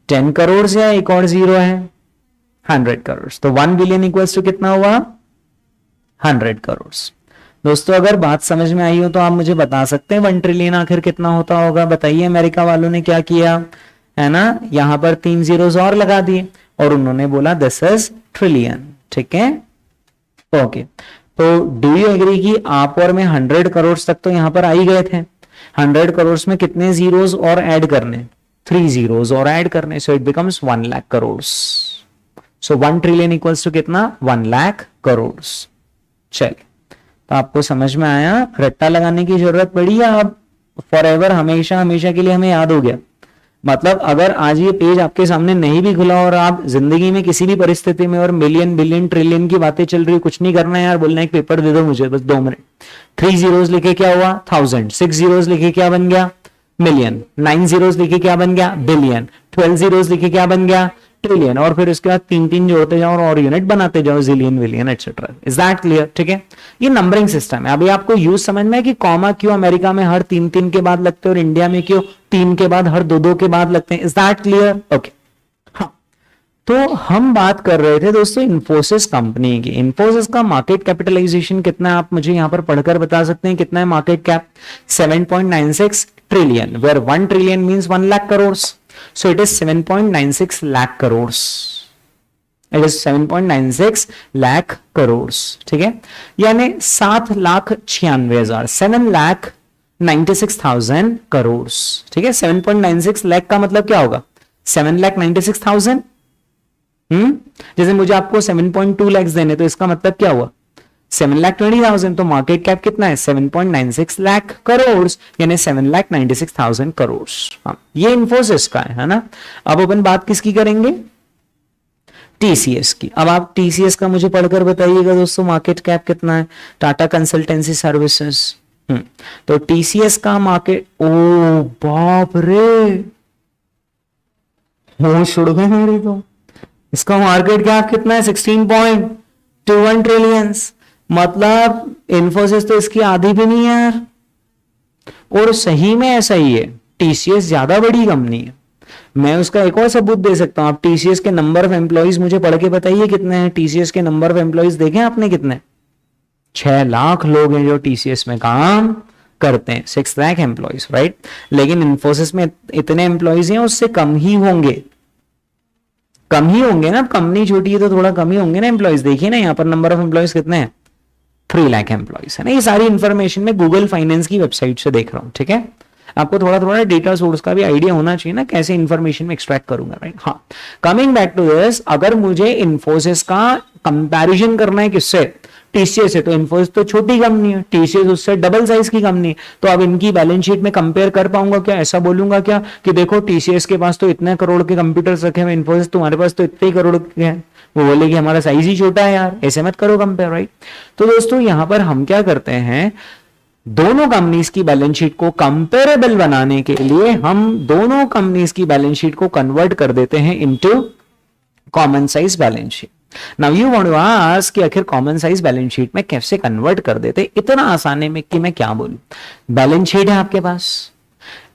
10 करोड़ या एक और जीरो है 100 करोड़। तो 1 बिलियन इक्वल्स टू कितना हुआ 100 करोड़। दोस्तों अगर बात समझ में आई हो तो आप मुझे बता सकते हैं 1 ट्रिलियन आखिर कितना होता होगा। बताइए अमेरिका वालों ने क्या किया, है ना, यहां पर 3 जीरोस और लगा दिए और उन्होंने बोला दिस इज ट्रिलियन, ठीक है। ओके, तो डू यू एग्री कि आप और मैं 100 करोड़ तक तो यहां पर आ ही गए थे। 100 करोड़ में कितने जीरोस और ऐड करने, 3 जीरोस और ऐड करने, so it becomes 1 lakh crore. So 1 trillion equals to कितना 1 लाख करोड़। चलिए, तो आपको समझ में आया, रट्टा लगाने की जरूरत पड़ी या अब फॉरएवर हमेशा हमेशा के लिए हमें याद हो गया। मतलब अगर आज ये पेज आपके सामने नहीं भी खुला और आप जिंदगी में किसी भी परिस्थिति में और मिलियन बिलियन ट्रिलियन की बातें चल रही, कुछ नहीं करना है यार, बोलना एक पेपर दे दो मुझे बस 2 मिनट। 3 zeros लिखे क्या हुआ 1000, 6 zeros लिखे क्या बन गया मिलियन, 9 zeros लिखे क्या बन गया बिलियन, 12 zeros लिखे क्या बन गया ट्रिलियन, और फिर उसके बाद 3 जोड़ते जाओ और यूनिट बनाते जाओ, jillion billion etcetera. Is that clear? ठीक है, ये नंबरिंग सिस्टम है। अभी आपको यूज समझ में है कि कॉमा क्यों अमेरिका में हर 3 के बाद लगते हैं और इंडिया में क्यों 3 के बाद हर 2 के बाद लगते हैं। Is that clear? ओके, हाँ, तो हम बात कर रहे थे दोस्तों इन्फोसिस कंपनी की। इन्फोसिस का मार्केट कैपिटलाइजेशन कितना है, आप मुझे यहां पर पढ़कर बता सकते हैं कितना है market cap? 7.96 trillion, where 1 trillion means 1 lakh crore. So it is 7.96 lakh crores. It is 7.96 lakh crores. ठीक है, यानी 7,96,000, 7,96,000 करोड़। ठीक है, 7.96 लाख का मतलब क्या होगा? 7,96,000। जैसे मुझे आपको 7.2 लाख देने, तो इसका मतलब क्या हुआ? 7,20,000। तो मार्केट कैप कितना है? 7.96 लाख करोड़, यानी 7,96,000 करोड़। हाँ, ये इन्फोसिस का है ना। अब अपन बात किसकी करेंगे? टीसीएस की। अब आप टीसीएस का मुझे पढ़कर बताइएगा दोस्तों मार्केट कैप कितना है? Tata consultancy services. तो टीसीएस का मार्केट, ओ बाप रे, होश उड़ गए मेरे तो। इसका मार्केट कैप कितना है? 16.21 ट्रिलियन। मतलब इन्फोसिस तो इसकी आधी भी नहीं है यार। और सही में ऐसा ही है, टीसीएस ज्यादा बड़ी कंपनी है। मैं उसका एक और सबूत दे सकता हूं। आप टीसीएस के नंबर ऑफ एम्प्लॉइज मुझे पढ़ के बताइए कितने हैं। टीसीएस के नंबर ऑफ एम्प्लॉइज देखें आपने कितने? 6 लाख लोग हैं जो टीसीएस में काम करते हैं। 6 लाख एम्प्लॉइज, राइट। लेकिन इन्फोसिस में इतने एम्प्लॉइज हैं, उससे कम ही होंगे, कम ही होंगे ना। कंपनी छोटी है तो थोड़ा कम ही होंगे ना एम्प्लॉइज। देखिए ना यहाँ पर नंबर ऑफ एम्प्लॉइज कितने हैं? 3 लाख एम्प्लॉइज है ना। ये सारी इंफॉर्मेशन मैं गूगल फाइनेंस की वेबसाइट से देख रहा हूं। ठीक है, आपको थोड़ा थोड़ा डेटा सोर्स का भी आइडिया होना चाहिए ना, कैसे इंफॉर्मेशन में एक्सट्रैक्ट करूंगा, राइट। हाँ, कमिंग बैक टू दिस, अगर मुझे इन्फोसिस का कंपैरिजन करना है किससे? टीसीएस है। तो इन्फोसिस तो छोटी कंपनी है, टीसीएस उससे डबल साइज की कंपनी है। तो अब इनकी बैलेंस शीट में कंपेयर कर पाऊंगा क्या? ऐसा बोलूंगा क्या कि देखो टीसीएस के पास तो इतने करोड़ के कंप्यूटर्स रखे हुए, इन्फोसिस तुम्हारे पास तो इतने करोड़ के हैं। वो बोले कि हमारा साइज ही छोटा है यार, ऐसे मत करो कंपेयर, राइट। तो दोस्तों यहां पर हम क्या करते हैं, दोनों कंपनीज की बैलेंस शीट को कंपेरेबल बनाने के लिए हम दोनों कंपनीज की बैलेंस शीट को कन्वर्ट कर देते हैं into common size balance sheet. Now you want to ask कि आखिर कॉमन साइज बैलेंस शीट में कैसे कन्वर्ट कर देते? इतना आसानी में कि मैं क्या बोलूं। बैलेंस शीट है आपके पास,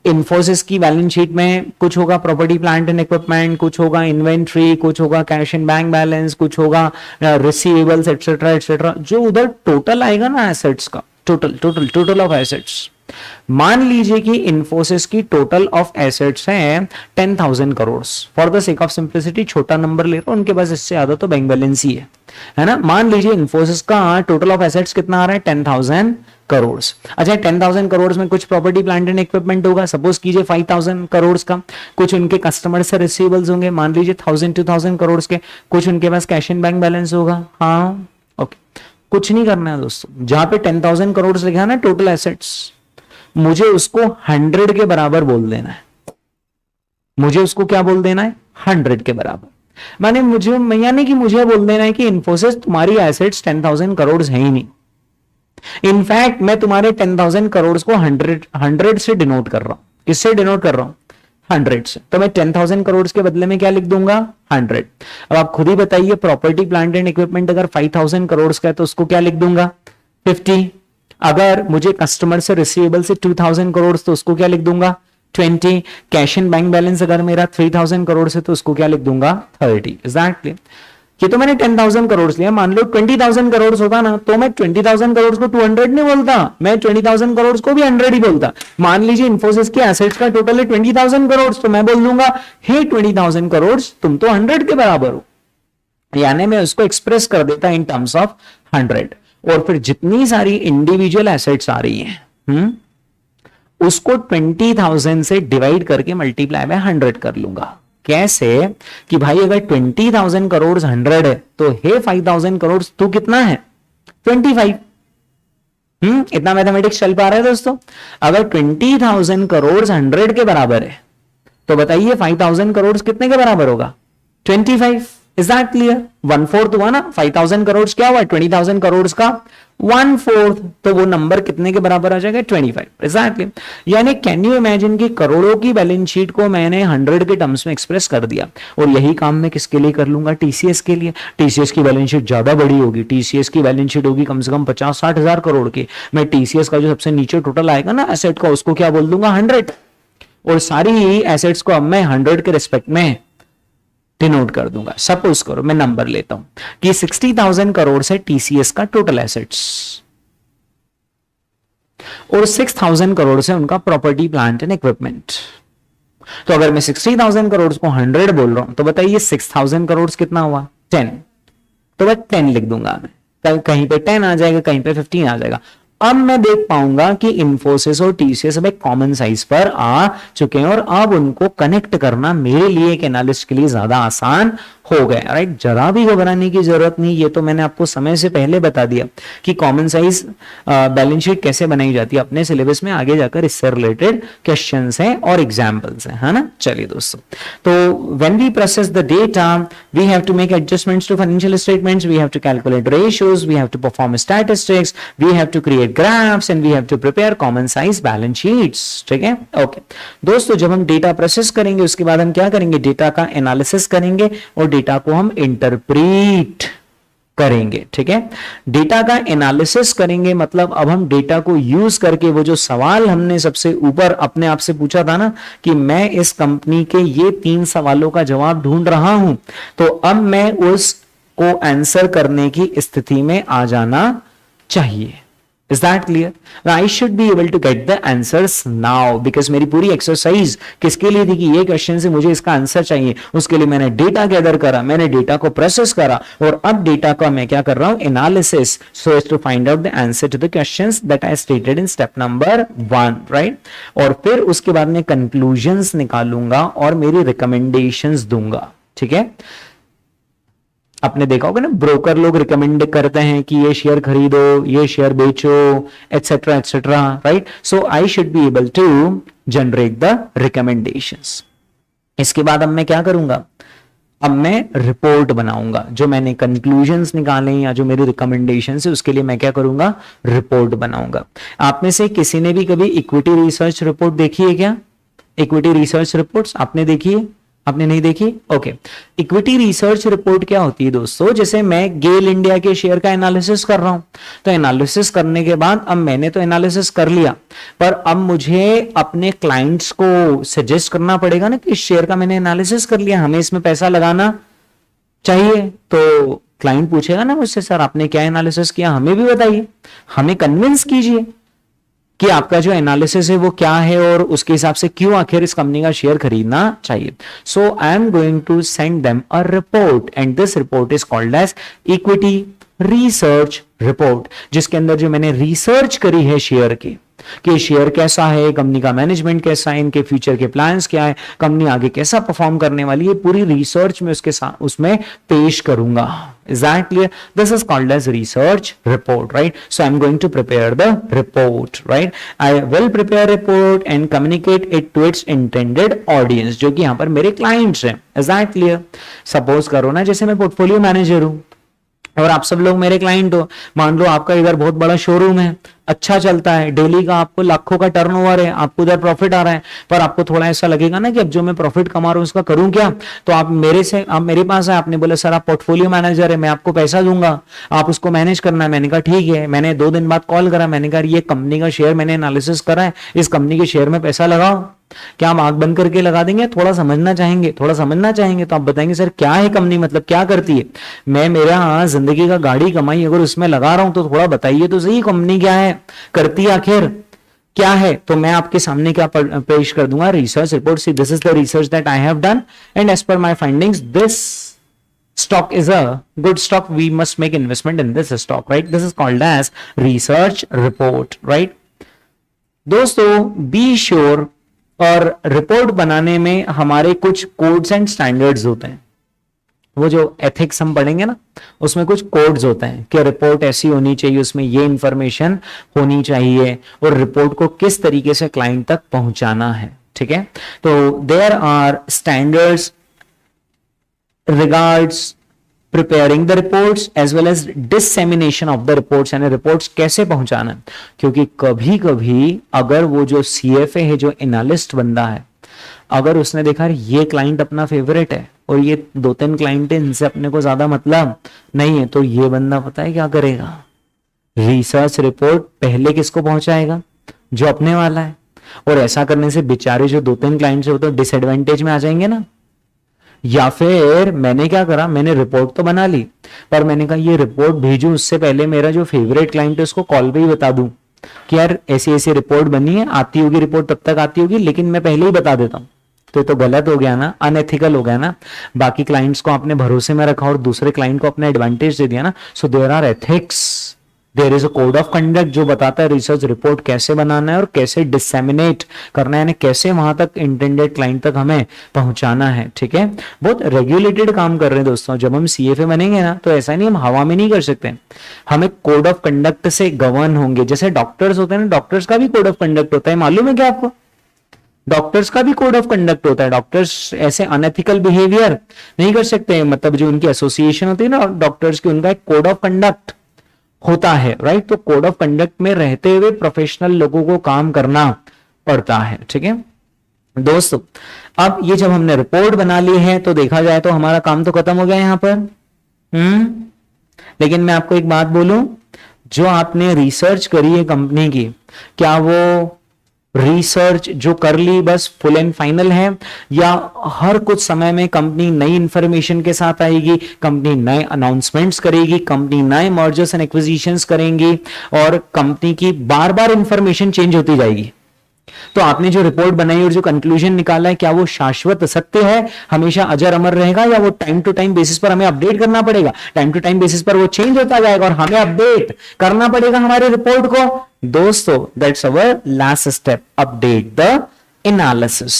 इन्फोसिस की बैलेंस शीट में कुछ होगा प्रॉपर्टी प्लांट एंड इक्विपमेंट, कुछ होगा इन्वेंट्री, कुछ होगा कैश एंड बैंक बैलेंस, कुछ होगा रिसीवेबल्स एटसेट्रा एटसेट्रा। जो उधर टोटल आएगा ना एसेट्स का, टोटल ऑफ एसेट्स, मान लीजिए कि इन्फोसिस की टोटल ऑफ एसेट्स है 10,000 crore. For the sake of simplicity छोटा नंबर ले रहा हूं, उनके पास इससे ज्यादा तो बैंक बैलेंस ही है ना। मान लीजिए इन्फोसिस का टोटल ऑफ एसेट्स कितना आ रहा है? 10,000 करोड़। अच्छा, 10,000 करोड़ में कुछ प्रॉपर्टी प्लांट एंड इक्विपमेंट होगा, सपोज कीजिए 5,000 करोड़ का। कुछ उनके कस्टमर से रिसीवेबल्स होंगे, मान लीजिए 1,000-2,000 करोड़ के। कुछ उनके पास कैश एंड बैंक बैलेंस होगा। हाँ, ओके, कुछ नहीं करना है दोस्तों। जहां पे 10,000 करोड़ लिखा है ना टोटल एसेट्स, मुझे उसको 100 के बराबर बोल देना है। मुझे उसको क्या बोल देना है? 100 के बराबर। माने मुझे, यानी कि मुझे बोल देना है कि इन्फोसिस तुम्हारी एसेट्स 10,000 करोड़ है ही नहीं। इनफैक्ट मैं तुम्हारे 10,000 करोड़ को 100 से डिनोट कर रहा हूं। किससे डिनोट कर रहा हूं? 100 से। तो मैं 10,000 करोड़ के बदले में क्या लिख दूंगा? 100। अब आप खुद ही बताइए, प्रॉपर्टी प्लांट एंड इक्विपमेंट अगर 5,000 करोड़ का है तो उसको क्या लिख दूंगा? 50। अगर मुझे कस्टमर से रिसीवेबल से 2,000 करोड़ तो उसको क्या लिख दूंगा? 20। कैश एंड बैंक बैलेंस अगर मेरा 3,000 करोड़ से तो उसको क्या लिख दूंगा? 30। एग्जैक्टली। ये तो मैंने 10,000 करोड़ लिया। मान लो 20,000 करोड़ होता ना, तो मैं 20,000 करोड़ को 200 नहीं बोलता, मैं 20,000 करोड़ को भी 100 ही बोलता। मान लीजिए इन्फोसिस के एसेट्स का टोटल है 20,000 करोड़, तो मैं बोल दूंगा हे 20,000 करोड़ तुम तो 100 के बराबर हो। यानी मैं उसको एक्सप्रेस कर देता इन टर्म्स ऑफ 100। और फिर जितनी सारी इंडिविजुअल एसेट्स आ रही हैं, उसको 20,000 से डिवाइड करके मल्टीप्लाई में 100 कर लूंगा। कैसे? कि भाई अगर 20,000 करोड़ 100 है तो हे 5,000 करोड़ तू कितना है? 25। इतना मैथमेटिक्स चल पा रहा है दोस्तों? अगर 20,000 करोड़ 100 के बराबर है तो बताइए 5000 करोड़ कितने के बराबर होगा? 25। Is that clear? 1/4 हुआ ना, 5000 करोड़ क्या हुआ? 20,000 करोड़ का 1/4, तो वो नंबर कितने के बराबर आ जाएगा? 25। एग्जैक्टली। यानी कैन यू इमेजिन कि करोड़ों की बैलेंस शीट को मैंने 100 के टर्म्स में एक्सप्रेस कर दिया, और यही काम मैं किसके लिए कर लूंगा? टीसीएस के लिए। टीसीएस की बैलेंस शीट ज्यादा बड़ी होगी, टीसीएस की बैलेंस शीट होगी कम से कम 50-60 हजार करोड़ की। मैं टीसीएस का जो सबसे नीचे टोटल आएगा ना एसेट का, उसको क्या बोल दूंगा? 100, और सारी एसेट्स को अब मैं 100 के रिस्पेक्ट में डिनोट कर दूंगा। सपोज करो मैं नंबर लेता हूं कि 60,000 करोड़ से टीसीएस का टोटल एसेट्स, और 6,000 करोड़ से उनका प्रॉपर्टी प्लांट एंड इक्विपमेंट। तो अगर मैं 60,000 करोड़ को 100 बोल रहा हूं, तो बताइए 6,000 करोड़ कितना हुआ? 10। तो मैं 10 लिख दूंगा, मैं कहीं पे 10 आ जाएगा, कहीं पे 15 आ जाएगा। अब मैं देख पाऊंगा कि इन्फोसिस और टीसीएस अब एक कॉमन साइज पर आ चुके हैं, और अब उनको कनेक्ट करना मेरे लिए एक एनालिस्ट के लिए ज्यादा आसान हो गया। राइट, जरा भी घबराने की जरूरत नहीं। ये तो मैंने आपको समय से पहले बता दिया कि कॉमन साइज बैलेंस शीट कैसे बनाई जाती है। अपने सिलेबस में आगे जाकर इससे रिलेटेड क्वेश्चंस हैं और एग्जांपल्स हैं, है ना। चलिए दोस्तों, तो when we process the data we have to make adjustments to financial statements, we have to calculate ratios, we have to perform statistics, we have to create graphs, and we have to prepare common size balance sheets. ठीक है, ओके दोस्तों, जब हम डेटा प्रोसेस करेंगे उसके बाद हम क्या करेंगे? डेटा का एनालिसिस करेंगे और डेटा को हम इंटरप्रीट करेंगे। ठीक है, डेटा का एनालिसिस करेंगे मतलब अब हम डेटा को यूज करके वो जो सवाल हमने सबसे ऊपर अपने आप से पूछा था ना कि मैं इस कंपनी के ये 3 सवालों का जवाब ढूंढ रहा हूं, तो अब मैं उसको आंसर करने की स्थिति में आ जाना चाहिए। Is that clear? I should be able to get the answers now because मेरी पूरी एक्सरसाइज किसके लिए थी कि ये क्वेश्चन से मुझे इसका आंसर चाहिए। उसके लिए मैंने डेटा गैदर करा, मैंने डेटा को प्रोसेस करा, और अब डेटा का मैं क्या कर रहा हूं? Analysis, so as to find out the answer to the questions that I stated in step number 1, right. और फिर उसके बाद मैं कंक्लूजन्स निकालूंगा और मेरी रिकमेंडेशंस दूंगा। ठीक है, आपने देखा होगा ना, ब्रोकर लोग रिकमेंड करते हैं कि ये शेयर खरीदो, ये शेयर बेचो, etcetera etcetera, right. So I should be able to generate the recommendations. इसके बाद अब मैं क्या करूंगा? अब मैं रिपोर्ट बनाऊंगा। जो मैंने कंक्लूजन्स निकाले या जो मेरी रिकमेंडेशंस है उसके लिए मैं क्या करूंगा? रिपोर्ट बनाऊंगा। आप में से किसी ने भी कभी इक्विटी रिसर्च रिपोर्ट देखी है क्या? इक्विटी रिसर्च रिपोर्ट्स आपने देखी है? आपने नहीं देखी? ओके, इक्विटी रिसर्च रिपोर्ट क्या होती है दोस्तों? जैसे मैं गेल इंडिया के शेयर का एनालिसिस कर रहा हूं, तो एनालिसिस करने के बाद अब मैंने तो एनालिसिस कर लिया, पर अब मुझे अपने क्लाइंट्स को सजेस्ट करना पड़ेगा ना कि इस शेयर का मैंने एनालिसिस कर लिया, हमें इसमें पैसा लगाना चाहिए। तो क्लाइंट पूछेगा ना मुझसे, सर आपने क्या एनालिसिस किया, हमें भी बताइए, हमें कन्विंस कीजिए कि आपका जो एनालिसिस है वो क्या है और उसके हिसाब से क्यों आखिर इस कंपनी का शेयर खरीदना चाहिए। So I am going to send them a report and this report is called as equity research report, जिसके अंदर जो मैंने रिसर्च करी है शेयर की कि शेयर कैसा है, कंपनी का मैनेजमेंट कैसा है, इनके फ्यूचर के प्लान्स क्या है, कंपनी आगे कैसा परफॉर्म करने वाली है, पूरी रिसर्च में उसके साथ उसमें पेश करूंगा। Is that clear? This is called as research report, right? So I'm going to prepare the report, right? I will prepare report and communicate it to its intended audience, जो कि यहां पर मेरे clients हैं। Is that clear? Suppose करो ना, जैसे मैं पोर्टफोलियो मैनेजर हूं और आप सब लोग मेरे क्लाइंट हो। मान लो आपका इधर बहुत बड़ा शोरूम है, अच्छा चलता है, डेली का आपको लाखों का टर्नओवर है, आपको उधर प्रॉफिट आ रहा है, पर आपको थोड़ा ऐसा लगेगा ना कि अब जो मैं प्रॉफिट कमा रहा हूं उसका करूं क्या। तो आप मेरे पास है, आपने बोला सर आप पोर्टफोलियो मैनेजर है, मैं आपको पैसा दूंगा, आप उसको मैनेज करना है। मैंने कहा ठीक है। मैंने 2 दिन बाद कॉल करा, मैंने कहा ये कंपनी का शेयर मैंने एनालिसिस करा है, इस कंपनी के शेयर में पैसा लगाओ। क्या हम आंख बंद करके लगा देंगे? थोड़ा समझना चाहेंगे, थोड़ा समझना चाहेंगे। तो आप बताएंगे सर क्या है कंपनी, मतलब क्या करती है। मैं मेरा जिंदगी का गाड़ी कमाई अगर उसमें लगा रहा हूं तो थोड़ा बताइए तो सही कंपनी क्या है, करती है आखिर क्या है। तो मैं आपके सामने क्या पेश कर दूंगा? Research report. See this is the research that I have done and as per my findings this stock is a good stock, we must make investment in this stock, right? This is called as research report, right? दोस्तों बी श्योर, और रिपोर्ट बनाने में हमारे कुछ कोड्स एंड स्टैंडर्ड्स होते हैं। वो जो एथिक्स हम पढ़ेंगे ना, उसमें कुछ कोड्स होते हैं कि रिपोर्ट ऐसी होनी चाहिए, उसमें ये इंफॉर्मेशन होनी चाहिए, और रिपोर्ट को किस तरीके से क्लाइंट तक पहुंचाना है। ठीक है। तो there are standards regards preparing the reports as well as dissemination of the reports, यानी रिपोर्ट्स कैसे पहुंचाना, क्योंकि कभी कभी अगर वो जो सीएफए है, जो एनालिस्ट बंदा है, अगर उसने देखा ये क्लाइंट अपना फेवरेट है और ये 2-3 क्लाइंट है, इनसे अपने को ज्यादा मतलब नहीं है, तो ये बंदा पता है क्या करेगा, रिसर्च रिपोर्ट पहले किसको पहुंचाएगा, जो अपने वाला है। और ऐसा करने से बेचारे जो 2-3 क्लाइंट है वो तो डिसएडवांटेज में आ जाएंगे ना। या फिर मैंने क्या करा, मैंने रिपोर्ट तो बना ली, पर मैंने कहा ये रिपोर्ट भेजू उससे पहले मेरा जो फेवरेट क्लाइंट है उसको कॉल पे ही बता दूं कि यार ऐसी ऐसी रिपोर्ट बनी है, आती होगी रिपोर्ट, तब तक आती होगी, लेकिन मैं पहले ही बता देता हूं। तो ये तो गलत हो गया ना, अनएथिकल हो गया ना। बाकी क्लाइंट्स को आपने भरोसे में रखा और दूसरे क्लाइंट को अपना एडवांटेज दे दिया ना। So there are ethics, there is a code of conduct जो बताता है रिसर्च रिपोर्ट कैसे बनाना है और कैसे डिसेमिनेट करना है, यानी कैसे वहां तक इंटेंडेड क्लाइंट तक हमें पहुंचाना है। ठीक है, बहुत रेगुलेटेड काम कर रहे हैं दोस्तों। जब हम सीएफए बनेंगे ना तो ऐसा नहीं हम हवा में नहीं कर सकते, हमें कोड ऑफ कंडक्ट से गवर्न होंगे। जैसे डॉक्टर्स होते हैं ना, डॉक्टर्स का भी कोड ऑफ कंडक्ट होता है, मालूम है क्या आपको? डॉक्टर्स का भी कोड ऑफ कंडक्ट होता है। डॉक्टर्स ऐसे अनएथिकल बिहेवियर नहीं कर सकते, मतलब जो उनकी एसोसिएशन होती है ना डॉक्टर्स की, उनका एक कोड ऑफ कंडक्ट होता है, राइट। तो कोड ऑफ कंडक्ट में रहते हुए प्रोफेशनल लोगों को काम करना पड़ता है। ठीक है दोस्तों, अब ये जब हमने रिपोर्ट बना ली है तो देखा जाए तो हमारा काम तो खत्म हो गया यहां पर। लेकिन मैं आपको एक बात बोलूं, जो आपने रिसर्च करी है कंपनी की, क्या वो रिसर्च जो कर ली बस फुल एंड फाइनल है, या हर कुछ समय में कंपनी नई इंफॉर्मेशन के साथ आएगी, कंपनी नए अनाउंसमेंट्स करेगी, कंपनी नए मर्जर्स एंड एक्विजिशंस करेंगी और कंपनी की बार बार इंफॉर्मेशन चेंज होती जाएगी। तो आपने जो रिपोर्ट बनाई और जो कंक्लूजन निकाला है, क्या वो शाश्वत सत्य है, हमेशा अजर अमर रहेगा, या वो टाइम टू टाइम बेसिस पर हमें अपडेट करना पड़ेगा? टाइम टू टाइम बेसिस पर वो चेंज होता जाएगा और हमें अपडेट करना पड़ेगा हमारे रिपोर्ट को। दोस्तों, that's our last step, update the analysis,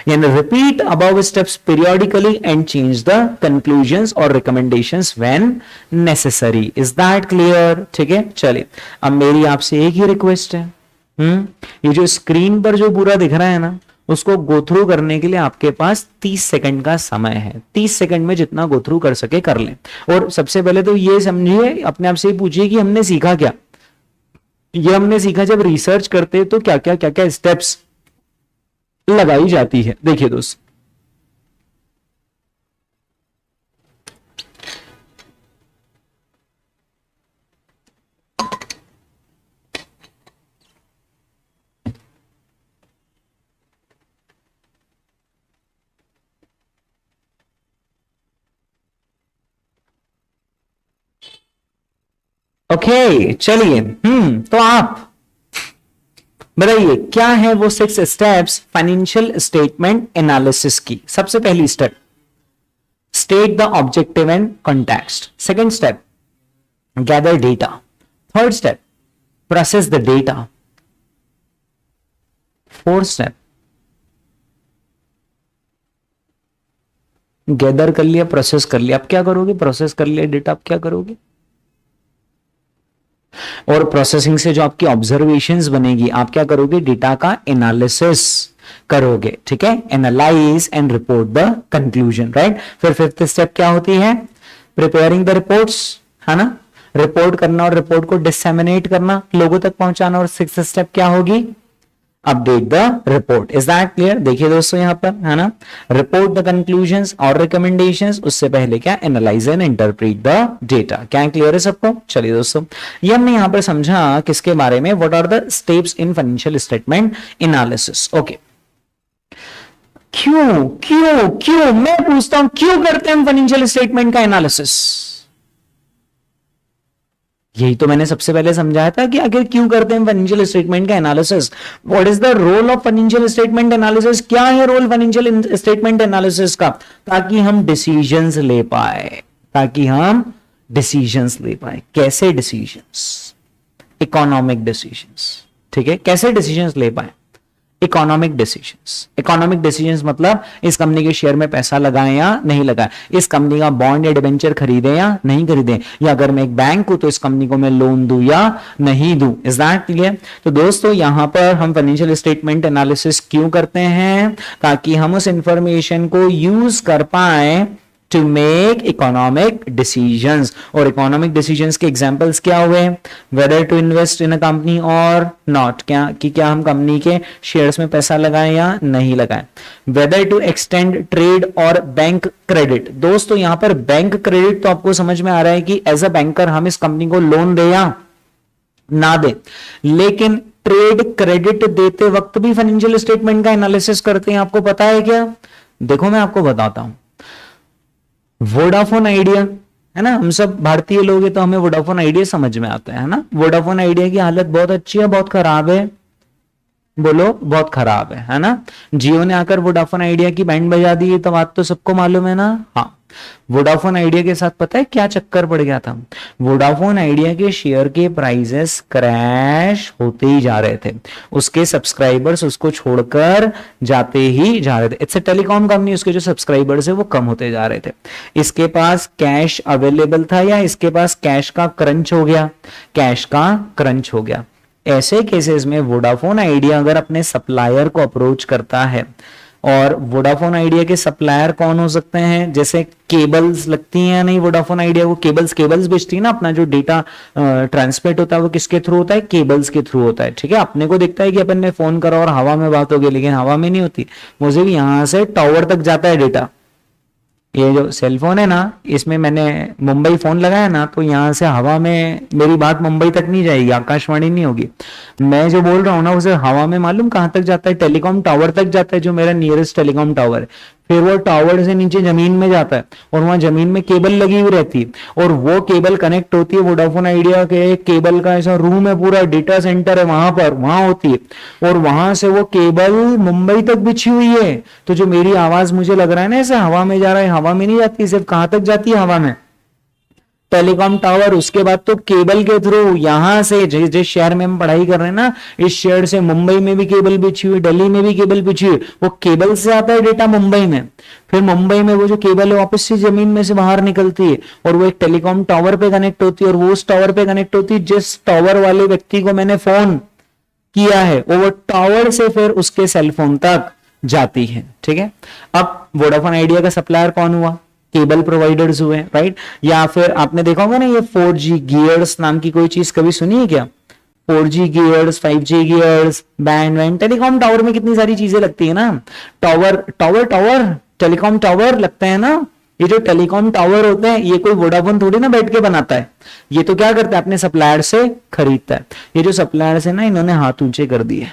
यानी repeat above steps periodically and change the conclusions और recommendations when necessary. Is that clear? ठीक है, चलिए अब मेरी आपसे एक ही रिक्वेस्ट है, ये जो स्क्रीन पर जो पूरा दिख रहा है ना, उसको गो थ्रू करने के लिए आपके पास 30 सेकंड का समय है। 30 सेकंड में जितना गो थ्रू कर सके कर लें। और सबसे पहले तो ये समझिए, अपने आप से ही पूछिए कि हमने सीखा क्या। ये हमने सीखा जब रिसर्च करते तो क्या क्या स्टेप्स लगाई जाती है। देखिए दोस्त, ओके चलिए, तो आप बताइए क्या है वो 6 स्टेप्स फाइनेंशियल स्टेटमेंट एनालिसिस की। सबसे पहली step, state the objective and context. Second step, gather data. Third step, process the data. Fourth step, gather कर लिया, प्रोसेस कर लिया, अब क्या करोगे? प्रोसेस कर लिया डेटा, अब क्या करोगे? और प्रोसेसिंग से जो आपकी ऑब्जर्वेशंस बनेगी, आप क्या करोगे? डेटा का एनालिसिस करोगे। ठीक है, analyse and report the conclusion, right. फिर फिफ्थ स्टेप क्या होती है? प्रिपेयरिंग द रिपोर्ट्स, है ना, रिपोर्ट करना और रिपोर्ट को डिसेमिनेट करना, लोगों तक पहुंचाना। और सिक्स्थ स्टेप क्या होगी? Update the report. Is that clear? देखिए दोस्तों यहां पर, है ना, रिपोर्ट द कंक्लूजंस और रिकमेंडेशंस, उससे पहले क्या? Analyse and interpret the data. क्या क्लियर है सबको? चलिए दोस्तों, ये हमने यहां पर समझा किसके बारे में? What are the steps in financial statement analysis. Okay, क्यों क्यों क्यों मैं पूछता हूं, क्यों करते हैं हम फाइनेंशियल स्टेटमेंट का एनालिसिस? यही तो मैंने सबसे पहले समझाया था कि आखिर क्यों करते हैं फाइनेंशियल स्टेटमेंट का analysis. What is the role of financial statement analysis? क्या है रोल फाइनेंशियल स्टेटमेंट एनालिसिस का? ताकि हम डिसीजंस ले पाए, ताकि हम डिसीजंस ले पाए। कैसे डिसीजंस? Economic decisions. ठीक है, कैसे डिसीजंस ले पाए? Economic decisions. इकोनॉमिक डिसीजंस मतलब इस कंपनी के शेयर में पैसा लगाएं या नहीं लगाएं, इस कंपनी का बॉन्ड या डिबेंचर खरीदें या नहीं खरीदें, या अगर मैं एक बैंक हूं तो इस कंपनी को मैं लोन दूं या नहीं दूं। Is that clear? तो दोस्तों यहां पर हम फाइनेंशियल स्टेटमेंट एनालिसिस क्यों करते हैं? ताकि हम उस इंफॉर्मेशन को यूज कर पाए to make economic decisions। और economic decisions के examples क्या हुए? whether to invest in a company or not, क्या हम कंपनी के शेयर्स में पैसा लगाएं या नहीं लगाएं। whether to extend trade और बैंक क्रेडिट। दोस्तों यहां पर बैंक क्रेडिट तो आपको समझ में आ रहा है कि एज अ बैंकर हम इस कंपनी को लोन दे या ना दे, लेकिन ट्रेड क्रेडिट देते वक्त भी फाइनेंशियल स्टेटमेंट का एनालिसिस करते हैं। आपको पता है क्या? देखो मैं आपको बताता हूं। वोडाफोन आइडिया है ना, हम सब भारतीय लोग हैं तो हमें वोडाफोन आइडिया समझ में आता है ना। वोडाफोन आइडिया की हालत बहुत अच्छी है, बहुत खराब है? बोलो बहुत खराब है ना। जियो ने आकर वोडाफोन आइडिया की बैंड बजा दी, तो बात तो सबको मालूम है ना। हाँ, वोडाफोन आइडिया के साथ पता है क्या चक्कर पड़ गया था? वोडाफोन आइडिया के शेयर के प्राइसेस क्रैश होते ही जा रहे थे, उसके सब्सक्राइबर्स उसको छोड़कर जाते ही जा रहे थे। इट्स अ टेलीकॉम कंपनी, उसके जो सब्सक्राइबर्स है वो कम होते जा रहे थे। इसके पास कैश अवेलेबल था या इसके पास कैश का क्रंच हो गया? कैश का क्रंच हो गया। ऐसे केसेस में वोडाफोन आइडिया अगर अपने सप्लायर को अप्रोच करता है, और वोडाफोन आइडिया के सप्लायर कौन हो सकते हैं? जैसे केबल्स लगती हैं या नहीं वोडाफोन आइडिया को, केबल्स बेचती है ना। अपना जो डेटा ट्रांसमिट होता है वो किसके थ्रू होता है? केबल्स के थ्रू होता है। ठीक है, अपने को दिखता है कि अपन ने फोन करा और हवा में बात होगी, लेकिन हवा में नहीं होती, मुझे भी यहां से टावर तक जाता है डेटा। ये जो सेल फोन है ना, इसमें मैंने मुंबई फोन लगाया ना, तो यहां से हवा में मेरी बात मुंबई तक नहीं जाएगी, आकाशवाणी नहीं होगी। मैं जो बोल रहा हूं ना उसे हवा में मालूम कहां तक जाता है? टेलीकॉम टावर तक जाता है, जो मेरा नियरेस्ट टेलीकॉम टावर है। फिर वो टावर से नीचे जमीन में जाता है, और वहां जमीन में केबल लगी हुई रहती है, और वो केबल कनेक्ट होती है वोडाफोन आइडिया के केबल का ऐसा रूम है, पूरा डेटा सेंटर है वहां पर, वहां होती है, और वहां से वो केबल मुंबई तक बिछी हुई है। तो जो मेरी आवाज मुझे लग रहा है ना ऐसे हवा में जा रहा है, हवा में नहीं जाती, सिर्फ कहां तक जाती है? हवा में। टेलीकॉम टावर, उसके बाद तो केबल के थ्रू यहां से जिस शहर में हम पढ़ाई कर रहे हैं ना, इस शहर से मुंबई में भी केबल बिछी हुई, दिल्ली में भी केबल बिछी हुई, वो केबल से आता है डेटा मुंबई में। फिर मुंबई में वो जो केबल है वापस से जमीन में से बाहर निकलती है, और वो एक टेलीकॉम टावर पे कनेक्ट होती है, और वो उस टावर पे कनेक्ट होती है जिस टावर वाले व्यक्ति को मैंने फोन किया है, और वो टावर से फिर उसके सेलफोन तक जाती है। ठीक है, अब वोडाफोन आइडिया का सप्लायर कौन हुआ? केबल प्रोवाइडर्स हुए, राइट। या फिर आपने देखा होगा ना, ये 4G गियर्स नाम की कोई चीज कभी सुनी है क्या? 4G gears, 5G gears, band, telecom tower में कितनी सारी चीजें लगती है ना। टावर टेलीकॉम टावर लगते हैं ना। ये जो टेलीकॉम टावर होते हैं, ये कोई वोडाफोन थोड़ी ना बैठ के बनाता है, ये तो क्या करता है? अपने सप्लायर से खरीदता है। ये जो सप्लायर है ना, इन्होंने हाथ ऊंचे कर दिए।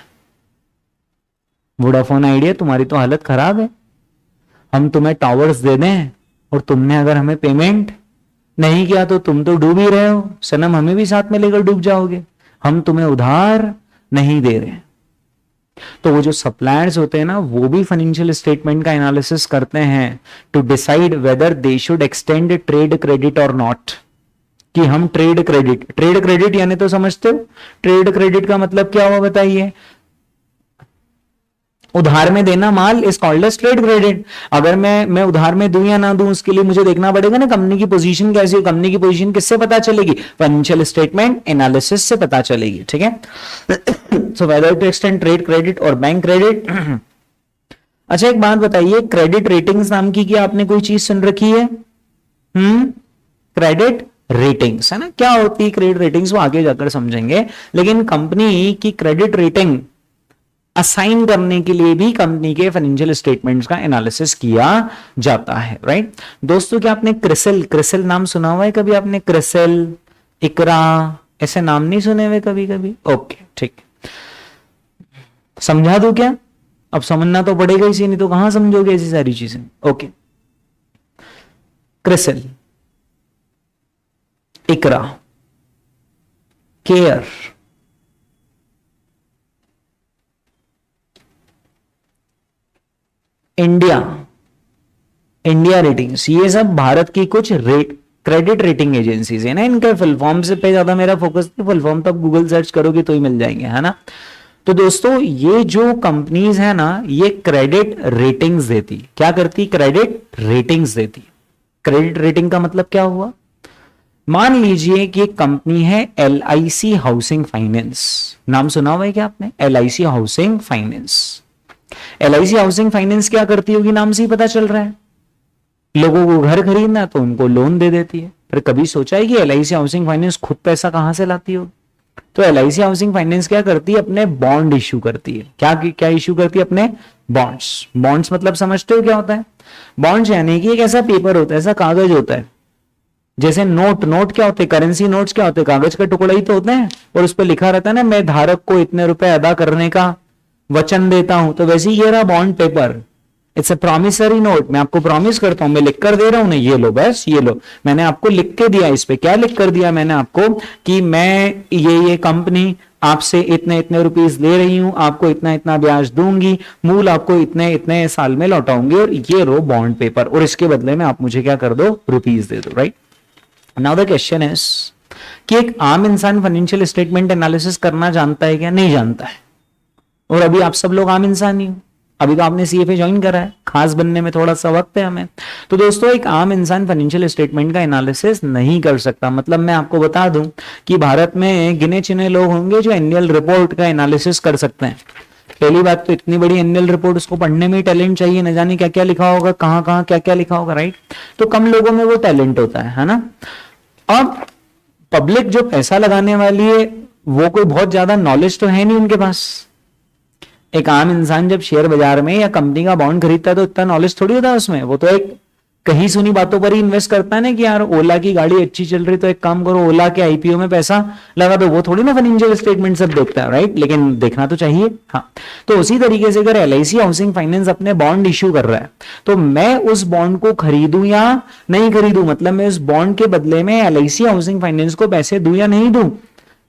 वोडाफोन आइडिया तुम्हारी तो हालत खराब है, हम तुम्हें टावर्स दे दें और तुमने अगर हमें पेमेंट नहीं किया तो तुम तो डूब ही रहे हो सनम, हमें भी साथ में लेकर डूब जाओगे, हम तुम्हें उधार नहीं दे रहे। तो वो जो सप्लायर्स होते हैं ना, वो भी फाइनेंशियल स्टेटमेंट का एनालिसिस करते हैं to decide whether they should extend trade credit और नॉट। कि हम ट्रेड क्रेडिट यानी तो समझते हो, ट्रेड क्रेडिट का मतलब क्या हुआ बताइए? उधार में देना माल is called as trade credit. अगर मैं उधार में दूं या ना दूं, उसके लिए मुझे देखना पड़ेगा ना कंपनी की पोजीशन कैसी है। कंपनी की पोजीशन किससे पता चलेगी? फाइनेंशियल स्टेटमेंट एनालिसिस से पता चलेगी। ठीक है, so whether to extend trade credit और बैंक क्रेडिट। अच्छा एक बात बताइए, क्रेडिट रेटिंग्स नाम की क्या आपने कोई चीज सुन रखी है? क्रेडिट रेटिंग्स है ना, क्या होती है क्रेडिट रेटिंग्स, वो आगे जाकर समझेंगे। लेकिन कंपनी की क्रेडिट रेटिंग असाइन करने के लिए भी कंपनी के फाइनेंशियल स्टेटमेंट्स का एनालिसिस किया जाता है, राइट। दोस्तों क्या आपने क्रिसिल नाम सुना हुआ है कभी? आपने क्रिसिल, इकरा ऐसे नाम नहीं सुने हुए कभी? ओके ठीक, समझा दूं क्या? अब समझना तो पड़ेगा इसी, नहीं तो कहां समझोगे ऐसी सारी चीजें। ओके, क्रिसिल, इकरा, केयर, इंडिया रेटिंग्स, ये सब भारत की कुछ क्रेडिट रेटिंग एजेंसीज है ना। इनका फुल फॉर्म से पे ज्यादा मेरा फोकस नहीं, फुल फॉर्म तो आप गूगल सर्च करोगे तो ही मिल जाएंगे, है ना। तो दोस्तों ये जो कंपनीज है ना, ये क्रेडिट रेटिंग्स देती। क्या करती? क्रेडिट रेटिंग्स देती। क्रेडिट रेटिंग का मतलब क्या हुआ? मान लीजिए कि एक कंपनी है LIC हाउसिंग फाइनेंस। नाम सुना हुआ है क्या आपने? LIC housing finance. LIC housing finance क्या करती होगी? नाम से ही पता चल रहा है, लोगों को घर खरीदना तो उनको लोन दे देती है। फिर कभी सोचा है कि LIC हाउसिंग फाइनेंस खुद पैसा कहां से लाती होगी? तो LIC हाउसिंग फाइनेंस क्या करती है? अपने बॉन्ड इश्यू करती है। क्या इश्यू करती है? अपने बॉन्ड्स। बॉन्ड्स मतलब समझते हो क्या होता है? बॉन्ड्स यानी कि एक ऐसा पेपर होता है, ऐसा कागज होता है, जैसे नोट क्या होते हैं? करेंसी नोट्स क्या होते हैं? कागज का टुकड़ा ही तो होते हैं, और उस पर लिखा रहता है ना, मैं धारक को इतने रुपए अदा करने का वचन देता हूं। तो वैसे ही ये रहा bond paper, it's a promissory note. मैं आपको प्रॉमिस करता हूं, मैं लिख कर दे रहा हूं, नहीं ये लो, बस ये लो, मैंने आपको लिख के दिया। इस पे क्या लिख कर दिया मैंने आपको? कि मैं ये कंपनी आपसे इतने इतने रुपीस ले रही हूं, आपको इतना इतना ब्याज दूंगी, मूल आपको इतने इतने साल में लौटाऊंगी, और ये रो बॉन्ड पेपर, और इसके बदले में आप मुझे क्या कर दो? रुपीस दे दो, right? Now the question is कि एक आम इंसान फाइनेंशियल स्टेटमेंट एनालिसिस करना जानता है क्या? नहीं जानता है। और अभी आप सब लोग आम इंसान ही हो, अभी तो आपने CFA ज्वाइन करा है, खास बनने में थोड़ा सा वक्त है हमें। तो दोस्तों एक आम इंसान फाइनेंशियल स्टेटमेंट का एनालिसिस नहीं कर सकता। मतलब मैं आपको बता दूं कि भारत में गिने चुने लोग होंगे जो एनुअल रिपोर्ट का एनालिसिस कर सकते हैं। पहली बात तो इतनी बड़ी एनुअल रिपोर्ट, उसको पढ़ने में टैलेंट चाहिए, न जाने क्या क्या लिखा होगा, कहां कहां क्या क्या लिखा होगा, राइट? तो कम लोगों में वो टैलेंट होता है ना। अब पब्लिक जो पैसा लगाने वाली है, वो कोई बहुत ज्यादा नॉलेज तो है नहीं उनके पास। एक आम इंसान जब शेयर बाजार में या कंपनी का बॉन्ड खरीदता है तो इतना नॉलेज थोड़ी होता है उसमें। वो तो एक कहीं सुनी बातों पर ही इन्वेस्ट करता है ना, कि यार ओला की गाड़ी अच्छी चल रही तो एक काम करो, ओला के IPO में पैसा लगा दो। वो थोड़ी ना फाइनेंशियल स्टेटमेंट सब देखता है, राइट? लेकिन देखना तो चाहिए। हाँ, तो उसी तरीके से अगर LIC हाउसिंग फाइनेंस अपने बॉन्ड इश्यू कर रहा है, तो मैं उस बॉन्ड को खरीदूं या नहीं खरीदूं, मतलब मैं उस बॉन्ड के बदले में LIC हाउसिंग फाइनेंस को पैसे दूं या नहीं दूं,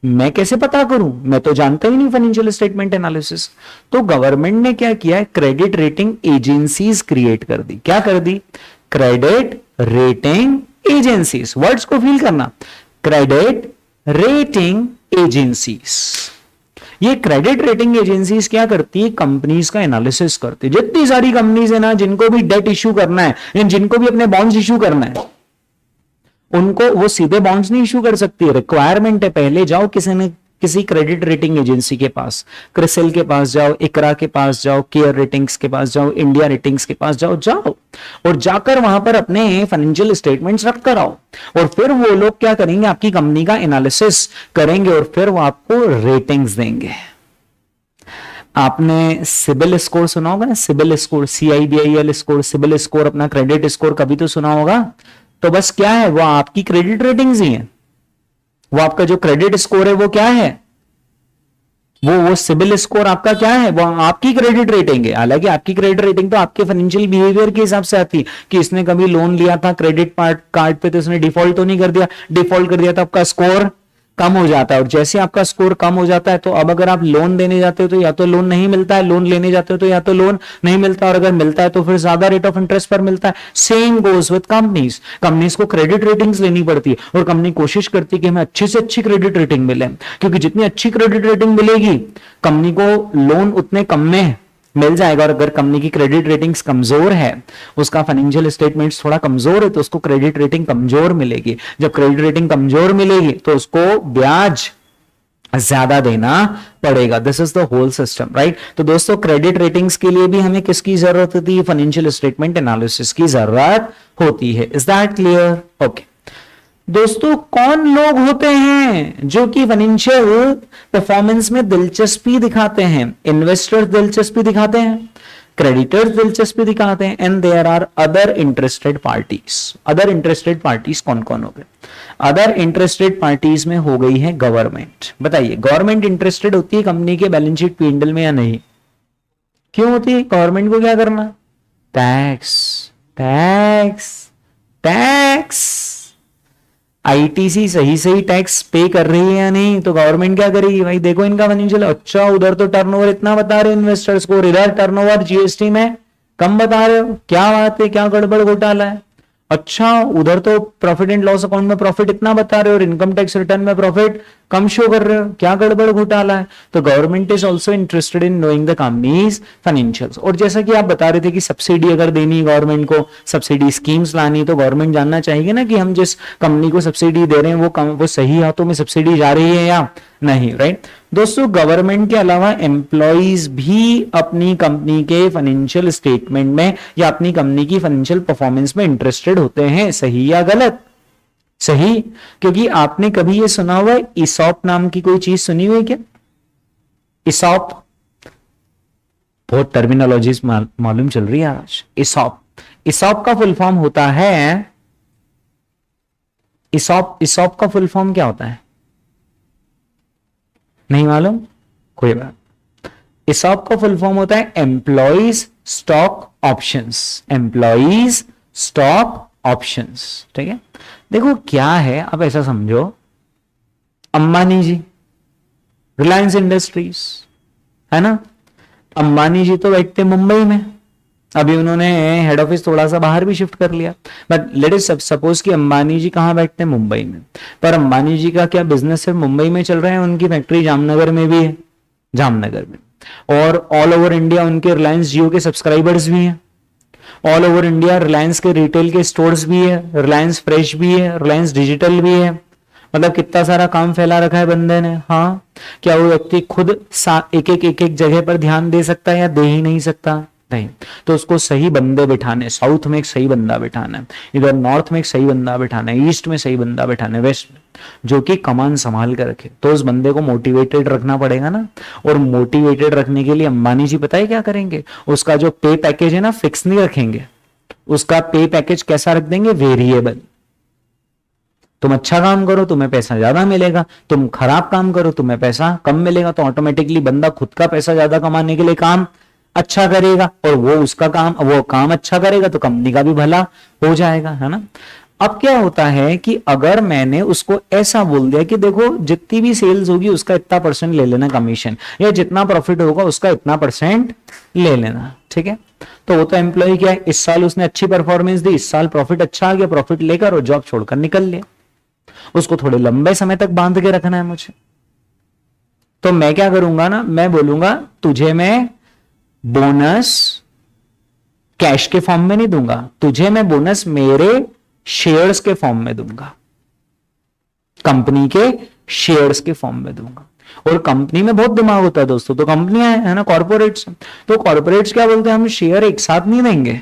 मैं कैसे पता करूं? मैं तो जानता ही नहीं फाइनेंशियल स्टेटमेंट एनालिसिस। तो गवर्नमेंट ने क्या किया है? क्रेडिट रेटिंग एजेंसीज क्रिएट कर दी। क्या कर दी? Credit rating agencies. वर्ड्स को फील करना, क्रेडिट रेटिंग एजेंसीज। ये क्रेडिट रेटिंग एजेंसीज क्या करती है? कंपनीज का एनालिसिस करती है। जितनी सारी कंपनीज है ना, जिनको भी डेट इश्यू करना है या जिनको भी अपने बॉन्ड्स इश्यू करना है, उनको वो सीधे बॉन्ड्स नहीं इश्यू कर सकती। रिक्वायरमेंट है, पहले जाओ किसी क्रेडिट रेटिंग एजेंसी के पास, क्रिसिल के पास जाओ, इकरा के पास जाओ, केयर रेटिंग्स के पास जाओ, इंडिया रेटिंग्स के पास जाओ और जाकर वहां पर अपने फाइनेंशियल स्टेटमेंट्स रख कर आओ। और फिर वो लोग क्या करेंगे? आपकी कंपनी का एनालिसिस करेंगे और फिर वो आपको रेटिंग्स देंगे। आपने सिबिल स्कोर सुना होगा ना? CIBIL score, CIBIL score, CIBIL score, अपना क्रेडिट स्कोर कभी तो सुना होगा। तो बस क्या है? वो आपकी क्रेडिट रेटिंग्स ही है। वो आपका जो क्रेडिट स्कोर है वो क्या है? वो सिबिल स्कोर आपका क्या है? वो आपकी क्रेडिट रेटिंग है। हालांकि आपकी क्रेडिट रेटिंग तो आपके फाइनेंशियल बिहेवियर के हिसाब से आती है कि इसने कभी लोन लिया था क्रेडिट कार्ड पे तो इसने डिफॉल्ट तो नहीं कर दिया। डिफॉल्ट कर दिया तो आपका स्कोर कम हो जाता है, और जैसे आपका स्कोर कम हो जाता है तो अब अगर आप लोन देने जाते हो तो या तो लोन नहीं मिलता है, लोन लेने जाते हो तो या तो लोन नहीं मिलता, और अगर मिलता है तो फिर ज्यादा रेट ऑफ इंटरेस्ट पर मिलता है। Same goes with companies. Companies को क्रेडिट रेटिंग्स लेनी पड़ती है और कंपनी कोशिश करती है कि हमें अच्छी से अच्छी क्रेडिट रेटिंग मिले, क्योंकि जितनी अच्छी क्रेडिट रेटिंग मिलेगी कंपनी को लोन उतने कम में मिल जाएगा। और अगर कंपनी की क्रेडिट रेटिंग्स कमजोर है, उसका फाइनेंशियल स्टेटमेंट्स थोड़ा कमजोर है, तो उसको क्रेडिट रेटिंग कमजोर मिलेगी। जब क्रेडिट रेटिंग कमजोर मिलेगी तो उसको ब्याज ज्यादा देना पड़ेगा। This is the whole system, right? तो दोस्तों क्रेडिट रेटिंग्स के लिए भी हमें किसकी जरूरत होती है? फाइनेंशियल स्टेटमेंट एनालिसिस की जरूरत होती है। Is that clear? ओके दोस्तों, कौन लोग होते हैं जो कि फाइनेंशियल परफॉर्मेंस में दिलचस्पी दिखाते हैं? इन्वेस्टर्स दिलचस्पी दिखाते हैं, क्रेडिटर्स दिलचस्पी दिखाते हैं, and there are other interested parties. Other interested parties कौन कौन हो गए? अदर इंटरेस्टेड पार्टीज में हो गई है गवर्नमेंट। बताइए, गवर्नमेंट इंटरेस्टेड होती है कंपनी के बैलेंस शीट P&L में या नहीं? क्यों होती है? गवर्नमेंट को क्या करना? Tax tax tax. ITC सही सही टैक्स पे कर रही है या नहीं? तो गवर्नमेंट क्या करेगी? भाई देखो इनका फाइनेंशियल, अच्छा उधर तो टर्नओवर इतना बता रहे हो इन्वेस्टर्स को, इधर टर्नओवर GST में कम बता रहे हो, क्या बात है, क्या गड़बड़ घोटाला है? अच्छा, उधर तो प्रॉफिट एंड लॉस अकाउंट में प्रॉफिट इतना बता रहे हो और इनकम टैक्स रिटर्न में प्रॉफिट कम शो कर रहे हो, क्या गड़बड़ घोटाला है? तो government is also interested in knowing the companies financials. और जैसा कि आप बता रहे थे कि सब्सिडी अगर देनी गवर्नमेंट को, सब्सिडी स्कीम्स लानी, तो गवर्नमेंट जानना चाहिए ना कि हम जिस कंपनी को सब्सिडी दे रहे हैं वो सही हाथों में सब्सिडी जा रही है या नहीं, राइट? दोस्तों, गवर्नमेंट के अलावा एम्प्लॉइज भी अपनी कंपनी के फाइनेंशियल स्टेटमेंट में या अपनी कंपनी की फाइनेंशियल परफॉर्मेंस में इंटरेस्टेड होते हैं। सही या गलत? सही। क्योंकि आपने कभी ये सुना हुआ है, ईसॉप नाम की कोई चीज सुनी हुई है क्या? ईसॉप, बहुत टर्मिनोलॉजीज मालूम चल रही है आज। ईसॉप, ईसॉप का फुल फॉर्म होता है, ईसॉप का फुल फॉर्म क्या होता है? नहीं मालूम? कोई बात। ईसॉप का फुल फॉर्म होता है employees stock options, employees stock options, ठीक है? देखो क्या है, अब ऐसा समझो, अंबानी जी, रिलायंस इंडस्ट्रीज, है ना? अंबानी जी तो बैठते मुंबई में, अभी उन्होंने हेड ऑफिस थोड़ा सा बाहर भी शिफ्ट कर लिया, बट लेट अस सपोज कि अंबानी जी कहां बैठते हैं? मुंबई में। पर अंबानी जी का क्या बिजनेस सिर्फ मुंबई में चल रहा है? उनकी फैक्ट्री जामनगर में भी है, जामनगर में। और ऑल ओवर इंडिया उनके रिलायंस जियो के सब्सक्राइबर्स भी हैं, ऑल ओवर इंडिया रिलायंस के रिटेल के स्टोर्स भी है, रिलायंस फ्रेश भी है, रिलायंस डिजिटल भी है। मतलब कितना सारा काम फैला रखा है बंदे ने। हाँ, क्या वो व्यक्ति खुद एक एक जगह पर ध्यान दे सकता है या दे ही नहीं सकता? नहीं। तो उसको सही बंदे बिठाने, साउथ में एक सही बंदा बिठाना है, इधर नॉर्थ में एक सही बंदा बिठाना है, ईस्ट में सही बंदा बिठाना है, वेस्ट में, जो कि कमान संभाल कर रखे। तो उस बंदे को मोटिवेटेड रखना पड़ेगा ना। और मोटिवेटेड रखने के लिए अंबानी जी पता है क्या करेंगे? उसका जो पे पैकेज है ना, फिक्स नहीं रखेंगे, उसका पे पैकेज कैसा रख देंगे? वेरिएबल। तुम अच्छा काम करो तुम्हें पैसा ज्यादा मिलेगा, तुम खराब काम करो तुम्हें पैसा कम मिलेगा। तो ऑटोमेटिकली बंदा खुद का पैसा ज्यादा कमाने के लिए काम अच्छा करेगा, और वो काम अच्छा करेगा तो कंपनी का भी भला हो जाएगा, है ना? अब क्या होता है कि अगर मैंने उसको ऐसा बोल दिया कि देखो जितनी भी सेल्स होगी उसका इतना % ले लेना कमीशन, या जितना प्रॉफिट होगा उसका इतना % ले लेना, ठीक है? तो वो तो एम्प्लॉय क्या है, इस साल उसने अच्छी परफॉर्मेंस दी, इस साल प्रॉफिट अच्छा आ गया, प्रॉफिट लेकर और जॉब छोड़कर निकल लिया। उसको थोड़े लंबे समय तक बांध के रखना है मुझे। तो मैं क्या करूंगा ना, मैं बोलूंगा तुझे मैं बोनस कैश के फॉर्म में नहीं दूंगा, तुझे मैं बोनस मेरे शेयर्स के फॉर्म में दूंगा, कंपनी के शेयर्स के फॉर्म में दूंगा। और कंपनी में बहुत दिमाग होता है दोस्तों, तो कंपनियां है ना, कॉर्पोरेट्स। तो कॉर्पोरेट्स क्या बोलते हैं, हम शेयर एक साथ नहीं देंगे,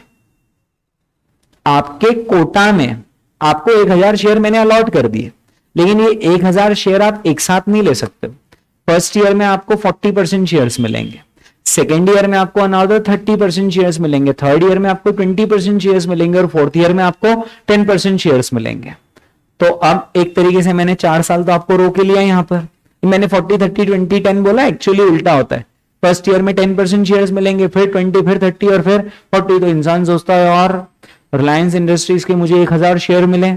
आपके कोटा में आपको 1000 शेयर मैंने अलॉट कर दिए, लेकिन ये 1000 शेयर आप एक साथ नहीं ले सकते। फर्स्ट ईयर में आपको 40% शेयर्स मिलेंगे, सेकेंड ईयर में आपको अनदर 30% शेयर्स मिलेंगे, थर्ड ईयर में आपको 20% शेयर्स मिलेंगे, और फोर्थ ईयर में आपको 10% शेयर्स मिलेंगे। तो अब एक तरीके से मैंने 4 साल तो आपको रोक लिया यहां पर। मैंने 40 30 20 10 बोला, एक्चुअली उल्टा होता है। फर्स्ट ईयर में 10% शेयर्स मिलेंगे, फिर 20, फिर 30 और फिर 40। तो इंसान सोचता है और रिलायंस इंडस्ट्रीज के मुझे 1000 शेयर मिले,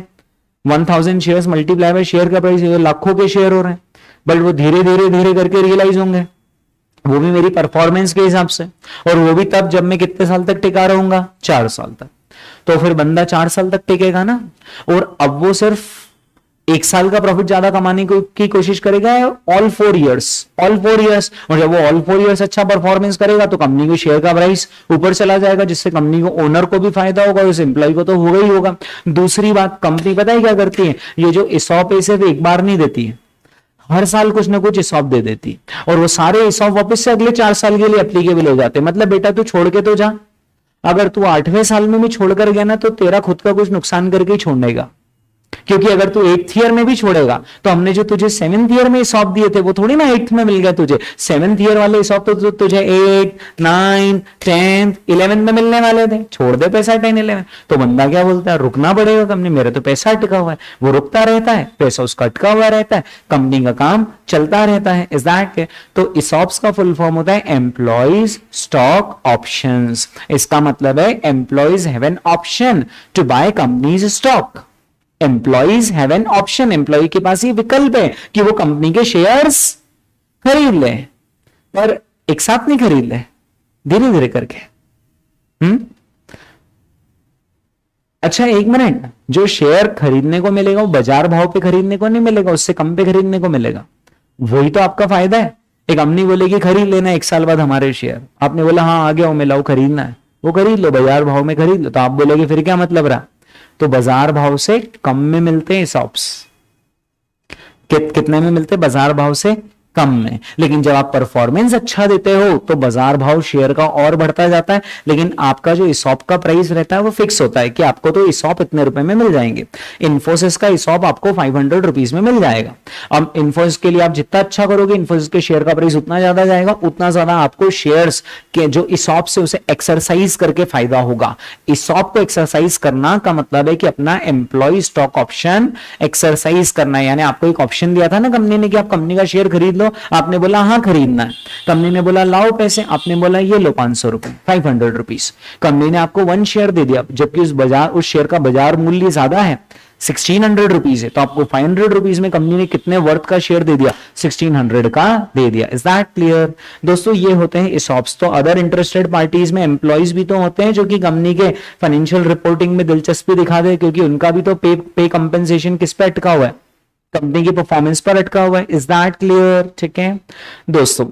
1000 शेयर्स मल्टीप्लाई बाय शेयर का प्राइस लाखों के शेयर हो रहे हैं, बट वो धीरे धीरे धीरे करके रियलाइज होंगे, वो भी मेरी परफॉर्मेंस के हिसाब से, और वो भी तब जब मैं कितने साल तक टिका रहूंगा, 4 साल तक। तो फिर बंदा 4 साल तक टिकेगा ना। और अब वो सिर्फ 1 साल का प्रॉफिट ज्यादा कमाने की कोशिश करेगा ऑल 4 इयर्स, और जब वो ऑल 4 इयर्स अच्छा परफॉर्मेंस करेगा तो कंपनी के शेयर का प्राइस ऊपर चला जाएगा, जिससे कंपनी को, ओनर को भी फायदा होगा, उस एम्प्लॉय को तो होगा ही होगा। दूसरी बात, कंपनी पता है क्या करती है, ये जो ESOP है सिर्फ एक बार नहीं देती है, हर साल कुछ ना कुछ ESOP दे देती, और वो सारे ESOP वापस से अगले 4 साल के लिए एप्लीकेबल हो जाते हैं। मतलब बेटा तू छोड़ के तो जा, अगर तू 8वें साल में भी छोड़कर गया ना तो तेरा खुद का कुछ नुकसान करके ही छोड़ने का, क्योंकि अगर तू 8th ईयर में भी छोड़ेगा तो हमने जो तुझे 7th ईयर में ESOP दिए थे वो थोड़ी ना 8th में मिल गया तुझे। 7th ईयर वाले ESOP तो तुझे 8, 9, 10, 11 में मिलने वाले थे। छोड़ दे पैसा 10, 11। तो बंदा क्या बोलता है, रुकना पड़ेगा कंपनी, मेरा तो पैसा अटका हुआ है। वो रुकता रहता है, पैसा उसका अटका हुआ रहता है, कंपनी का काम चलता रहता है। Is that? तो ESOPs का फुल फॉर्म होता है एम्प्लॉइज स्टॉक ऑप्शंस। इसका मतलब है employees have an option to buy companies stock. Employees have an option, employee के पास ये विकल्प है कि वो कंपनी के शेयर्स खरीद ले, पर एक साथ नहीं खरीद ले, धीरे धीरे करके। अच्छा एक मिनट, जो शेयर खरीदने को मिलेगा वो बाजार भाव पे खरीदने को नहीं मिलेगा, उससे कम पे खरीदने को मिलेगा। वही तो आपका फायदा है। एक कंपनी बोलेगी खरीद लेना 1 साल बाद हमारे शेयर, आपने बोला हाँ आ गया हूं मिलाओ खरीदना है, वो खरीद लो, बाजार भाव में खरीद लो, तो आप बोलोगे फिर क्या मतलब रहा। तो बाजार भाव से कम में मिलते हैं ESOPs। कितने में मिलते हैं? बाजार भाव से कम में। लेकिन जब आप परफॉर्मेंस अच्छा देते हो तो बाजार भाव शेयर का और बढ़ता जाता है, लेकिन आपका जो ESOP का प्राइस रहता है वो फिक्स होता है कि आपको तो ESOP इतने रुपए में मिल जाएंगे। इन्फोसिस का ESOP आपको 500 रुपीज में मिल जाएगा। अब इन्फोसिस के लिए आप जितना अच्छा करोगे, इन्फोसिस के शेयर का प्राइस उतना ज्यादा जाएगा, उतना ज्यादा आपको शेयर्स के जो ESOP से उसे एक्सरसाइज करके फायदा होगा। ESOP को एक्सरसाइज करना का मतलब है कि अपना एम्प्लॉय स्टॉक ऑप्शन एक्सरसाइज करना है। यानी आपको एक ऑप्शन दिया था ना कंपनी ने कि आप कंपनी का शेयर खरीद लो, आपने बोला हाँ खरीदना है, कंपनी ने बोला लाओ पैसे, आपने बोला ये लो 500 रुपए, 500 रुपीज। कंपनी ने आपको 1 शेयर दे दिया, जबकि उस शेयर का बाजार मूल्य ज्यादा है, 1600 रुपीज है, तो आपको 500 रुपीज में कंपनी ने कितने वर्थ का शेयर दे दिया? 1600 का दे दिया। इज दैट क्लियर दोस्तों? ये होते हैं ESOPs। तो अदर इंटरेस्टेड पार्टीज में एम्प्लॉइज भी तो होते हैं जो कि कंपनी के फाइनेंशियल रिपोर्टिंग में दिलचस्पी दिखा दे, क्योंकि उनका भी तो पे कंपेंसेशन किस पे अटका हुआ है? कंपनी की परफॉर्मेंस पर अटका हुआ है। Is that clear? ठीक है दोस्तों,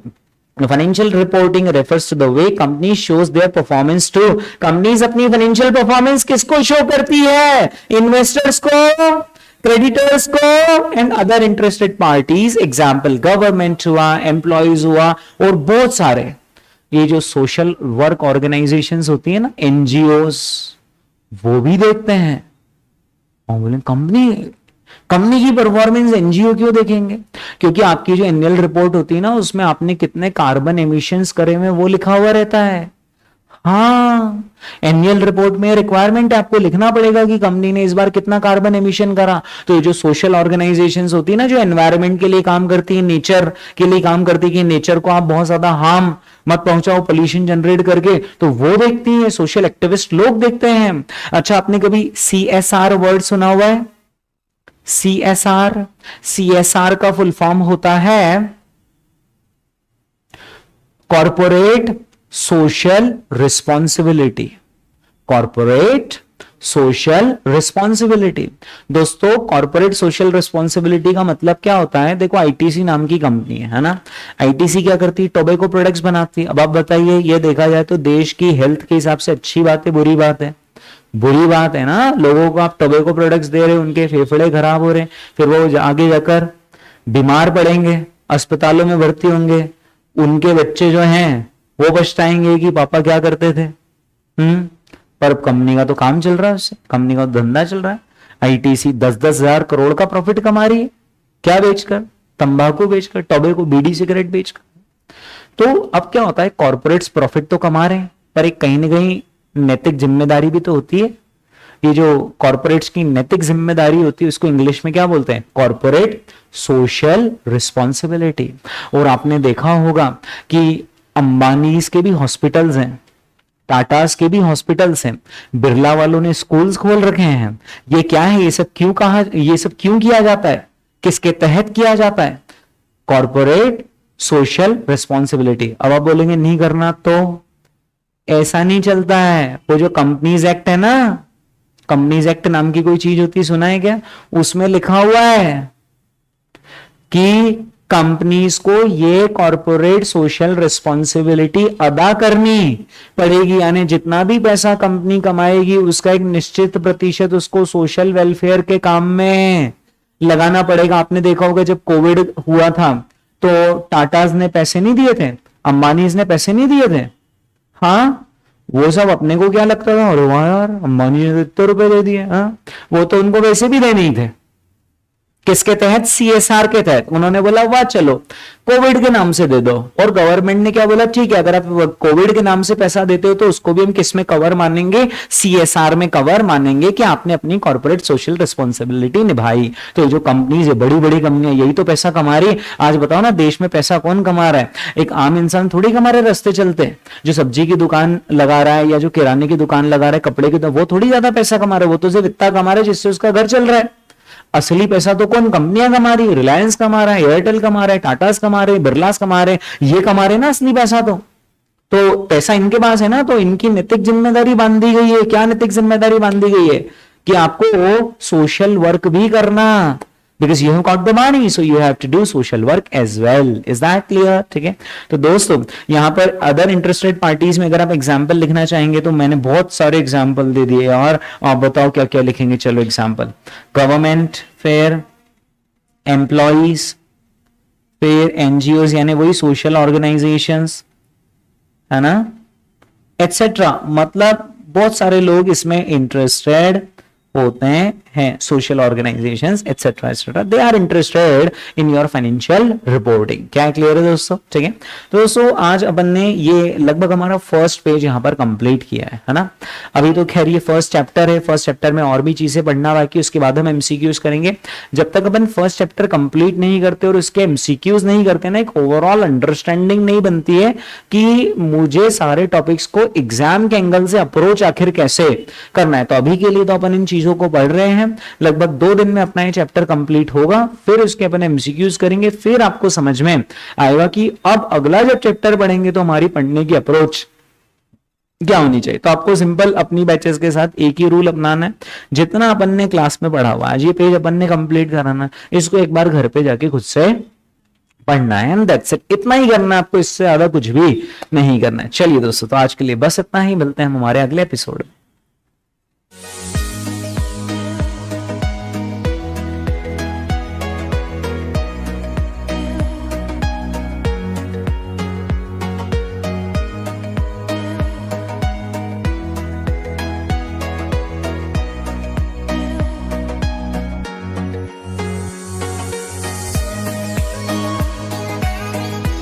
financial reporting refers to the way company shows their performance to. Companies अपनी फाइनेंशियल परफॉर्मेंस किसको शो करती है? इन्वेस्टर्स को, क्रेडिटर्स को and other interested parties. Example government हुआ, एम्प्लॉयज हुआ, और बहुत सारे ये जो सोशल वर्क ऑर्गेनाइजेशंस होती है ना, NGOs, वो भी देखते हैं। और बोले कंपनी की परफॉर्मेंस NGO क्यों देखेंगे? क्योंकि आपकी जो एनुअल रिपोर्ट होती है ना, उसमें आपने कितने कार्बन एमिशंस करे हुए वो लिखा हुआ रहता है। हाँ, एनुअल रिपोर्ट में रिक्वायरमेंट है, आपको लिखना पड़ेगा कि कंपनी ने इस बार कितना कार्बन एमिशन करा। तो ये जो सोशल ऑर्गेनाइजेशंस होती है ना, जो एनवायरनमेंट के लिए काम करती है, नेचर के लिए काम करती है कि नेचर को आप बहुत ज्यादा हार्म मत पहुंचाओ पोल्यूशन जनरेट करके, तो वो देखती है, सोशल एक्टिविस्ट लोग देखते हैं। अच्छा, आपने कभी CSR वर्ड सुना हुआ है? CSR का फुल फॉर्म होता है corporate social responsibility. Corporate social responsibility. दोस्तों, कॉर्पोरेट सोशल रिस्पॉन्सिबिलिटी का मतलब क्या होता है? देखो, ITC नाम की कंपनी है ना, ITC क्या करती है? टोबैको प्रोडक्ट्स बनाती है। अब आप बताइए, ये देखा जाए तो देश की हेल्थ के हिसाब से अच्छी बात है, बुरी बात है? बुरी बात है ना। लोगों को आप टोबैको प्रोडक्ट्स दे रहे हो, उनके फेफड़े खराब हो रहे हैं, फिर वो आगे जाकर बीमार पड़ेंगे, अस्पतालों में भर्ती होंगे, उनके बच्चे जो हैं वो पछताएंगे कि पापा क्या करते थे। पर कंपनी का तो काम चल रहा है, उससे कंपनी का तो धंधा चल रहा है। ITC 10-10 हजार करोड़ का प्रॉफिट कमा रही है, क्या बेचकर? तंबाकू बेचकर, टोबैको, बीड़ी सिगरेट बेचकर। तो अब क्या होता है, कॉर्पोरेट्स प्रॉफिट तो कमा रहे हैं, पर एक कहीं ना कहीं नैतिक जिम्मेदारी भी तो होती है। ये जो कॉर्पोरेट्स की नैतिक जिम्मेदारी होती है, उसको इंग्लिश में क्या बोलते हैं? Corporate social responsibility. और आपने देखा होगा कि अंबानीज के भी हॉस्पिटल्स हैं, टाटास के भी हॉस्पिटल्स हैं, बिरला वालों ने स्कूल्स खोल रखे हैं। ये क्या है? ये सब क्यों ये सब क्यों किया जाता है? किसके तहत किया जाता है? Corporate social responsibility. अब आप बोलेंगे नहीं करना, तो ऐसा नहीं चलता है। वो जो कंपनीज एक्ट है ना, कंपनीज एक्ट नाम की कोई चीज होती है, सुना है क्या? उसमें लिखा हुआ है कि कंपनीज को ये कॉर्पोरेट सोशल रिस्पॉन्सिबिलिटी अदा करनी पड़ेगी। यानी जितना भी पैसा कंपनी कमाएगी उसका एक निश्चित प्रतिशत उसको सोशल वेलफेयर के काम में लगाना पड़ेगा। आपने देखा होगा जब कोविड हुआ था तो टाटाज ने पैसे नहीं दिए थे, अंबानीज ने पैसे नहीं दिए थे। हाँ, वो सब अपने को क्या लगता था, अरे वाह यार अंबानी ने इतने रुपए दे दिए। हाँ, वो तो उनको वैसे भी देने ही थे। किसके तहत? CSR के तहत। उन्होंने बोला वाह चलो कोविड के नाम से दे दो, और गवर्नमेंट ने क्या बोला, ठीक है अगर आप कोविड के नाम से पैसा देते हो तो उसको भी हम किस में कवर मानेंगे? CSR में कवर मानेंगे कि आपने अपनी कॉर्पोरेट सोशल रिस्पॉन्सिबिलिटी निभाई। तो जो कंपनीज है, बड़ी बड़ी कंपनियां, यही तो पैसा कमा रही है। आज बताओ ना, देश में पैसा कौन कमा रहा है? एक आम इंसान थोड़ी कमा रहे रास्ते चलते। जो सब्जी की दुकान लगा रहा है या जो किराने की दुकान लगा रहा है, कपड़े की, तो वो थोड़ी ज्यादा पैसा कमा रहा है, वो तो सिर्फ इतना कमा रहा है जिससे उसका घर चल रहा है। असली पैसा तो कौन? कंपनियां कमा रही है। रिलायंस कमा रहा है, एयरटेल कमा रहा है, टाटास कमा रहे, बिरलास कमा रहे, ये कमा रहे ना असली पैसा। तो तो पैसा इनके पास है ना, तो इनकी नैतिक जिम्मेदारी बांधी गई है। क्या नैतिक जिम्मेदारी बांधी गई है कि आपको सोशल वर्क भी करना, because you have got the money, so you have to do social work as well. Is that clear? ठीक है, तो दोस्तों यहाँ पर अदर इंटरेस्टेड पार्टीज में अगर आप एग्जाम्पल लिखना चाहेंगे तो मैंने बहुत सारे एग्जाम्पल दे दिए, और आप बताओ क्या क्या लिखेंगे। चलो एग्जाम्पल, गवर्नमेंट, फिर एम्प्लॉइज, फिर एनजीओ यानी वही सोशल ऑर्गेनाइजेशंस, है ना, एटसेट्रा। मतलब बहुत सारे लोग इसमें इंटरेस्टेड होते हैं, social organisations etcetera etcetera, they are interested in your financial reporting. क्या क्लियर है दोस्तों? ठीक है, तो दोस्तों आज अपन ने ये लगभग हमारा फर्स्ट पेज यहाँ पर कंप्लीट किया है ना। अभी तो खैर ये फर्स्ट चैप्टर है, फर्स्ट चैप्टर में और भी चीजें पढ़ना बाकी, उसके बाद हम एमसीक्यूज करेंगे। जब तक अपन फर्स्ट चैप्टर कंप्लीट नहीं करते और उसके एमसीक्यूज नहीं करते ना, एक ओवरऑल अंडरस्टैंडिंग नहीं बनती है कि मुझे सारे टॉपिक्स को एग्जाम के एंगल से अप्रोच आखिर कैसे करना है। तो अभी के लिए तो अपन इन चीजों को पढ़ रहे हैं, लगभग 2 दिन में अपना ये चैप्टर कंप्लीट होगा, फिर उसके अपन एमसीक्यूज करेंगे, फिर आपको समझ में आएगा कि अब अगला जब चैप्टर पढ़ेंगे तो हमारी पढ़ने की अप्रोच क्या होनी चाहिए। तो आपको सिंपल अपनी बैचेस के साथ एक ही रूल अपनाना है, जितना अपन ने क्लास में पढ़ा हुआ आज ये पेज अपन ने कंप्लीट कराना, इसको एक बार घर पे जाके खुद से पढ़ना है, एंड दैट्स इट। इतना ही करना है आपको, इससे ज्यादा कुछ भी नहीं करना है। चलिए दोस्तों, तो आज के लिए बस इतना ही, मिलते हैं हम हमारे अगले एपिसोड में।